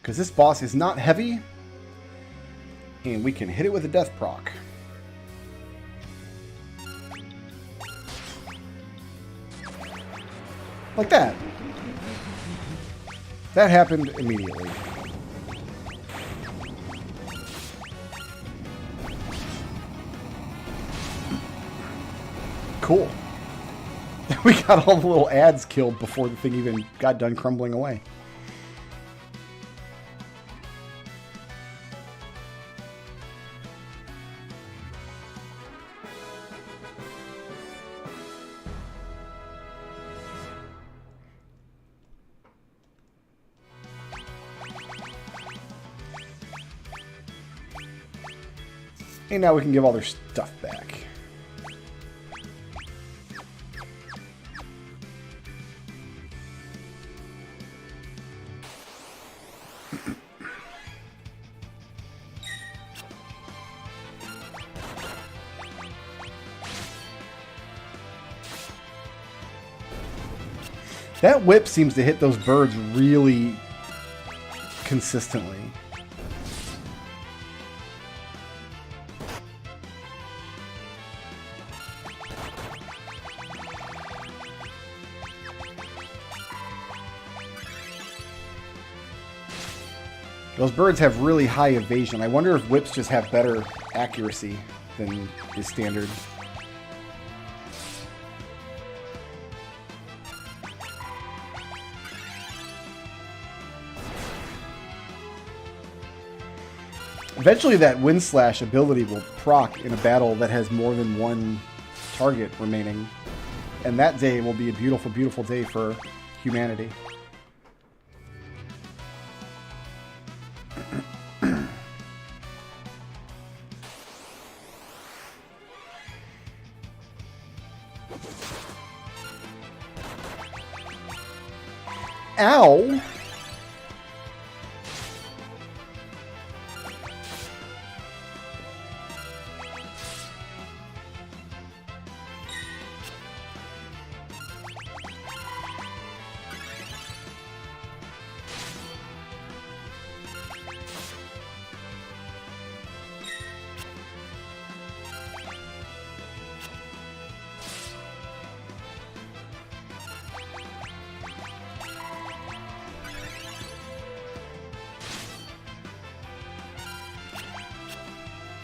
Because this boss is not heavy, and we can hit it with a death proc. Like that. That happened immediately. Cool. We got all the little ads killed before the thing even got done crumbling away. And now we can give all their stuff back. That whip seems to hit those birds really consistently. Those birds have really high evasion. I wonder if whips just have better accuracy than is standard. Eventually that wind slash ability will proc in a battle that has more than one target remaining. And that day will be a beautiful, beautiful day for humanity. Ow!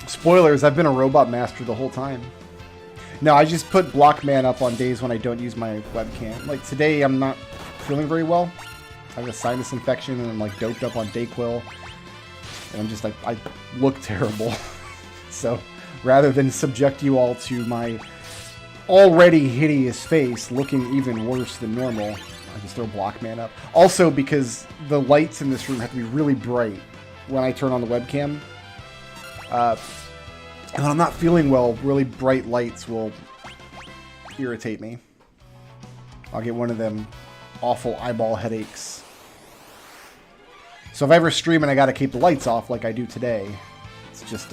Spoilers, I've been a robot master the whole time. No, I just put Blockman up on days when I don't use my webcam. Like today, I'm not feeling very well. I have a sinus infection and I'm like doped up on Dayquil. And I'm just like, I look terrible. So rather than subject you all to my already hideous face looking even worse than normal, I just throw Blockman up. Also because the lights in this room have to be really bright when I turn on the webcam. And when I'm not feeling well, really bright lights will irritate me. I'll get one of them awful eyeball headaches. So if I ever stream and I gotta keep the lights off like I do today, it's just,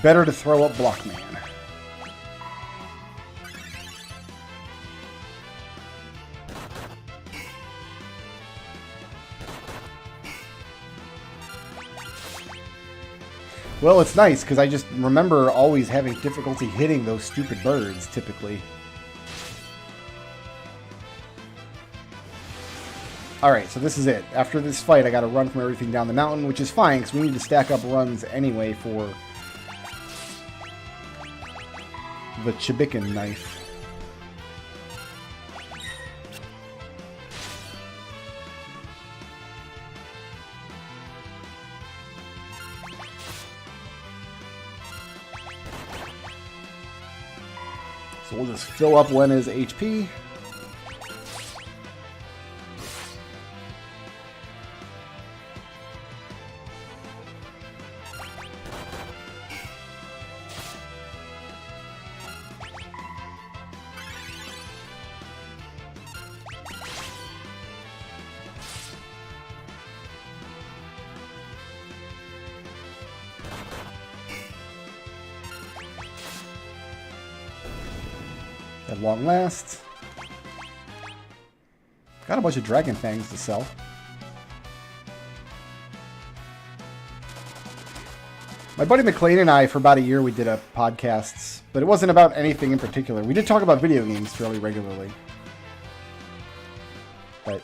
better to throw up Blockman. Well, it's nice, because I just remember always having difficulty hitting those stupid birds, typically. Alright, so this is it. After this fight, I gotta run from everything down the mountain, which is fine, because we need to stack up runs anyway for the Chibikin knife. So we'll just fill up Lena's HP. At long last. Got a bunch of dragon fangs to sell. My buddy McLean and I, for about a year, we did a podcasts, but it wasn't about anything in particular. We did talk about video games fairly regularly. But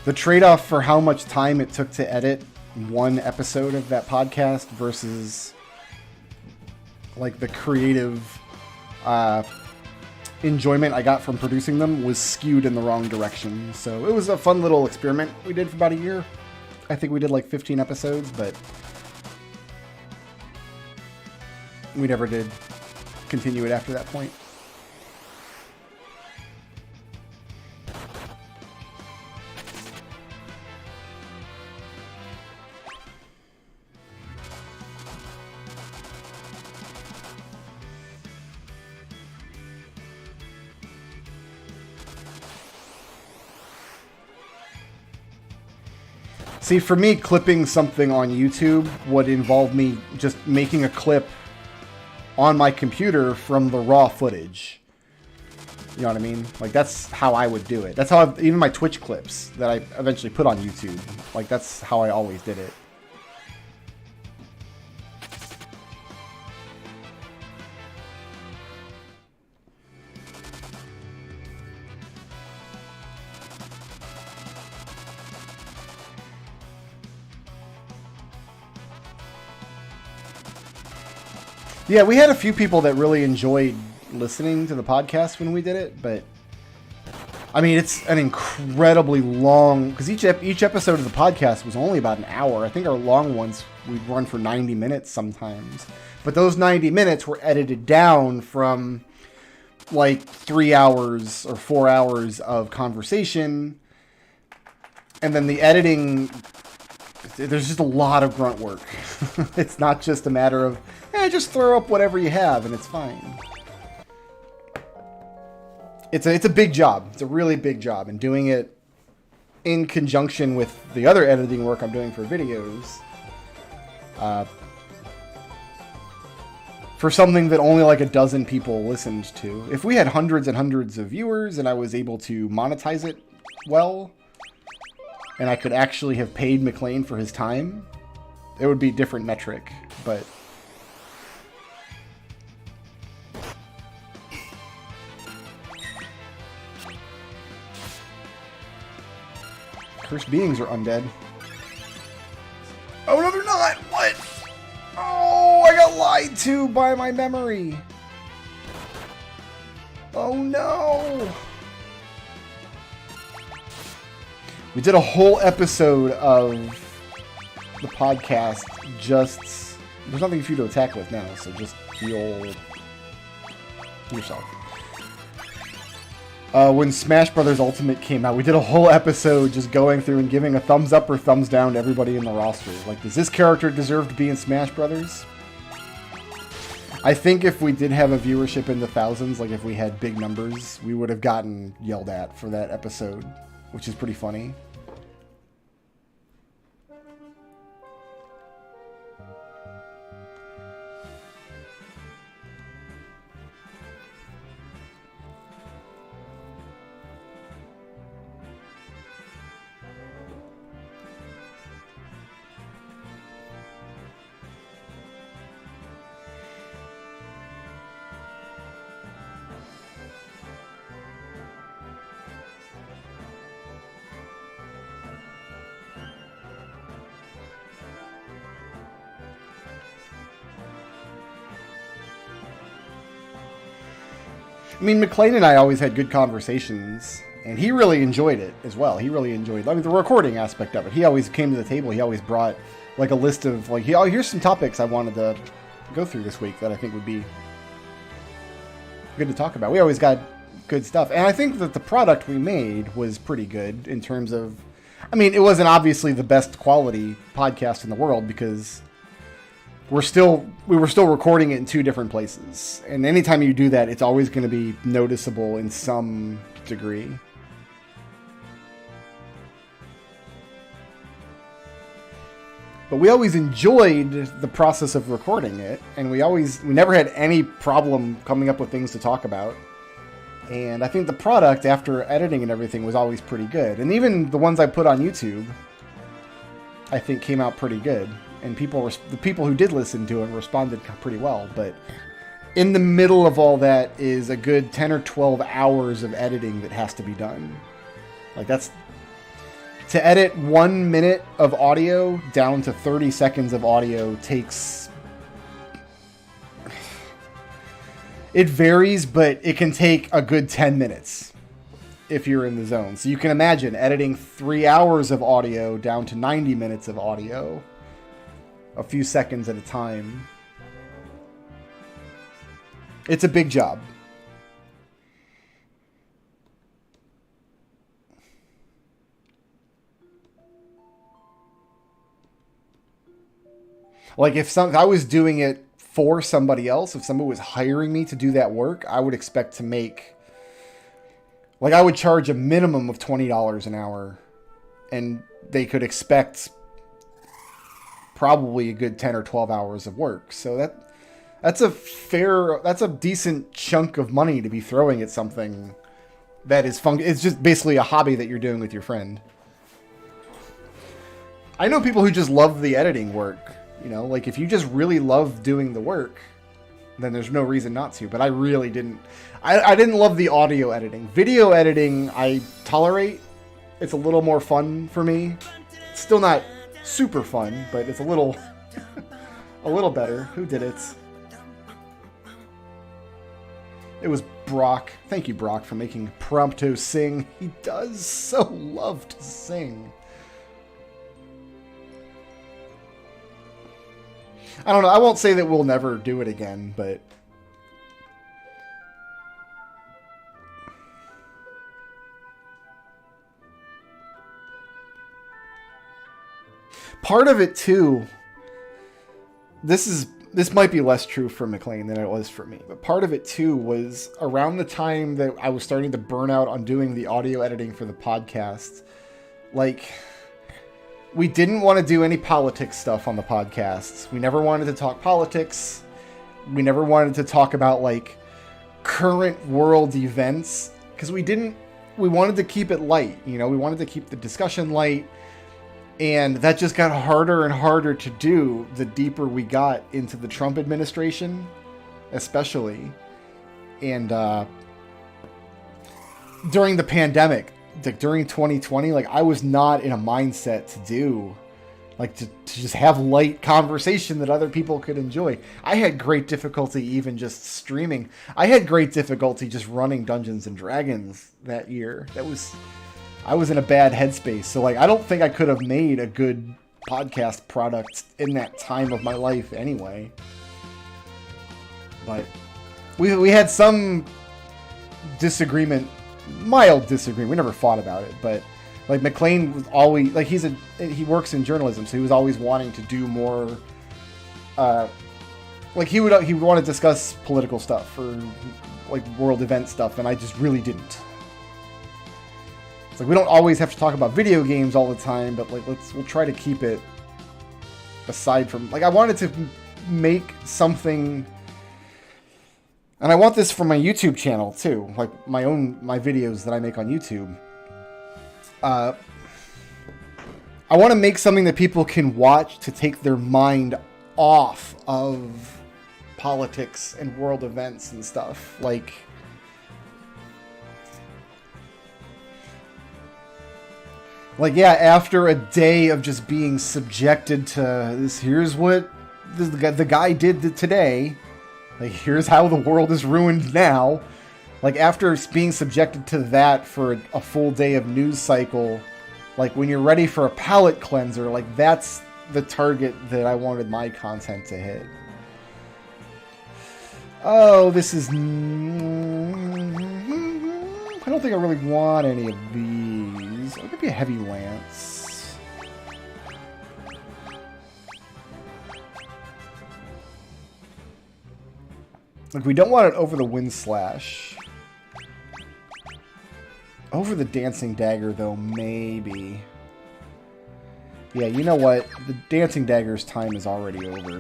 the trade-off for how much time it took to edit one episode of that podcast versus like the creative enjoyment I got from producing them was skewed in the wrong direction. So it was a fun little experiment we did for about a year. I think we did like 15 episodes, but we never did continue it after that point. See, for me, clipping something on YouTube would involve me just making a clip on my computer from the raw footage. You know what I mean? Like, that's how I would do it. That's how even my Twitch clips that I eventually put on YouTube, like, that's how I always did it. Yeah, we had a few people that really enjoyed listening to the podcast when we did it, but I mean, it's an incredibly long, because each episode of the podcast was only about an hour. I think our long ones we'd run for 90 minutes sometimes, but those 90 minutes were edited down from like 3 hours or 4 hours of conversation, and then the editing, there's just a lot of grunt work. It's not just a matter of, just throw up whatever you have and it's fine. It's a big job. It's a really big job, and doing it in conjunction with the other editing work I'm doing for videos, for something that only like a dozen people listened to. If we had hundreds and hundreds of viewers and I was able to monetize it well, and I could actually have paid McLean for his time, it would be a different metric, but cursed beings are undead. Oh, no, they're not! What? Oh, I got lied to by my memory. Oh, no! We did a whole episode of the podcast just... There's nothing for you to attack with now, so just heal yourself. When Smash Brothers Ultimate came out, we did a whole episode just going through and giving a thumbs up or thumbs down to everybody in the roster. Like, does this character deserve to be in Smash Brothers? I think if we did have a viewership in the thousands, like if we had big numbers, we would have gotten yelled at for that episode, which is pretty funny. I mean, McLean and I always had good conversations, and he really enjoyed it as well. He really enjoyed, I mean, the recording aspect of it. He always came to the table. He always brought, like, a list of, like, oh, here's some topics I wanted to go through this week that I think would be good to talk about. We always got good stuff. And I think that the product we made was pretty good in terms of, I mean, it wasn't obviously the best quality podcast in the world because we were still recording it in two different places. And anytime you do that, it's always going to be noticeable in some degree. But we always enjoyed the process of recording it, and we never had any problem coming up with things to talk about. And I think the product, after editing and everything, was always pretty good. And even the ones I put on YouTube, I think came out pretty good, and the people who did listen to it responded pretty well. But in the middle of all that is a good 10 or 12 hours of editing that has to be done. Like, that's to edit 1 minute of audio down to 30 seconds of audio takes. It varies, but it can take a good 10 minutes if you're in the zone. So you can imagine editing 3 hours of audio down to 90 minutes of audio, a few seconds at a time. It's a big job. Like, if I was doing it for somebody else, if somebody was hiring me to do that work, I would expect to make, like, I would charge a minimum of $20 an hour, and they could expect probably a good 10 or 12 hours of work. So that's a decent chunk of money to be throwing at something that is fun. It's just basically a hobby that you're doing with your friend. I know people who just love the editing work. You know, like, if you just really love doing the work, then there's no reason not to. But I really didn't. I didn't love the audio editing. Video editing, I tolerate. It's a little more fun for me. It's still not super fun, but it's a little better. Who did it? It was Brock. Thank you, Brock, for making Prompto sing. He does so love to sing. I don't know. I won't say that we'll never do it again, but part of it too. This might be less true for McLean than it was for me, but part of it too was around the time that I was starting to burn out on doing the audio editing for the podcast. Like, we didn't want to do any politics stuff on the podcasts. We never wanted to talk politics. We never wanted to talk about, like, current world events, because we wanted to keep it light. You know, we wanted to keep the discussion light, and that just got harder and harder to do the deeper we got into the Trump administration, especially. And during the pandemic, like during 2020, like, I was not in a mindset to do, like, to just have light conversation that other people could enjoy. I had great difficulty even just streaming. I had great difficulty just running Dungeons and Dragons that year. I was in a bad headspace. So, like, I don't think I could have made a good podcast product in that time of my life anyway. But we had some disagreement. Mild disagreement. We never fought about it, but, like, McLean was always, like, he works in journalism, so he was always wanting to do more. Like, he would want to discuss political stuff or, like, world event stuff, and I just really didn't. It's like, we don't always have to talk about video games all the time, but, like, we'll try to keep it aside from, like, I wanted to make something. And I want this for my YouTube channel, too. Like, my videos that I make on YouTube. I want to make something that people can watch to take their mind off of politics and world events and stuff. Like, yeah, after a day of just being subjected to this, here's what the guy did today. Like, here's how the world is ruined now. Like, after being subjected to that for a full day of news cycle, like, when you're ready for a palate cleanser, like, that's the target that I wanted my content to hit. Oh, this is... I don't think I really want any of these. I'll give you a heavy lance. Like, we don't want it over the wind slash. Over the dancing dagger, though, maybe. Yeah, you know what? The dancing dagger's time is already over.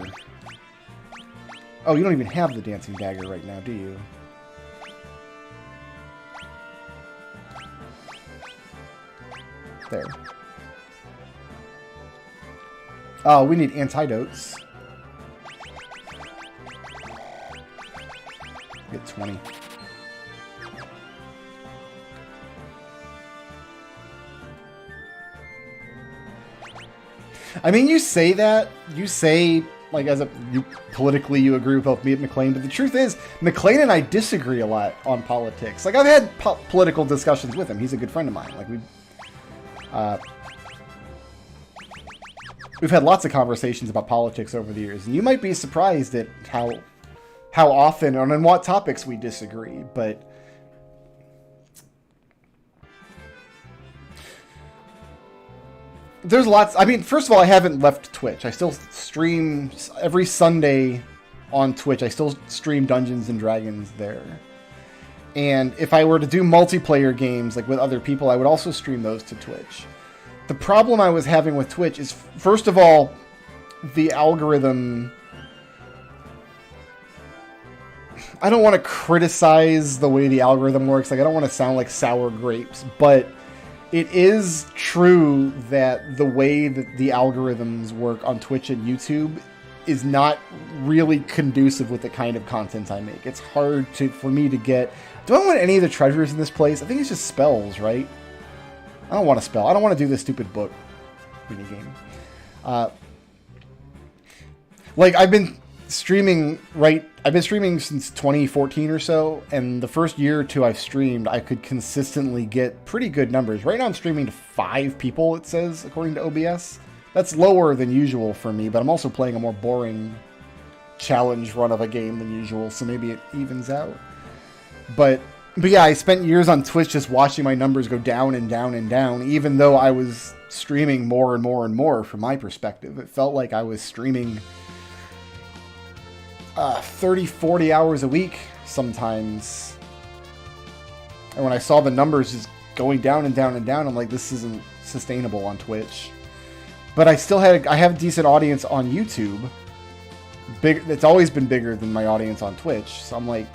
Oh, you don't even have the dancing dagger right now, do you? There. We need antidotes. Get 20. I mean, you say that. You say, like, politically you agree with both me and McLean, but the truth is, McLean and I disagree a lot on politics. Like, I've had political discussions with him. He's a good friend of mine. Like, we've had lots of conversations about politics over the years, and you might be surprised at how often and on what topics we disagree, but there's lots. I mean, first of all, I haven't left Twitch. I still stream every Sunday on Twitch. I still stream Dungeons and Dragons there. And if I were to do multiplayer games like with other people, I would also stream those to Twitch. The problem I was having with Twitch is, first of all, the algorithm. I don't want to criticize the way the algorithm works. Like, I don't want to sound like sour grapes, but it is true that the way that the algorithms work on Twitch and YouTube is not really conducive with the kind of content I make. It's hard for me to get... Do I want any of the treasures in this place? I think it's just spells, right? I don't want to spell. I don't want to do this stupid book minigame. Like, I've been streaming since 2014 or so, and the first year or two I've streamed, I could consistently get pretty good numbers. Right now I'm streaming to 5 people, it says, according to OBS. That's lower than usual for me, but I'm also playing a more boring challenge run of a game than usual, so maybe it evens out. But yeah, I spent years on Twitch just watching my numbers go down and down and down, even though I was streaming more and more and more from my perspective. It felt like I was streaming 30, 40 hours a week sometimes. And when I saw the numbers just going down and down and down, I'm like, this isn't sustainable on Twitch. But I have a decent audience on YouTube. It's always been bigger than my audience on Twitch. So I'm like,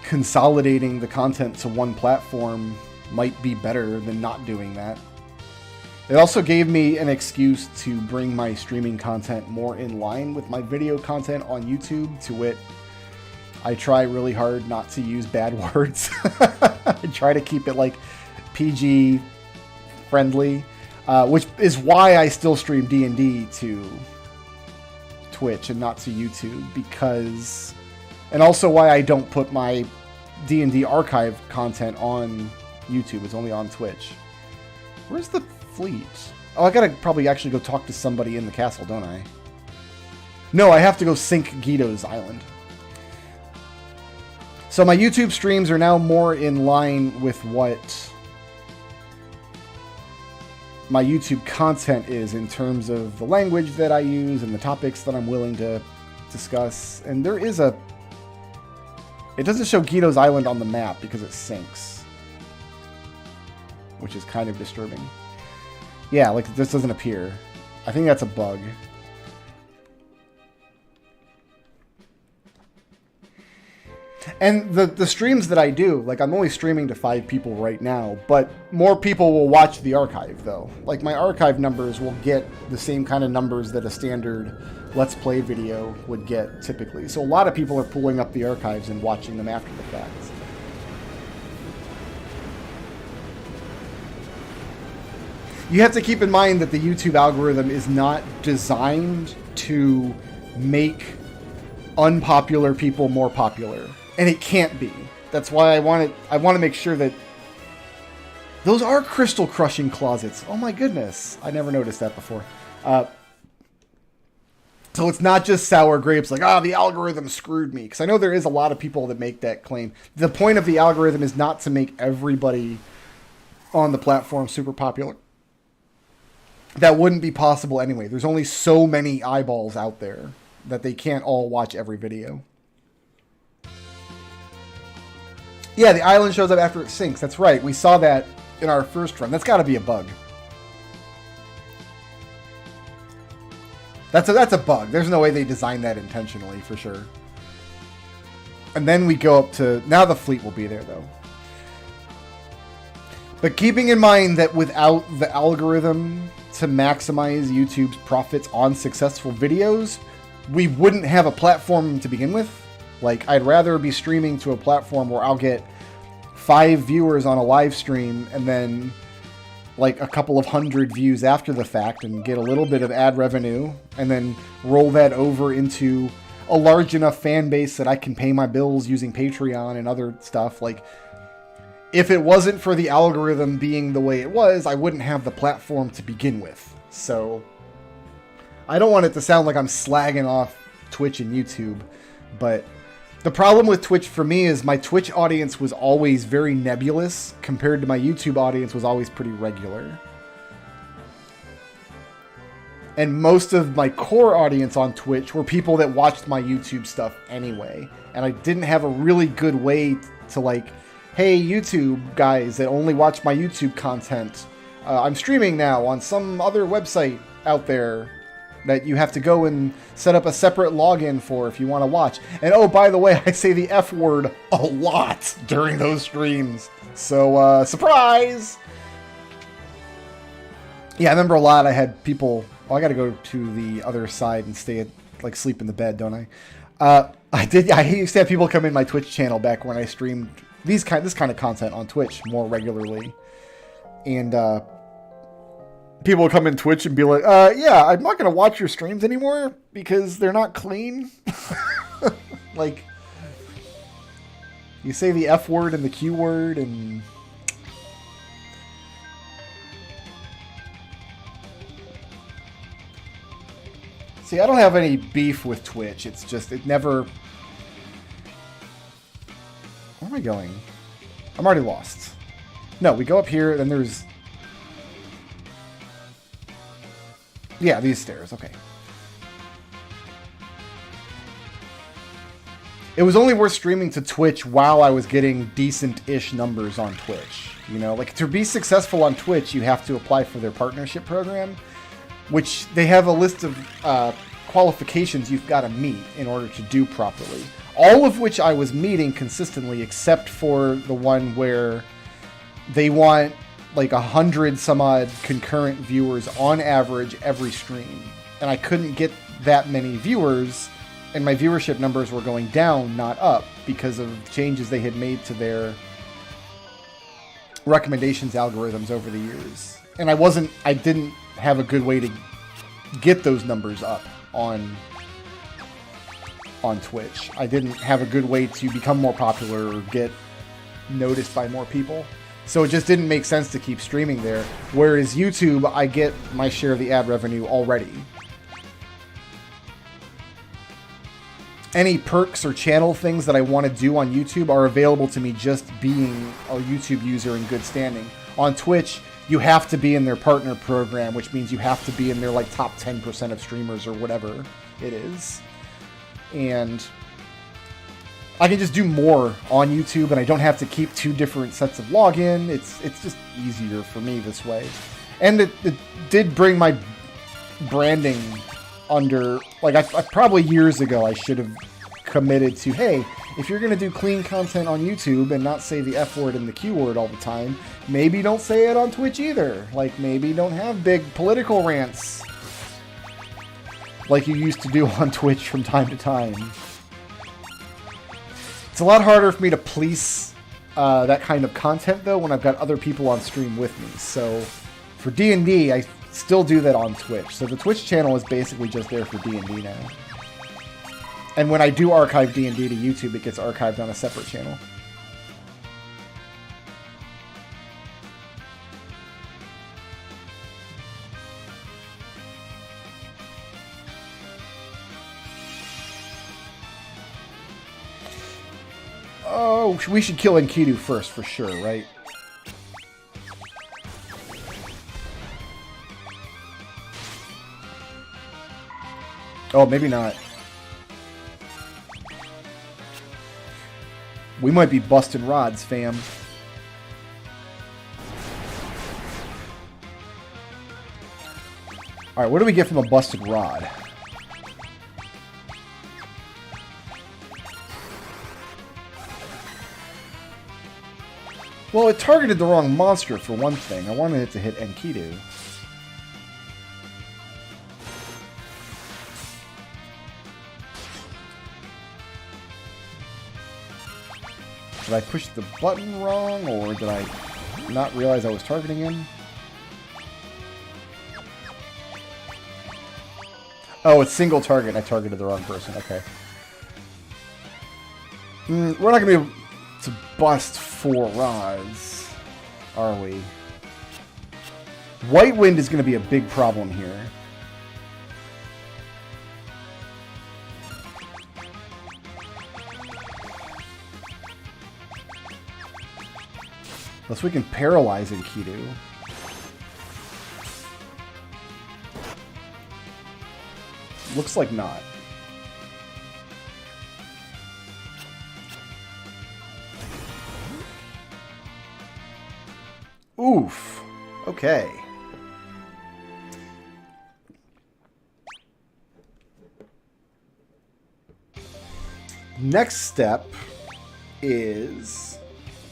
consolidating the content to one platform might be better than not doing that. It also gave me an excuse to bring my streaming content more in line with my video content on YouTube, to wit, I try really hard not to use bad words. I try to keep it like PG friendly, which is why I still stream D&D to Twitch and not to YouTube, because, and also why I don't put my D&D archive content on YouTube. It's only on Twitch. Where's the fleet? Oh, I gotta probably actually go talk to somebody in the castle, don't I? No, I have to go sink Guido's island. So my YouTube streams are now more in line with what my YouTube content is in terms of the language that I use and the topics that I'm willing to discuss. And there is it doesn't show Guido's island on the map because it sinks, which is kind of disturbing. Yeah, like, this doesn't appear. I think that's a bug. And the streams that I do, like, I'm only streaming to 5 people right now, but more people will watch the archive, though. Like, my archive numbers will get the same kind of numbers that a standard Let's Play video would get, typically. So a lot of people are pulling up the archives and watching them after the fact. You have to keep in mind that the YouTube algorithm is not designed to make unpopular people more popular. And it can't be. That's why I want to make sure that those are crystal crushing closets. Oh my goodness. I never noticed that before. So it's not just sour grapes like, the algorithm screwed me. Because I know there is a lot of people that make that claim. The point of the algorithm is not to make everybody on the platform super popular. That wouldn't be possible anyway. There's only so many eyeballs out there that they can't all watch every video. Yeah, the island shows up after it sinks. That's right. We saw that in our first run. That's got to be a bug. That's a bug. There's no way they designed that intentionally, for sure. And then we go up to... Now the fleet will be there, though. But keeping in mind that without the algorithm to maximize YouTube's profits on successful videos, we wouldn't have a platform to begin with. Like, I'd rather be streaming to a platform where I'll get 5 viewers on a live stream and then like a couple of hundred views after the fact and get a little bit of ad revenue and then roll that over into a large enough fan base that I can pay my bills using Patreon and other stuff. Like, if it wasn't for the algorithm being the way it was, I wouldn't have the platform to begin with. So I don't want it to sound like I'm slagging off Twitch and YouTube, but the problem with Twitch for me is my Twitch audience was always very nebulous compared to my YouTube audience was always pretty regular. And most of my core audience on Twitch were people that watched my YouTube stuff anyway. And I didn't have a really good way to like, hey, YouTube guys that only watch my YouTube content, I'm streaming now on some other website out there that you have to go and set up a separate login for if you want to watch. And oh, by the way, I say the F word a lot during those streams. So, surprise! Yeah, I remember a lot. I had people... Oh, I got to go to the other side and stay at, like, sleep in the bed, don't I? I used to have people come in my Twitch channel back when I streamed this kind of content on Twitch more regularly. And, people will come in Twitch and be like, yeah, I'm not going to watch your streams anymore because they're not clean. Like, you say the F word and the Q word and... See, I don't have any beef with Twitch. It's just, it never... Where am I going? I'm already lost. No, we go up here, then there's... Yeah, these stairs. Okay. It was only worth streaming to Twitch while I was getting decent-ish numbers on Twitch. You know, like, to be successful on Twitch, you have to apply for their partnership program, which they have a list of qualifications you've got to meet in order to do properly. All of which I was meeting consistently, except for the one where they want like 100 some odd concurrent viewers on average every stream. And I couldn't get that many viewers, and my viewership numbers were going down, not up, because of changes they had made to their recommendations algorithms over the years. And I didn't have a good way to get those numbers up on Twitch. I didn't have a good way to become more popular or get noticed by more people. So it just didn't make sense to keep streaming there. Whereas YouTube, I get my share of the ad revenue already. Any perks or channel things that I want to do on YouTube are available to me just being a YouTube user in good standing. On Twitch, you have to be in their partner program, which means you have to be in their like top 10% of streamers or whatever it is. And I can just do more on YouTube, and I don't have to keep 2 different sets of login. It's just easier for me this way. And it did bring my branding under... Like, I probably years ago I should have committed to, hey, if you're going to do clean content on YouTube and not say the F word and the Q word all the time, maybe don't say it on Twitch either. Like, maybe don't have big political rants like you used to do on Twitch from time to time. It's a lot harder for me to police that kind of content, though, when I've got other people on stream with me. So for D&D, I still do that on Twitch. So the Twitch channel is basically just there for D&D now. And when I do archive D&D to YouTube, it gets archived on a separate channel. Oh, we should kill Enkidu first, for sure, right? Oh, maybe not. We might be busting rods, fam. Alright, what do we get from a busted rod? Well, it targeted the wrong monster, for one thing. I wanted it to hit Enkidu. Did I push the button wrong, or did I not realize I was targeting him? Oh, it's single target. I targeted the wrong person. Okay. We're not going to be able to bust 4 rods, are we? White wind is going to be a big problem here. Unless we can paralyze Enkidu. Looks like not. Oof. Okay. Next step is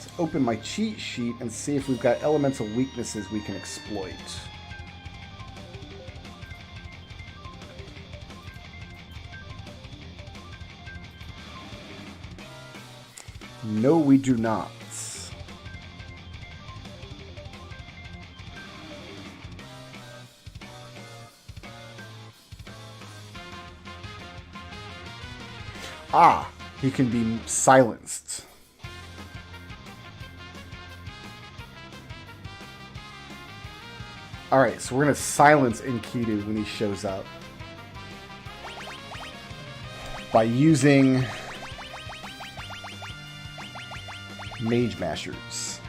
to open my cheat sheet and see if we've got elemental weaknesses we can exploit. No, we do not. Ah, he can be silenced. Alright, so we're going to silence Enkidu when he shows up. By using Mage Mashers.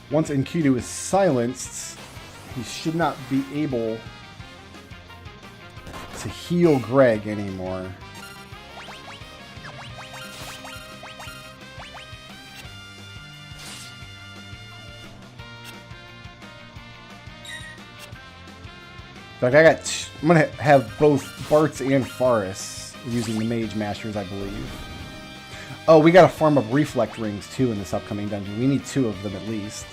Once Enkidu is silenced, he should not be able to heal Greg anymore. In fact, I'm going to have both Bartz and Faris using the Mage Masters, I believe. Oh, we got to farm up Reflect Rings, too, in this upcoming dungeon. We need 2 of them at least.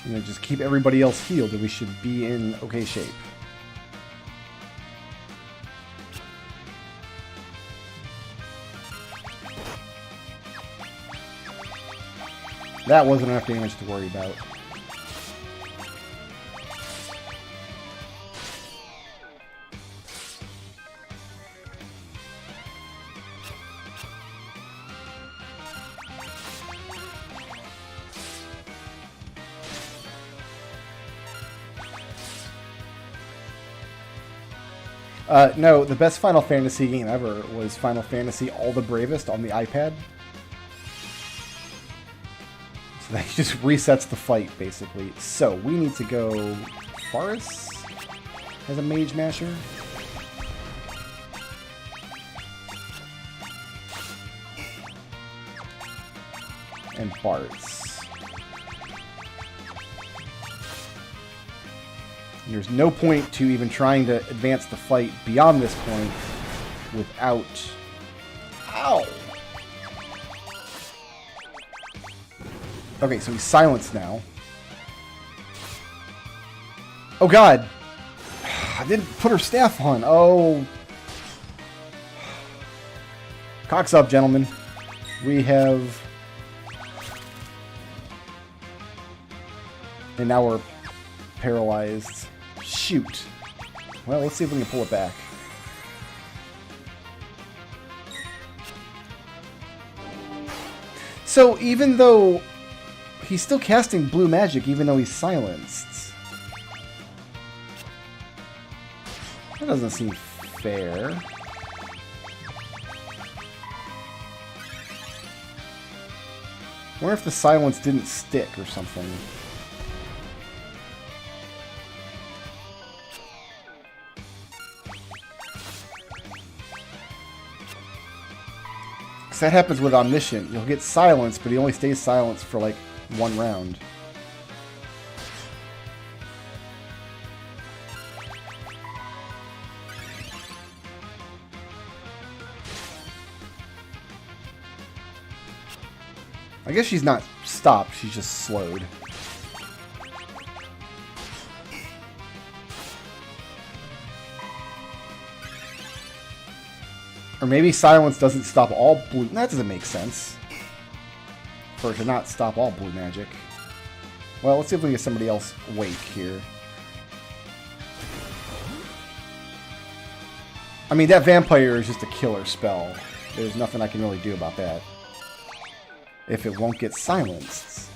You know, just keep everybody else healed and we should be in okay shape. That wasn't enough damage to worry about. No, the best Final Fantasy game ever was Final Fantasy All the Bravest on the iPad. So that just resets the fight, basically. So, we need to go... Faris has a Mage Masher. And Bartz. There's no point to even trying to advance the fight beyond this point without... Ow! Okay, so he's silenced now. Oh god! I didn't put her staff on. Oh. Cock's up, gentlemen. We have... And now we're paralyzed. Shoot. Well, let's see if we can pull it back. So even though he's still casting blue magic, even though he's silenced. That doesn't seem fair. I wonder if the silence didn't stick or something. Because that happens with Omniscient. You'll get silenced, but he only stays silenced for like 1 round. I guess she's not stopped, she's just slowed. Or maybe silence doesn't stop all blue... That doesn't make sense. For it to not stop all blue magic. Well, let's see if we can get somebody else awake here. I mean, that vampire is just a killer spell. There's nothing I can really do about that. If it won't get silenced.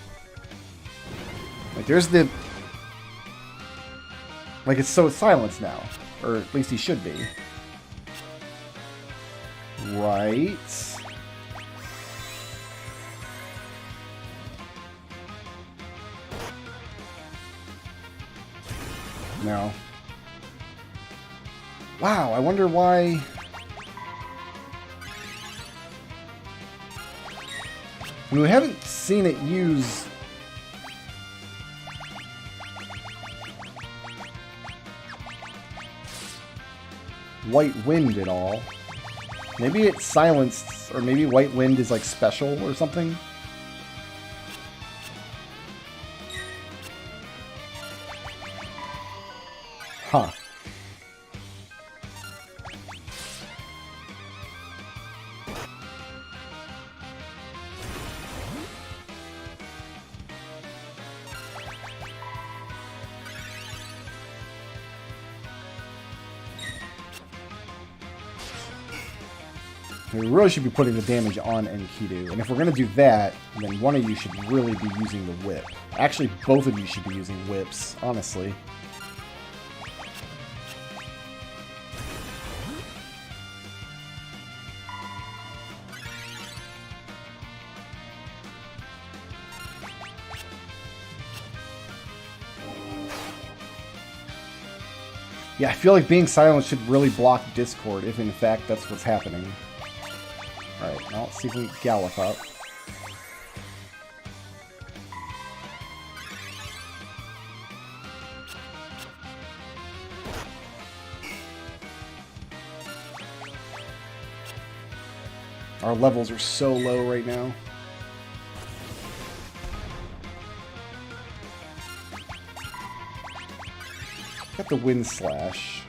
Like, there's the... Like, it's so silenced now. Or at least he should be. Right. No. Wow, I wonder why... I mean, we haven't seen it use... White Wind at all. Maybe it's silenced, or maybe White Wind is like special or something. Huh. We really should be putting the damage on Enkidu. And if we're going to do that, then one of you should really be using the whip. Actually, both of you should be using whips, honestly. Yeah, I feel like being silent should really block Discord, if in fact that's what's happening. Alright, now let's see if we can gallop up. Our levels are so low right now. Got the Wind Slash.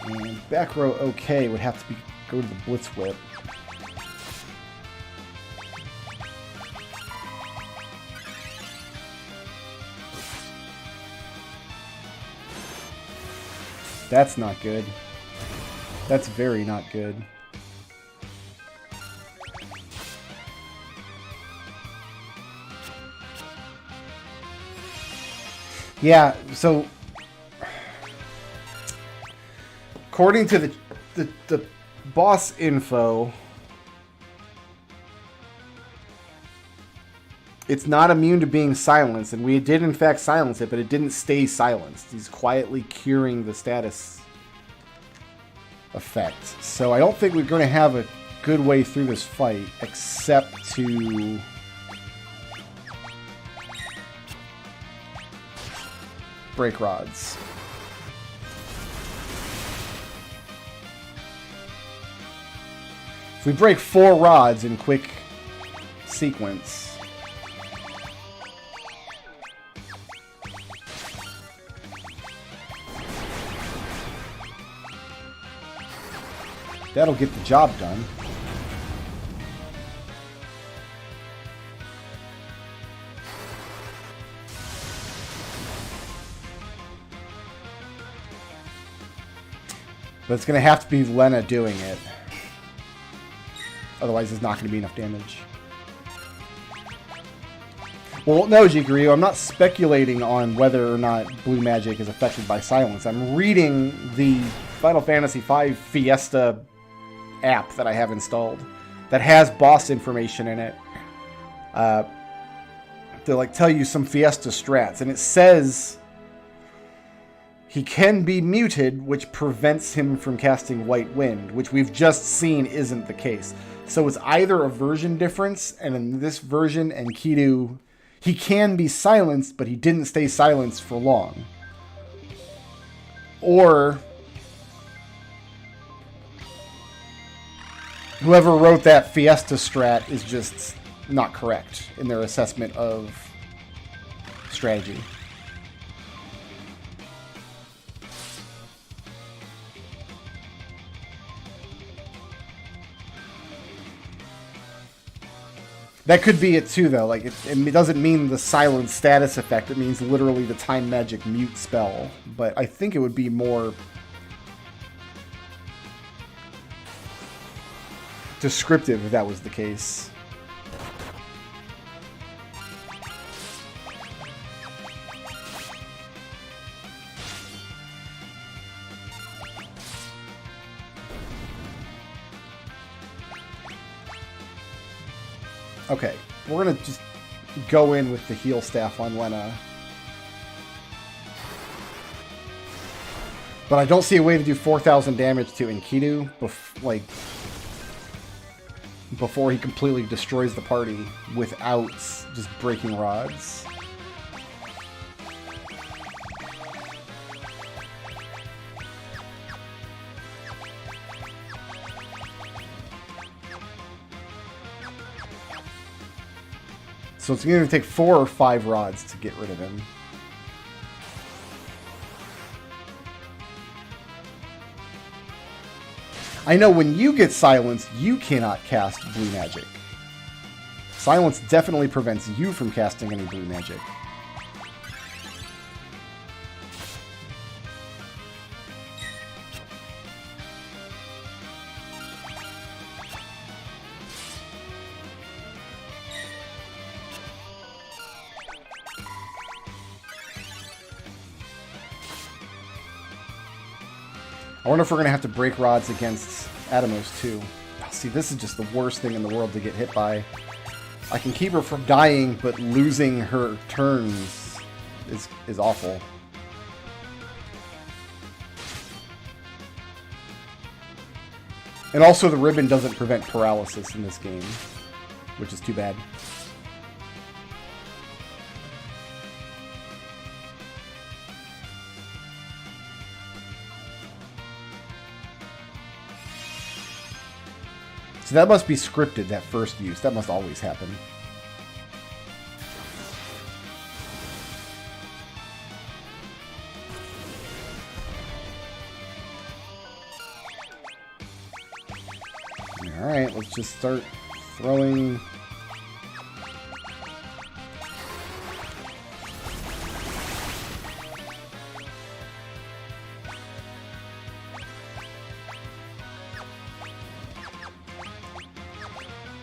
And back row okay would have to be go to the Blitz Whip. That's not good. That's very not good. Yeah, so according to the boss info, it's not immune to being silenced, and we did in fact silence it, but it didn't stay silenced. He's quietly curing the status effect. So I don't think we're going to have a good way through this fight, except to break rods. If we break 4 rods in quick sequence, That'll get the job done. But it's going to have to be Lena doing it. Otherwise, there's not going to be enough damage. Well, no, Jiguryu, I'm not speculating on whether or not blue magic is affected by silence. I'm reading the Final Fantasy V Fiesta app that I have installed that has boss information in it. To like tell you some Fiesta strats, and it says he can be muted, which prevents him from casting White Wind, which we've just seen isn't the case. So it's either a version difference, and in this version, Enkidu, he can be silenced, but he didn't stay silenced for long. Or whoever wrote that Fiesta strat is just not correct in their assessment of strategy. That could be it too, though. Like it doesn't mean the silence status effect. It means literally the time magic mute spell. But I think it would be more descriptive if that was the case. Okay, we're going to just go in with the heal staff on Lena. But I don't see a way to do 4,000 damage to Enkidu before he completely destroys the party without just breaking rods. So it's going to take 4 or 5 rods to get rid of him. I know when you get silenced, you cannot cast blue magic. Silence definitely prevents you from casting any blue magic. I wonder if we're going to have to break rods against Atomos too. Oh, see, this is just the worst thing in the world to get hit by. I can keep her from dying, but losing her turns is awful. And also the ribbon doesn't prevent paralysis in this game, which is too bad. So that must be scripted, that first use. That must always happen. Alright, let's just start throwing...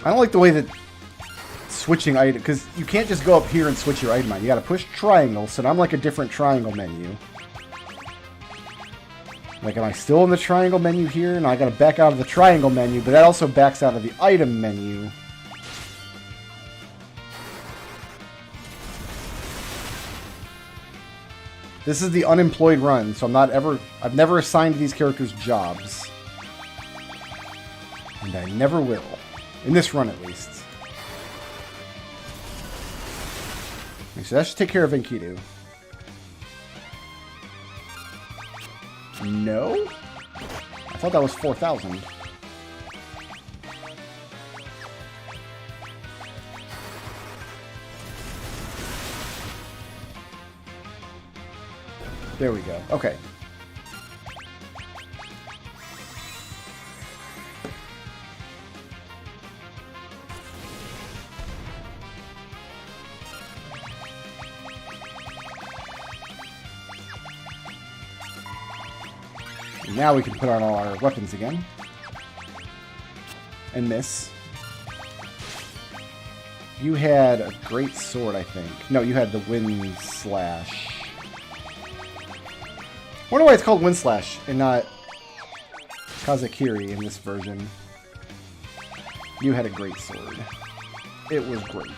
I don't like the way that switching item, because you can't just go up here and switch your item on. You gotta push triangle, so now I'm like a different triangle menu. Like, am I still in the triangle menu here? And I gotta back out of the triangle menu, but that also backs out of the item menu. This is the unemployed run, so I've never assigned these characters jobs. And I never will. In this run, at least. Okay, so that should take care of Enkidu. No? I thought that was 4,000. There we go. Okay. Now we can put on all our weapons again. And miss. You had a great sword, I think. No, you had the Wind Slash. I wonder why it's called Wind Slash and not Kazakiri in this version. You had a great sword. It was great.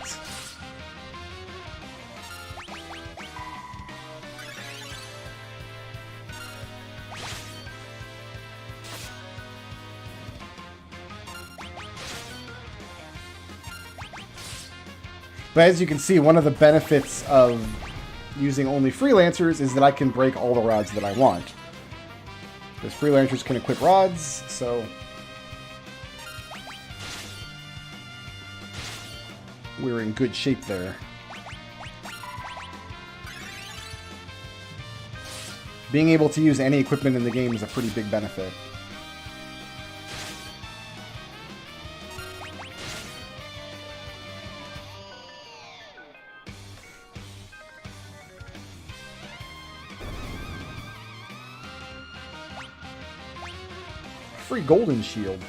But as you can see, one of the benefits of using only freelancers is that I can break all the rods that I want. Because freelancers can equip rods, so we're in good shape there. Being able to use any equipment in the game is a pretty big benefit. Free golden shield.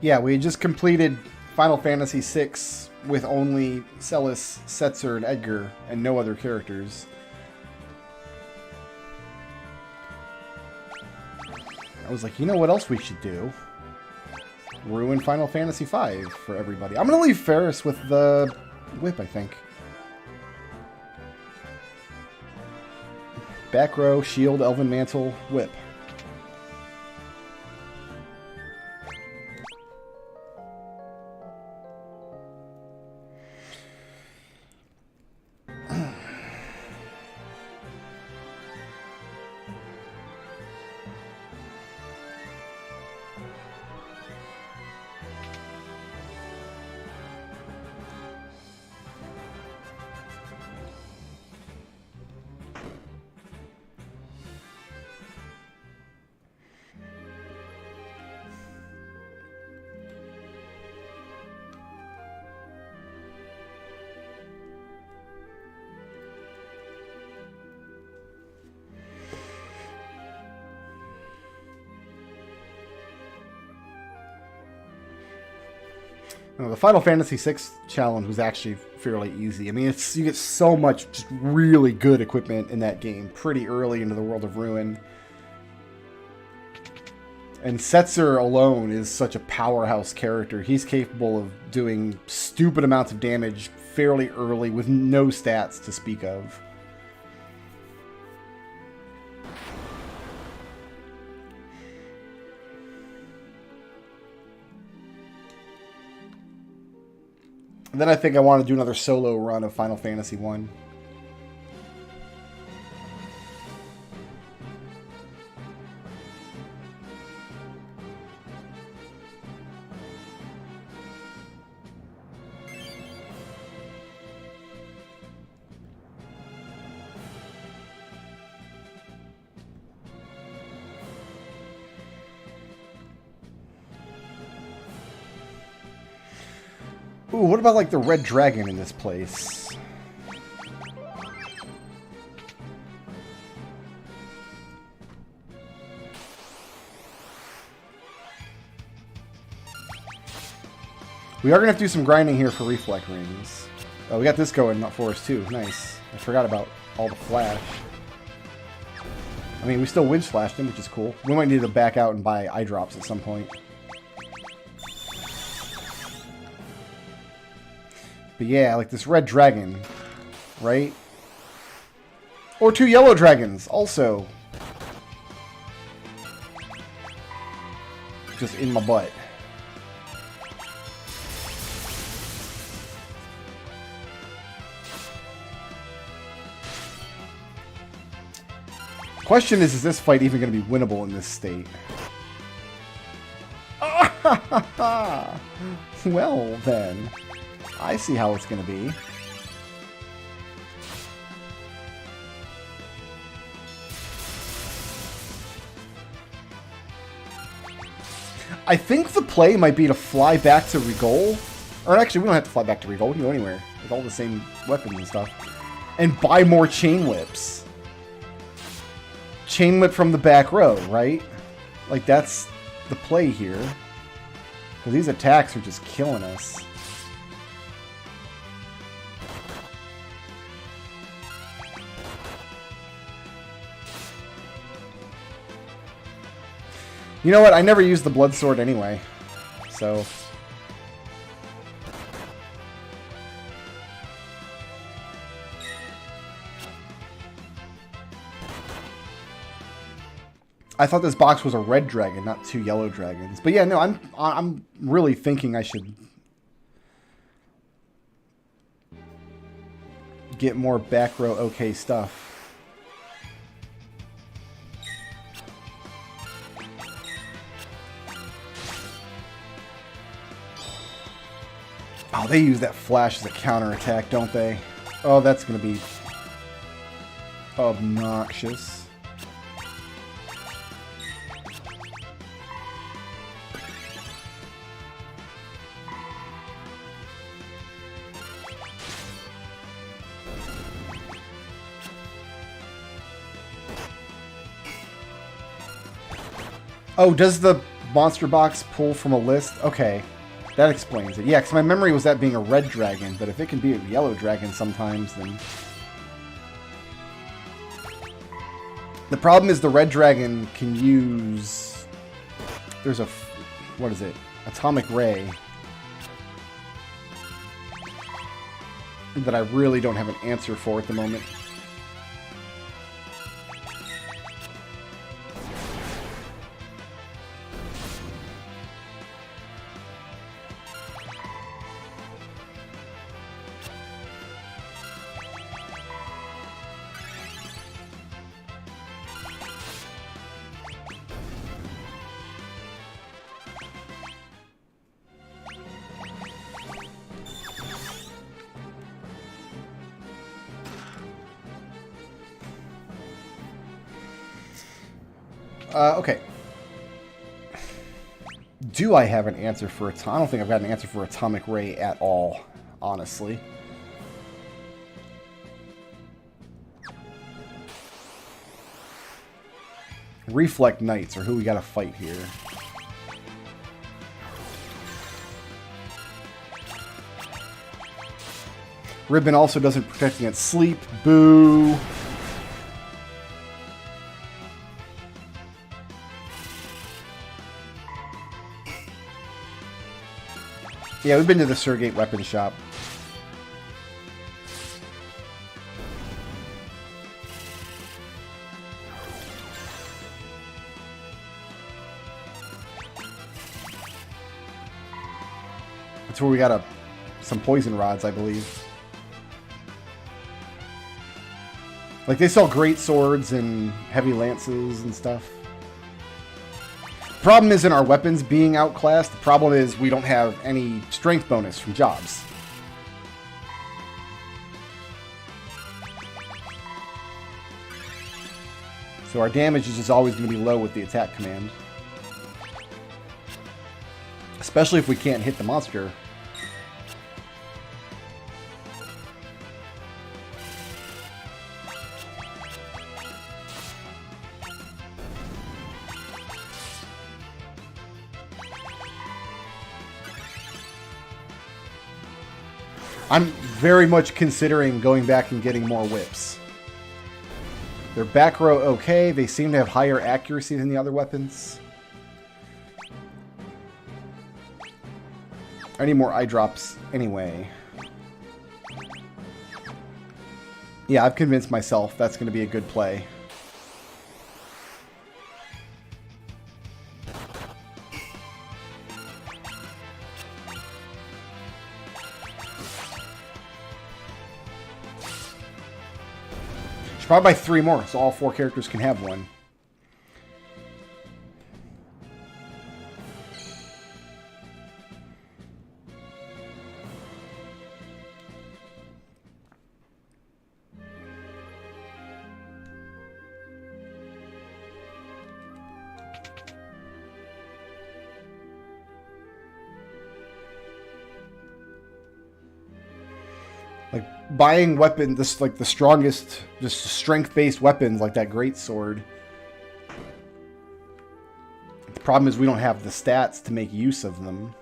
Yeah, we had just completed Final Fantasy VI with only Celis, Setzer, and Edgar, and no other characters. I was like, you know what else we should do? Ruin Final Fantasy V for everybody. I'm going to leave Ferris with the whip, I think. Back row, shield, elven mantle, whip. The Final Fantasy VI challenge was actually fairly easy. I mean, you get so much just really good equipment in that game pretty early into the World of Ruin. And Setzer alone is such a powerhouse character. He's capable of doing stupid amounts of damage fairly early with no stats to speak of. And then I think I want to do another solo run of Final Fantasy 1. Ooh, what about like the red dragon in this place? We are going to have to do some grinding here for reflect rings. Oh, we got this going for us too. Nice. I forgot about all the flash. I mean, we still wind slashed him, which is cool. We might need to back out and buy eye drops at some point. But yeah, like this red dragon, right? Or two yellow dragons, also. Just in my butt. Question is this fight even going to be winnable in this state? Well, then. I see how it's going to be. I think the play might be to fly back to Rigol. Or actually, we don't have to fly back to Rigol. We can go anywhere with all the same weapons and stuff. And buy more chain whips. Chain whip from the back row, right? Like, that's the play here. Because these attacks are just killing us. You know what? I never used the blood sword anyway. So... I thought this box was a red dragon, not 2 yellow dragons. But yeah, no, I'm really thinking I should get more back row okay stuff. Oh, they use that flash as a counterattack, don't they? Oh, that's going to be obnoxious. Oh, does the monster box pull from a list? Okay, that explains it. Yeah, because my memory was that being a red dragon, but if it can be a yellow dragon sometimes, then... The problem is the red dragon can use... There's a... What is it? Atomic ray. That I really don't have an answer for at the moment. Okay. Do I have an answer for I don't think I've got an answer for Atomic Ray at all, honestly. Reflect Knights are who we gotta fight here. Ribbon also doesn't protect against sleep. Boo! Yeah, we've been to the Surgate Weapon Shop. That's where we got some poison rods, I believe. Like, they sell great swords and heavy lances and stuff. Problem isn't our weapons being outclassed. The problem is we don't have any strength bonus from jobs. So our damage is just always going to be low with the attack command. Especially if we can't hit the monster. I'm very much considering going back and getting more whips. They're back row okay. They seem to have higher accuracy than the other weapons. I need more eye drops anyway. Yeah, I've convinced myself that's going to be a good play. Probably by 3 more, so all 4 characters can have one. Like buying weapon, this like the strongest, just strength-based weapons like that great sword. The problem is we don't have the stats to make use of them.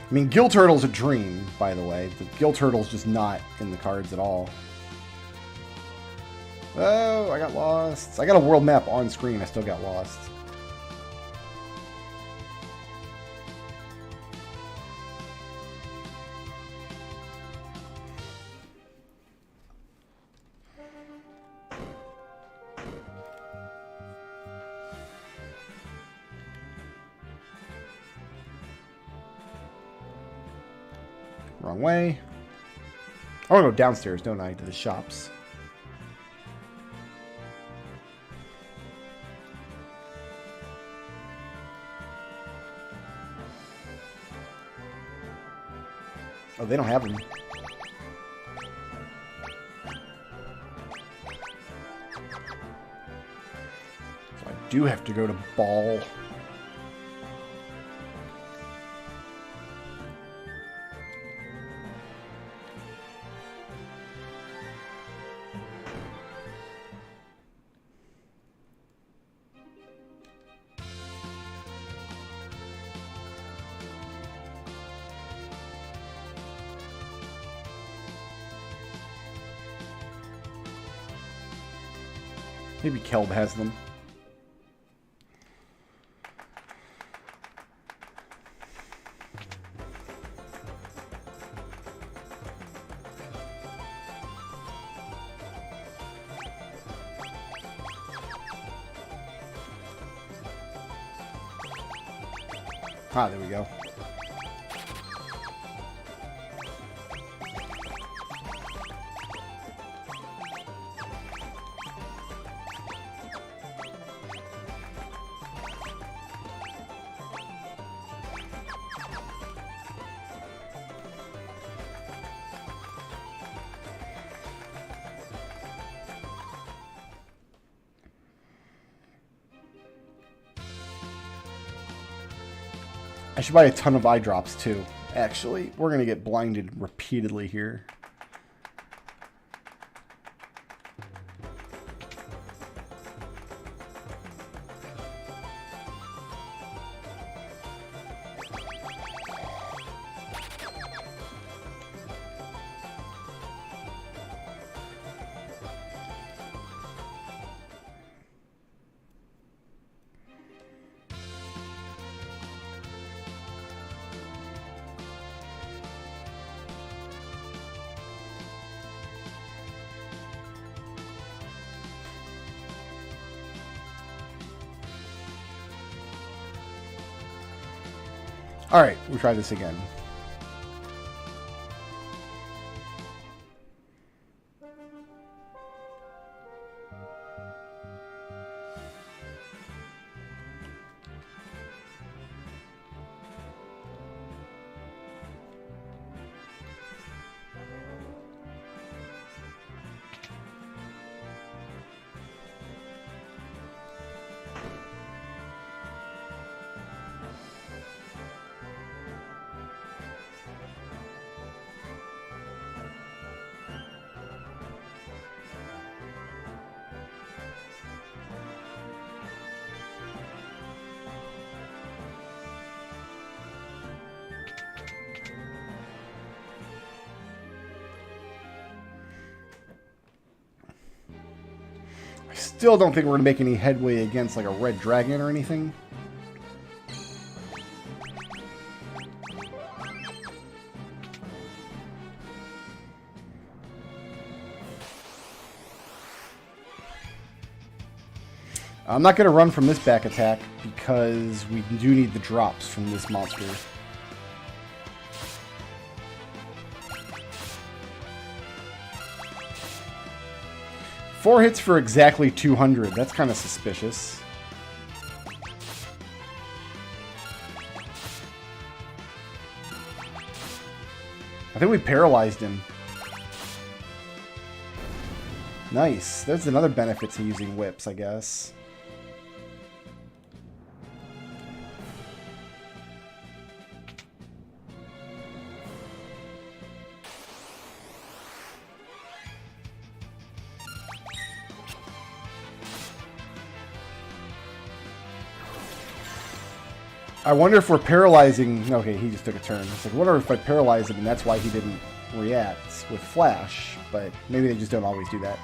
I mean, Gill Turtle's a dream, by the way. The Gill Turtle's just not in the cards at all. Oh, I got lost. I got a world map on screen. I still got lost. Wrong way. I want to go downstairs, don't I, to the shops. Oh, they don't have them. So I do have to go to Ball. Maybe Kelb has them. Ah, there we go. I should buy a ton of eye drops too. Actually, we're gonna get blinded repeatedly here. Alright, we'll try this again. Still don't think we're going to make any headway against like a red dragon or anything. I'm not going to run from this back attack because we do need the drops from this monster. Four hits for exactly 200. That's kind of suspicious. I think we paralyzed him. Nice. There's another benefit to using whips, I guess. I wonder if we're paralyzing... Okay, he just took a turn. It's like, I wonder if I paralyze him and that's why he didn't react with Flash. But maybe they just don't always do that.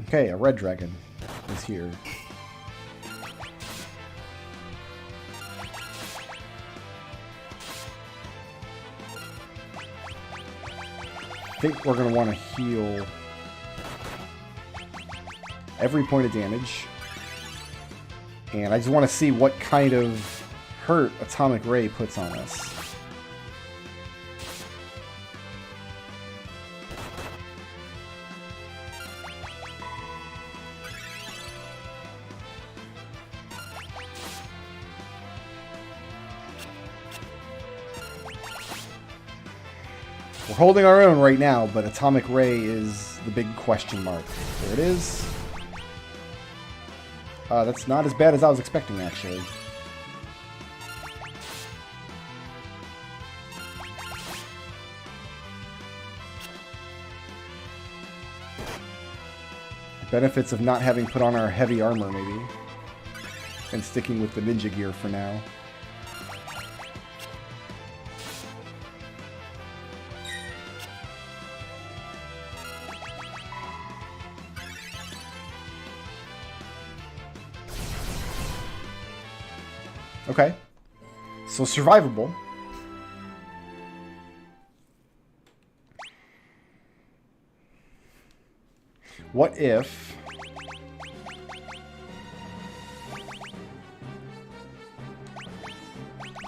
Okay, a red dragon is here. I think we're going to want to heal every point of damage. And I just want to see what kind of hurt Atomic Ray puts on us. We're holding our own right now, but Atomic Ray is the big question mark. There it is. That's not as bad as I was expecting, actually. Benefits of not having put on our heavy armor, maybe. And sticking with the ninja gear for now. Okay. So survivable. What if...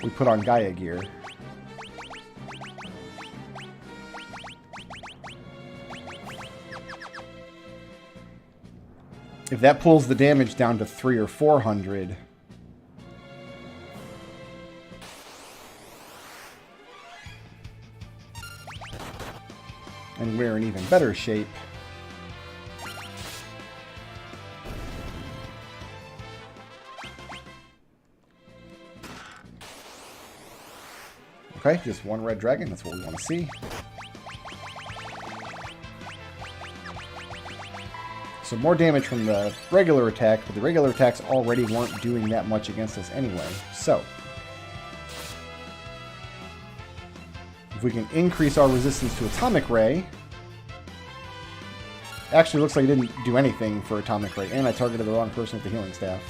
we put on Gaia gear? If that pulls the damage down to 300 or 400... and we're in even better shape. Okay, just one red dragon. That's what we want to see. So more damage from the regular attack, but the regular attacks already weren't doing that much against us anyway. So, if we can increase our resistance to Atomic Ray... Actually, looks like it didn't do anything for Atomic Ray, and I targeted the wrong person with the healing staff.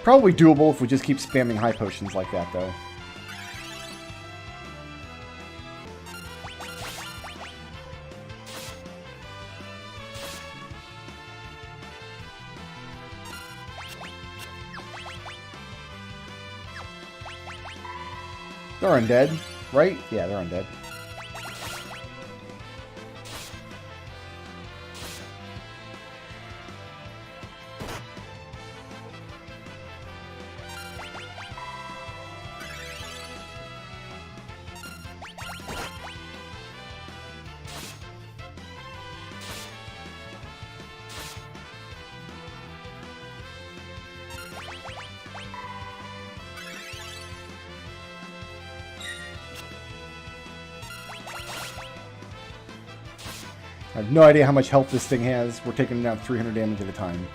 Probably doable if we just keep spamming high potions like that, though. They're undead, right? Yeah, they're undead. I have no idea how much health this thing has. We're taking down 300 damage at a time.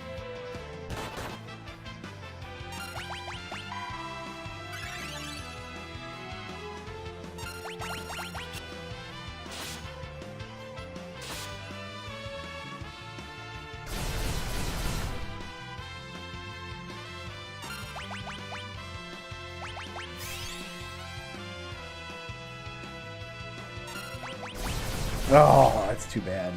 Oh, that's too bad.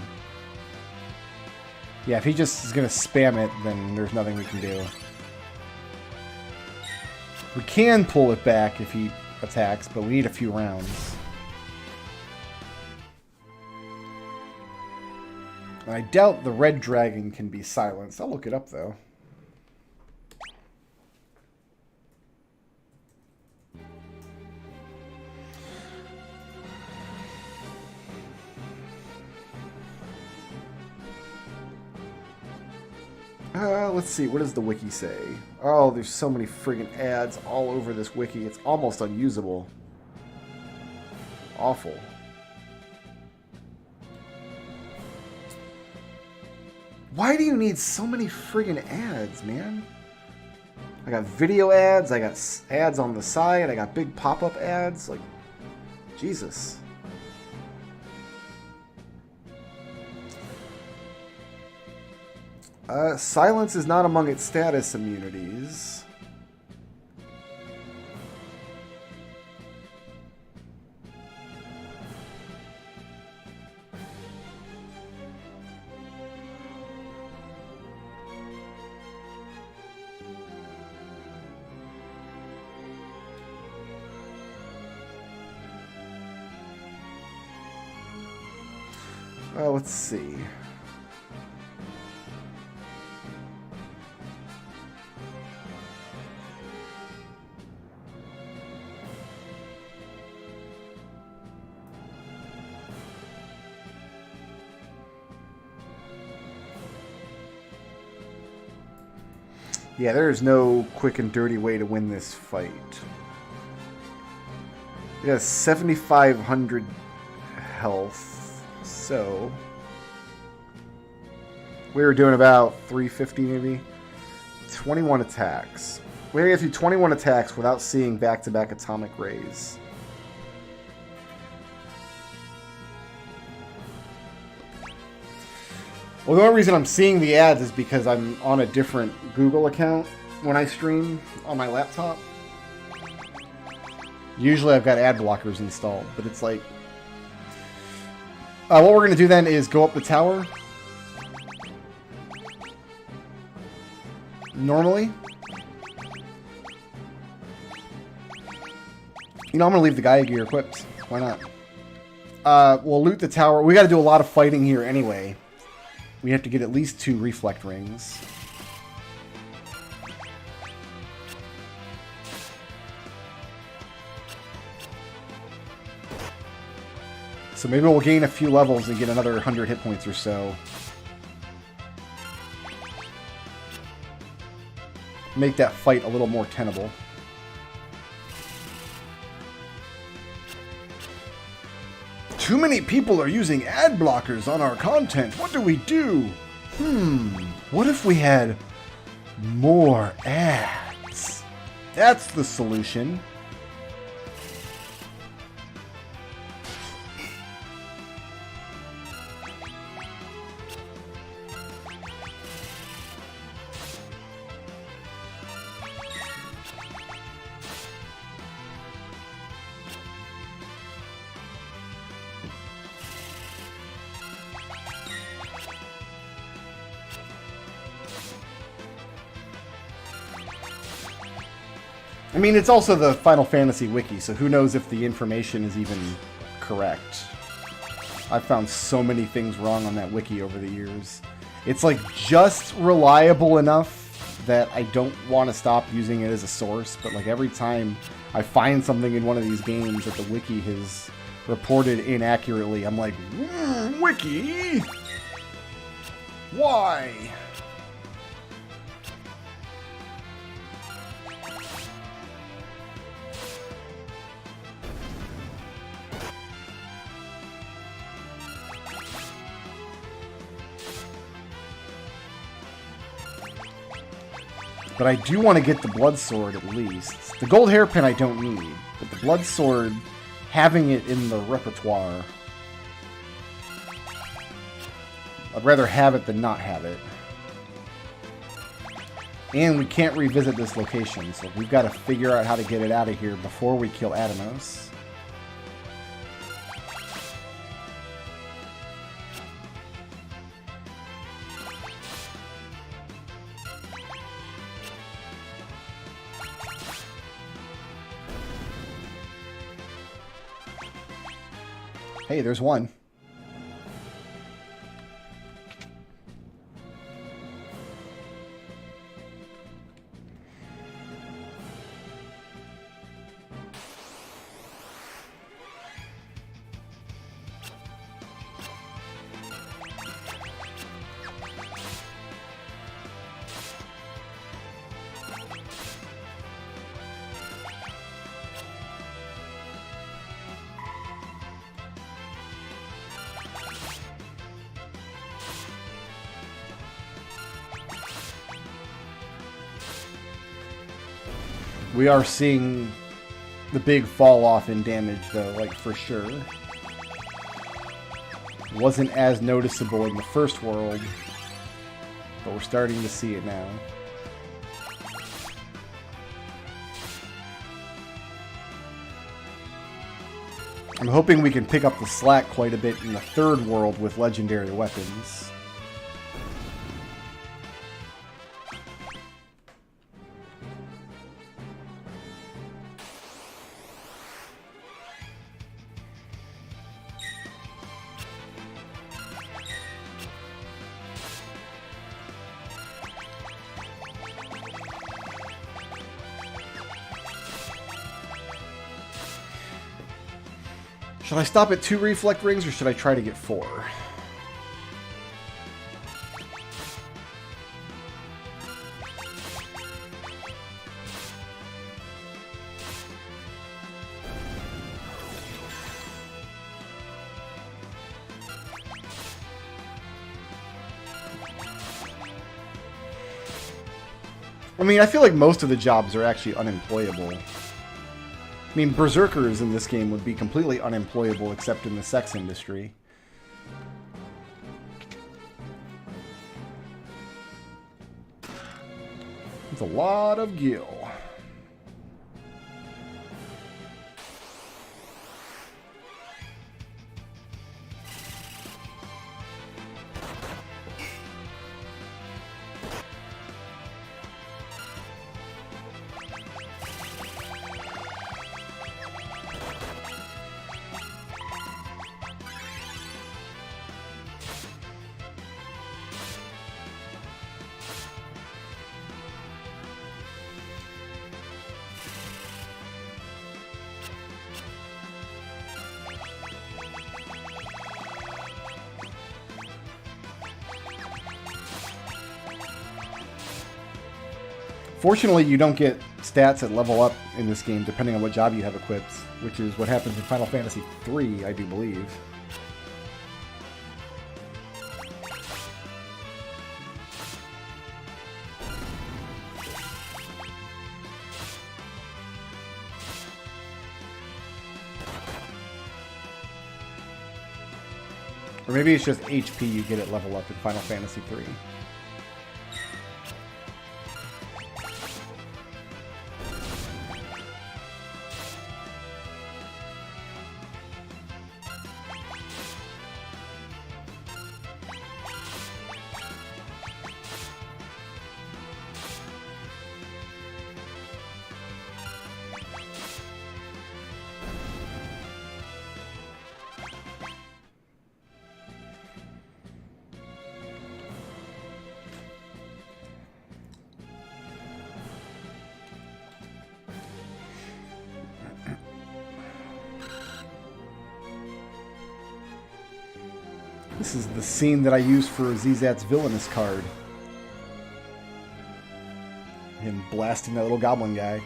Yeah, if he just is going to spam it, then there's nothing we can do. We can pull it back if he attacks, but we need a few rounds. I doubt the red dragon can be silenced. I'll look it up, though. Let's see, what does the wiki say? Oh, there's so many friggin' ads all over this wiki. It's almost unusable. Awful. Why do you need so many friggin' ads, man? I got video ads, I got ads on the side, I got big pop-up ads. Like, Jesus. Silence is not among its status immunities. Let's see. Yeah, there is no quick and dirty way to win this fight. It has 7,500 health, so we were doing about 350 maybe. 21 attacks. We gotta get through 21 attacks without seeing back-to-back atomic rays. Well, the only reason I'm seeing the ads is because I'm on a different Google account when I stream on my laptop. Usually I've got ad blockers installed, but it's like... what we're going to do then is go up the tower. Normally. You know, I'm going to leave the Gaia gear equipped. Why not? We'll loot the tower. We got to do a lot of fighting here anyway. We have to get at least 2 reflect rings. So maybe we'll gain a few levels and get another 100 hit points or so. Make that fight a little more tenable. Too many people are using ad blockers on our content. What do we do? What if we had more ads? That's the solution. I mean, it's also the Final Fantasy wiki, so who knows if the information is even correct. I've found so many things wrong on that wiki over the years. It's like just reliable enough that I don't want to stop using it as a source, but like every time I find something in one of these games that the wiki has reported inaccurately, I'm like, wiki? Why? But I do want to get the blood sword at least. The gold hairpin I don't need, but the blood sword, having it in the repertoire, I'd rather have it than not have it. And we can't revisit this location, so we've got to figure out how to get it out of here before we kill Atomos. Hey, there's one. We are seeing the big fall off in damage, though, like, for sure. Wasn't as noticeable in the first world, but we're starting to see it now. I'm hoping we can pick up the slack quite a bit in the third world with legendary weapons. Should I stop at 2 reflect rings, or should I try to get 4? I mean, I feel like most of the jobs are actually unemployable. I mean, berserkers in this game would be completely unemployable except in the sex industry. It's a lot of gil. Fortunately, you don't get stats that level up in this game depending on what job you have equipped, which is what happens in Final Fantasy III, I do believe. Or maybe it's just HP you get at level up in Final Fantasy III. This is the scene that I used for Zizat's villainous card. Him blasting that little goblin guy.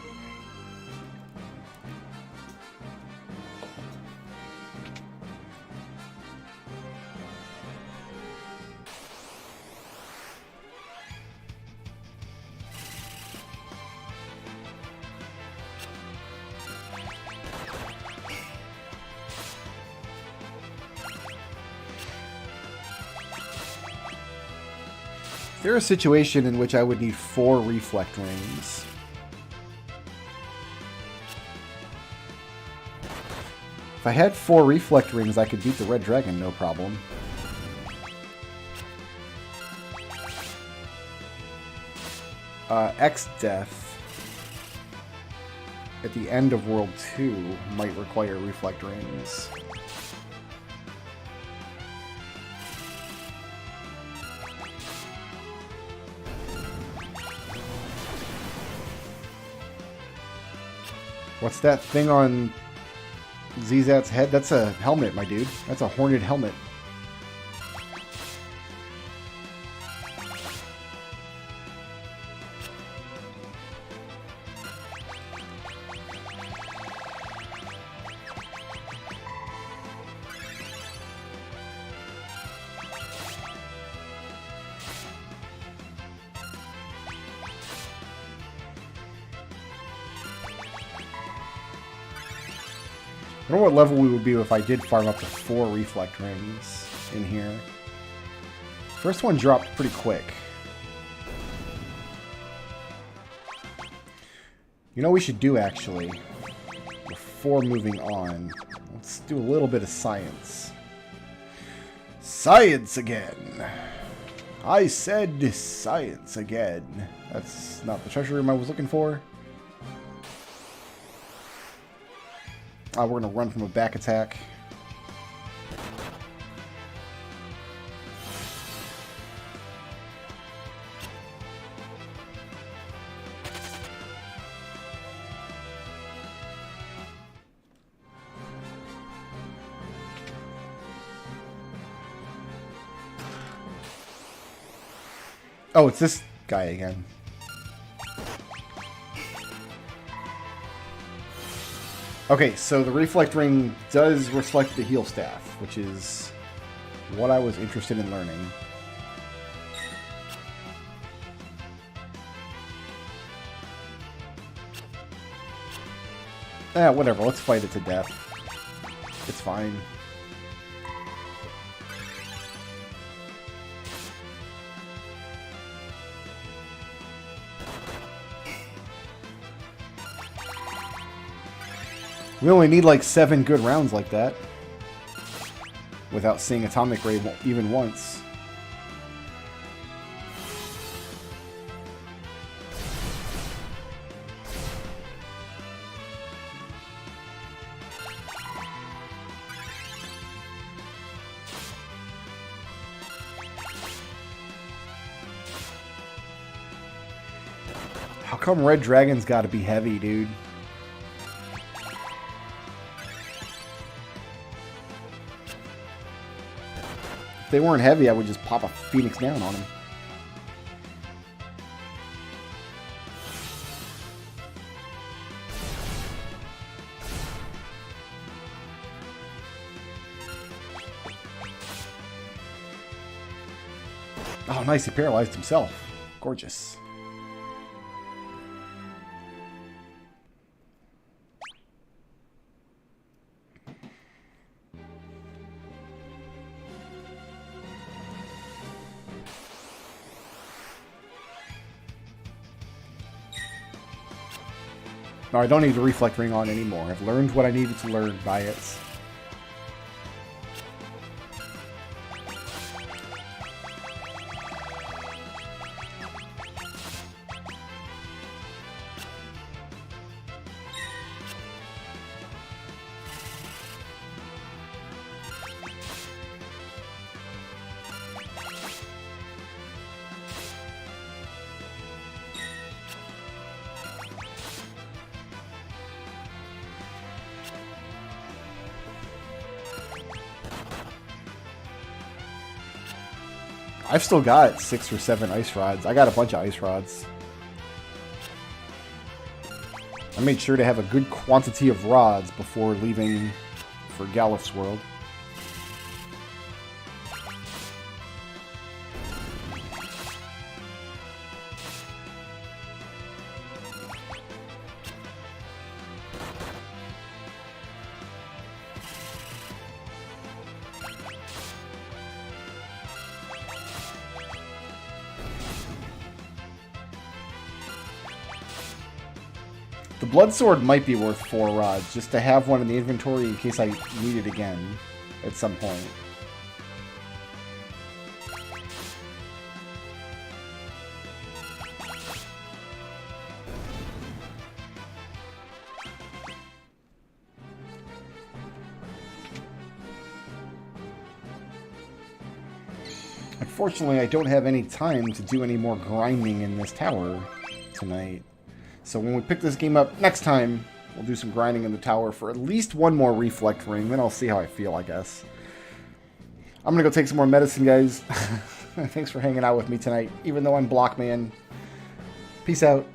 There is a situation in which I would need 4 reflect rings. If I had 4 reflect rings, I could beat the red dragon, no problem. X-Death at the end of World 2 might require reflect rings. What's that thing on Zizat's head? That's a helmet, my dude. That's a horned helmet. I don't know what level we would be if I did farm up to 4 reflect rings in here. First one dropped pretty quick. You know what we should do, actually? Before moving on, let's do a little bit of science. Science again! I said science again. That's not the treasure room I was looking for. We're going to run from a back attack. Oh, it's this guy again. Okay, so the reflect ring does reflect the heal staff, which is what I was interested in learning. Whatever, let's fight it to death. It's fine. We only need like 7 good rounds like that without seeing Atomic Ray even once. How come Red Dragon's gotta be heavy, dude? If they weren't heavy, I would just pop a Phoenix down on them. Oh, nice. He paralyzed himself. Gorgeous. No, I don't need the reflect ring on anymore. I've learned what I needed to learn by it. I've still got 6 or 7 ice rods. I got a bunch of ice rods. I made sure to have a good quantity of rods before leaving for Galif's world. The blood sword might be worth 4 rods, just to have one in the inventory in case I need it again at some point. Unfortunately, I don't have any time to do any more grinding in this tower tonight. So when we pick this game up next time, we'll do some grinding in the tower for at least one more reflect ring. Then I'll see how I feel, I guess. I'm going to go take some more medicine, guys. Thanks for hanging out with me tonight, even though I'm Blockman. Peace out.